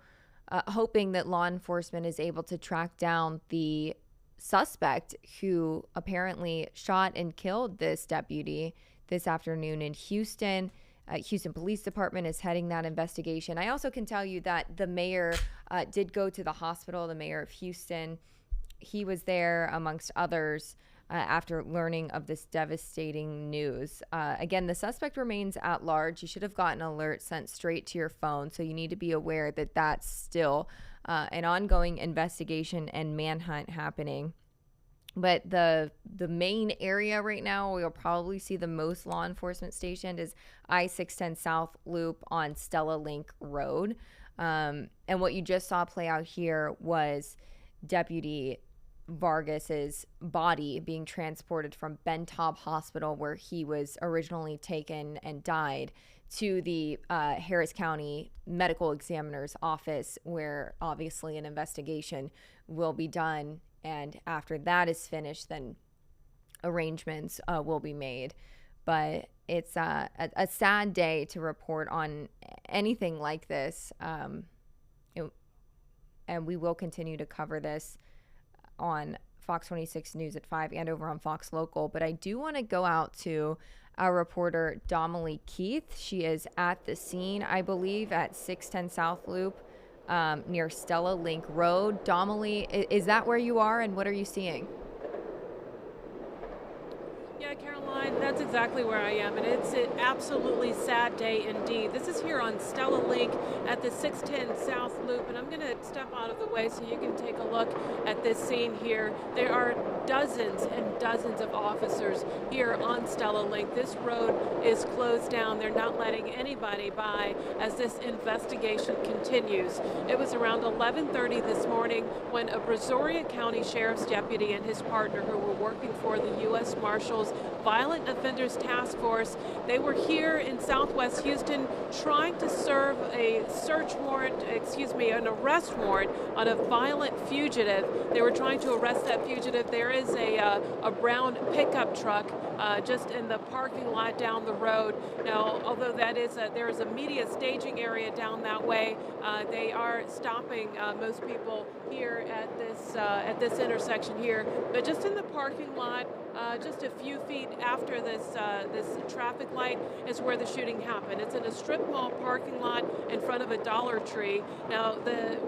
hoping that law enforcement is able to track down the suspect who apparently shot and killed this deputy this afternoon in Houston. Houston Police Department is heading that investigation. I also can tell you that the mayor did go to the hospital, the mayor of Houston. He was there amongst others after learning of this devastating news. Again, the suspect remains at large. You should have gotten an alert sent straight to your phone, so you need to be aware that that's still an ongoing investigation and manhunt happening. But the main area right now we'll probably see the most law enforcement stationed is I-610 South Loop on Stella Link Road. And what you just saw play out here was Deputy Vargas's body being transported from Ben Taub Hospital, where he was originally taken and died, to the Harris County Medical Examiner's Office, where obviously an investigation will be done. And after that is finished, then arrangements will be made. But it's a sad day to report on anything like this. And we will continue to cover this on Fox 26 News at 5 and over on Fox Local. But I do want to go out to our reporter, Domily Keith. She is at the scene, I believe, at 610 South Loop. Near Stella Link Road. Domily, is that where you are, and what are you seeing? Yeah, Caroline, that's exactly where I am, and it's an absolutely sad day indeed. This is here on Stella Link at the 610 South Loop, and I'm going to step out of the way so you can take a look at this scene here. There are dozens and dozens of officers here on Stella Link. This road is closed down. They're not letting anybody by as this investigation continues. It was around 11:30 this morning when a Brazoria County Sheriff's deputy and his partner, who were working for the U.S. Marshals Violent Offenders Task Force, they were here in Southwest Houston trying to serve an arrest warrant on a violent fugitive. They were trying to arrest that fugitive. There is a brown pickup truck just in the parking lot down the road. Now, although there is a media staging area down that way, they are stopping most people here at this intersection here. But just in the parking lot, just a few feet after this traffic light is where the shooting happened. It's in a strip mall parking lot in front of a Dollar Tree. Now,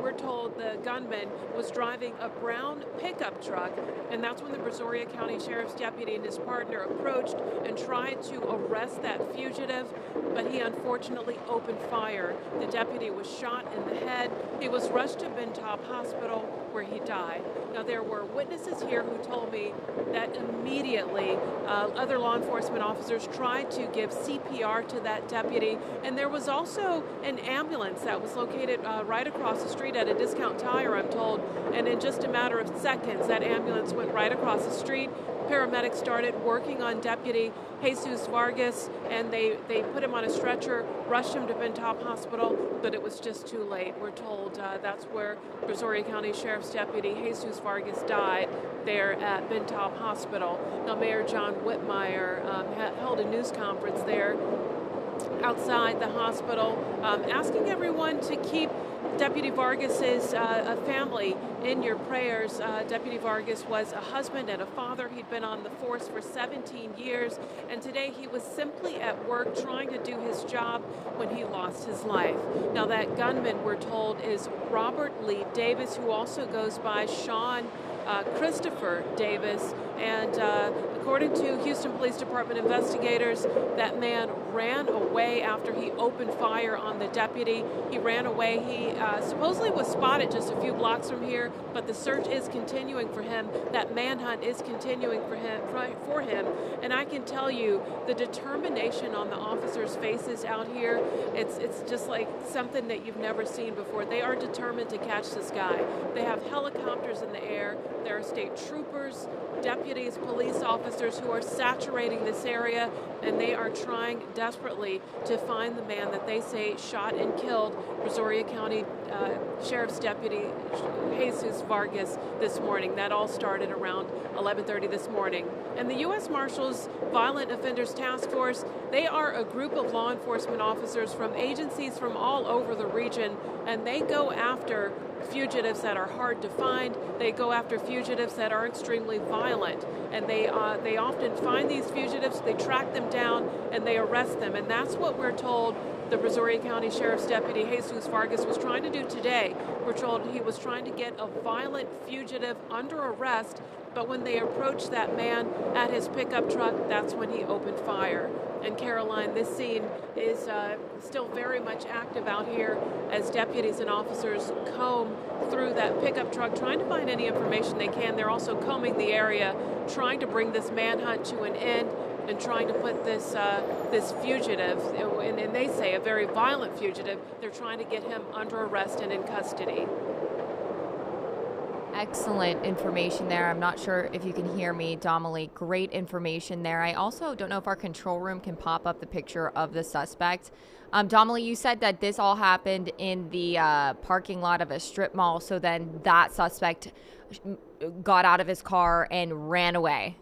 we're told the gunman was driving a brown pickup truck, and that's when the Brazoria County Sheriff's deputy and his partner approached and tried to arrest that fugitive, but he unfortunately opened fire. The deputy was shot in the head. He was rushed to Ben Taub Hospital, where he died. Now, there were witnesses here who told me that immediately other law enforcement officers tried to give CPR to that deputy, and there was also an ambulance that was located right across the street at a Discount Tire, I'm told, and in just a matter of seconds that ambulance went right across the street. Paramedics started working on Deputy Jesus Vargas, and they put him on a stretcher, rushed him to Ben Taub Hospital, but it was just too late. We're told that's where Brazoria County Sheriff's Deputy Jesus Vargas died, there at Ben Taub Hospital. Now, Mayor John Whitmire held a news conference there outside the hospital, asking everyone to keep Deputy Vargas's family in your prayers. Deputy Vargas was a husband and a father. He'd been on the force for 17 years, and today he was simply at work trying to do his job when he lost his life. Now, that gunman, we're told, is Robert Lee Davis, who also goes by Sean Christopher Davis, and According to Houston Police Department investigators, that man ran away after he opened fire on the deputy. He ran away. He supposedly was spotted just a few blocks from here, but the search is continuing for him. That manhunt is continuing for him. And I can tell you, the determination on the officers' faces out here, it's just like something that you've never seen before. They are determined to catch this guy. They have helicopters in the air. There are state troopers, deputies, police officers who are saturating this area, and they are trying desperately to find the man that they say shot and killed Brazoria County Sheriff's Deputy Jesus Vargas this morning. That all started around 11:30 this morning. And the U.S. Marshals Violent Offenders Task Force, they are a group of law enforcement officers from agencies from all over the region, and they go after fugitives that are hard to find. They go after fugitives that are extremely violent, and they often find these fugitives, they track them down, and they arrest them. And that's what we're told the Brazoria County Sheriff's Deputy Jesus Vargas was trying to do today. We're told he was trying to get a violent fugitive under arrest, but when they approached that man at his pickup truck, that's when he opened fire. And Caroline, this scene is still very much active out here as deputies and officers comb through that pickup truck, trying to find any information they can. They're also combing the area, trying to bring this manhunt to an end and trying to put this fugitive, and they say a very violent fugitive, they're trying to get him under arrest and in custody. Excellent information there. I'm not sure if you can hear me, Domily. Great information there. I also don't know if our control room can pop up the picture of the suspect. Domily, you said that this all happened in the parking lot of a strip mall, so then that suspect got out of his car and ran away.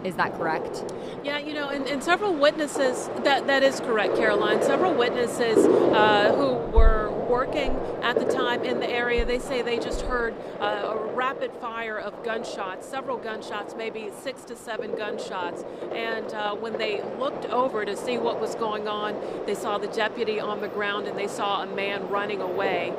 Is that correct? Yeah, you know, and several witnesses, that is correct, Caroline. Several witnesses who were working at the time in the area, they say they just heard a rapid fire of gunshots, several gunshots, maybe 6 to 7 gunshots. And when they looked over to see what was going on, they saw the deputy on the ground and they saw a man running away.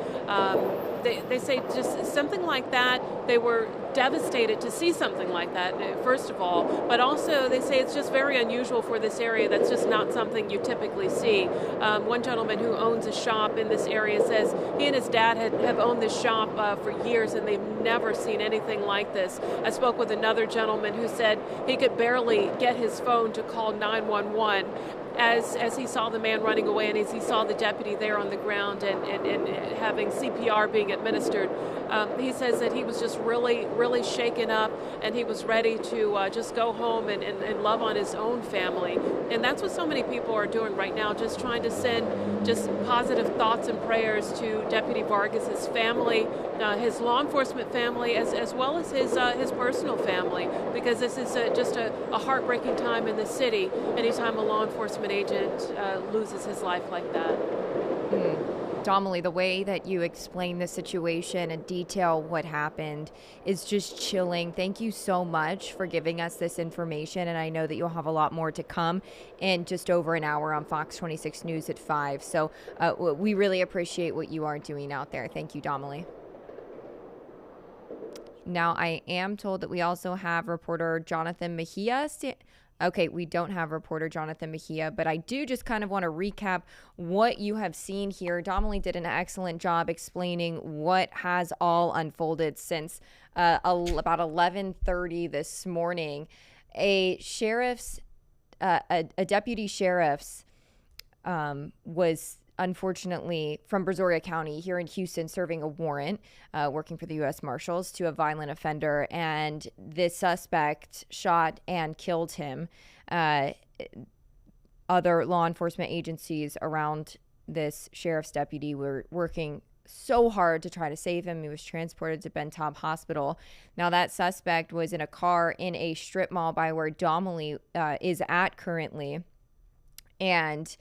They say just something like that. They were devastated to see something like that, first of all, but also they say it's just very unusual for this area. That's just not something you typically see. One gentleman who owns a shop in this area says he and his dad have owned this shop for years and they've never seen anything like this. I spoke with another gentleman who said he could barely get his phone to call 911. As he saw the man running away and as he saw the deputy there on the ground and having CPR being administered, he says that he was just really, really shaken up and he was ready to just go home and love on his own family. And that's what so many people are doing right now, just trying to send just positive thoughts and prayers to Deputy Vargas's family, his law enforcement family, as well as his personal family, because this is just a heartbreaking time in the city anytime a law enforcement agent loses his life like that. Domily, the way that you explain the situation and detail what happened is just chilling. Thank you so much for giving us this information, and I know that you'll have a lot more to come in just over an hour on Fox 26 News at 5. So we really appreciate what you are doing out there. Thank you, Domily. Now, I am told that we also have reporter Jonathan Mejia. Okay, we don't have reporter Jonathan Mejia, but I do just kind of want to recap what you have seen here. Domily did an excellent job explaining what has all unfolded since about 11:30 this morning. A deputy sheriff's was unfortunately from Brazoria County here in Houston serving a warrant, working for the U.S. Marshals, to a violent offender, and this suspect shot and killed him. Other law enforcement agencies around this sheriff's deputy were working so hard to try to save him. He was transported to Ben Taub Hospital. Now, that suspect was in a car in a strip mall by where Domily is at currently, and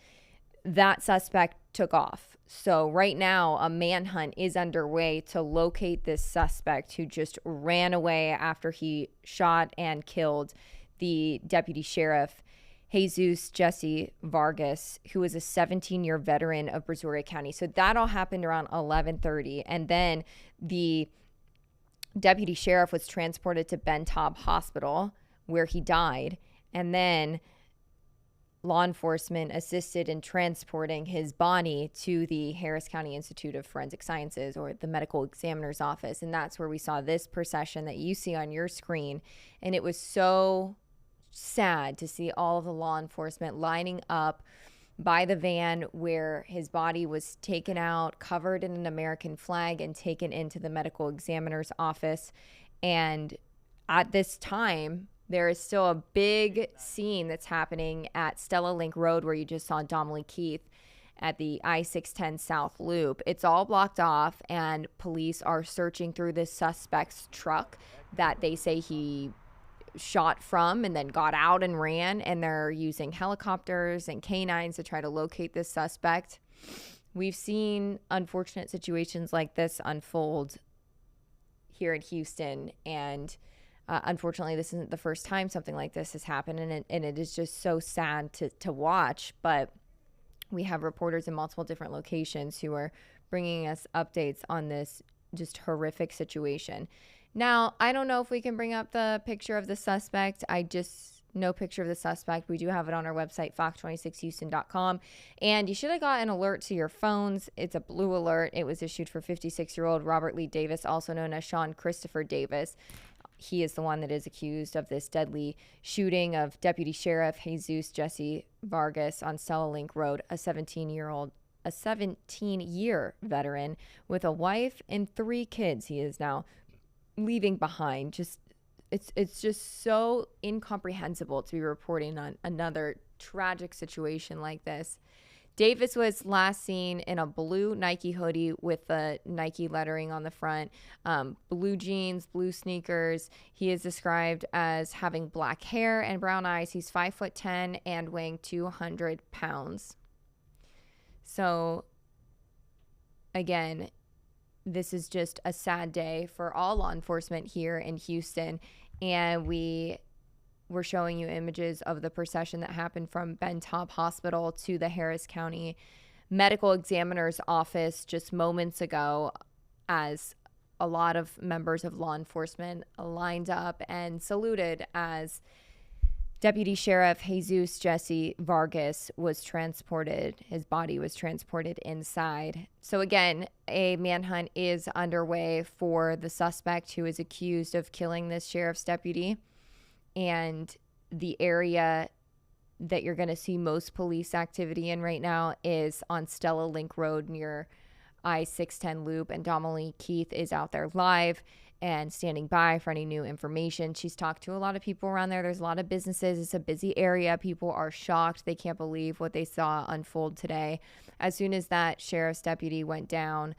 that suspect took off. So right now, a manhunt is underway to locate this suspect who just ran away after he shot and killed the deputy sheriff, Jesus Jesse Vargas, who was a 17-year veteran of Brazoria County. So that all happened around 11:30. And then the deputy sheriff was transported to Ben Taub Hospital where he died, and then law enforcement assisted in transporting his body to the Harris County Institute of Forensic Sciences, or the medical examiner's office. And that's where we saw this procession that you see on your screen. And it was so sad to see all of the law enforcement lining up by the van where his body was taken out, covered in an American flag, and taken into the medical examiner's office. And at this time, there is still a big scene that's happening at Stella Link Road, where you just saw Domley Keith at the I-610 South Loop. It's all blocked off, and police are searching through this suspect's truck that they say he shot from and then got out and ran, and they're using helicopters and canines to try to locate this suspect. We've seen unfortunate situations like this unfold here in Houston, and unfortunately, this isn't the first time something like this has happened, and it is just so sad to watch. But we have reporters in multiple different locations who are bringing us updates on this just horrific situation. Now, I don't know if we can bring up the picture of the suspect. No picture of the suspect. We do have it on our website, fox26houston.com. And you should have got an alert to your phones. It's a blue alert. It was issued for 56-year-old Robert Lee Davis, also known as Sean Christopher Davis. He is the one that is accused of this deadly shooting of Deputy Sheriff Jesus Jesse Vargas on Stella Link Road, a 17-year veteran with a wife and 3 kids he is now leaving behind. It's just so incomprehensible to be reporting on another tragic situation like this. Davis was last seen in a blue Nike hoodie with the Nike lettering on the front, blue jeans, blue sneakers. He is described as having black hair and brown eyes. He's 5'10" and weighing 200 pounds. So, again, this is just a sad day for all law enforcement here in Houston, and we're showing you images of the procession that happened from Ben Taub Hospital to the Harris County Medical Examiner's Office just moments ago, as a lot of members of law enforcement lined up and saluted as Deputy Sheriff Jesus Jesse Vargas was transported. His body was transported inside. So again, a manhunt is underway for the suspect who is accused of killing this sheriff's deputy. And the area that you're going to see most police activity in right now is on Stella Link Road near I-610 Loop. And Domley Keith is out there live and standing by for any new information. She's talked to a lot of people around there. There's a lot of businesses. It's a busy area. People are shocked. They can't believe what they saw unfold today. As soon as that sheriff's deputy went down,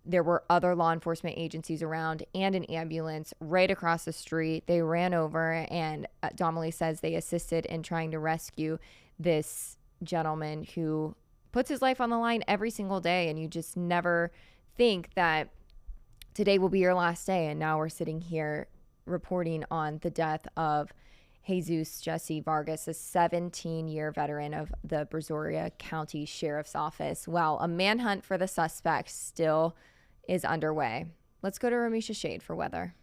there were other law enforcement agencies around and an ambulance right across the street. They ran over, and Domley says they assisted in trying to rescue this gentleman who puts his life on the line every single day. And you just never think that today will be your last day. And now we're sitting here reporting on the death of Jesus Jesse Vargas, a 17-year veteran of the Brazoria County Sheriff's Office, while a manhunt for the suspect still is underway. Let's go to Ramisha Shade for weather.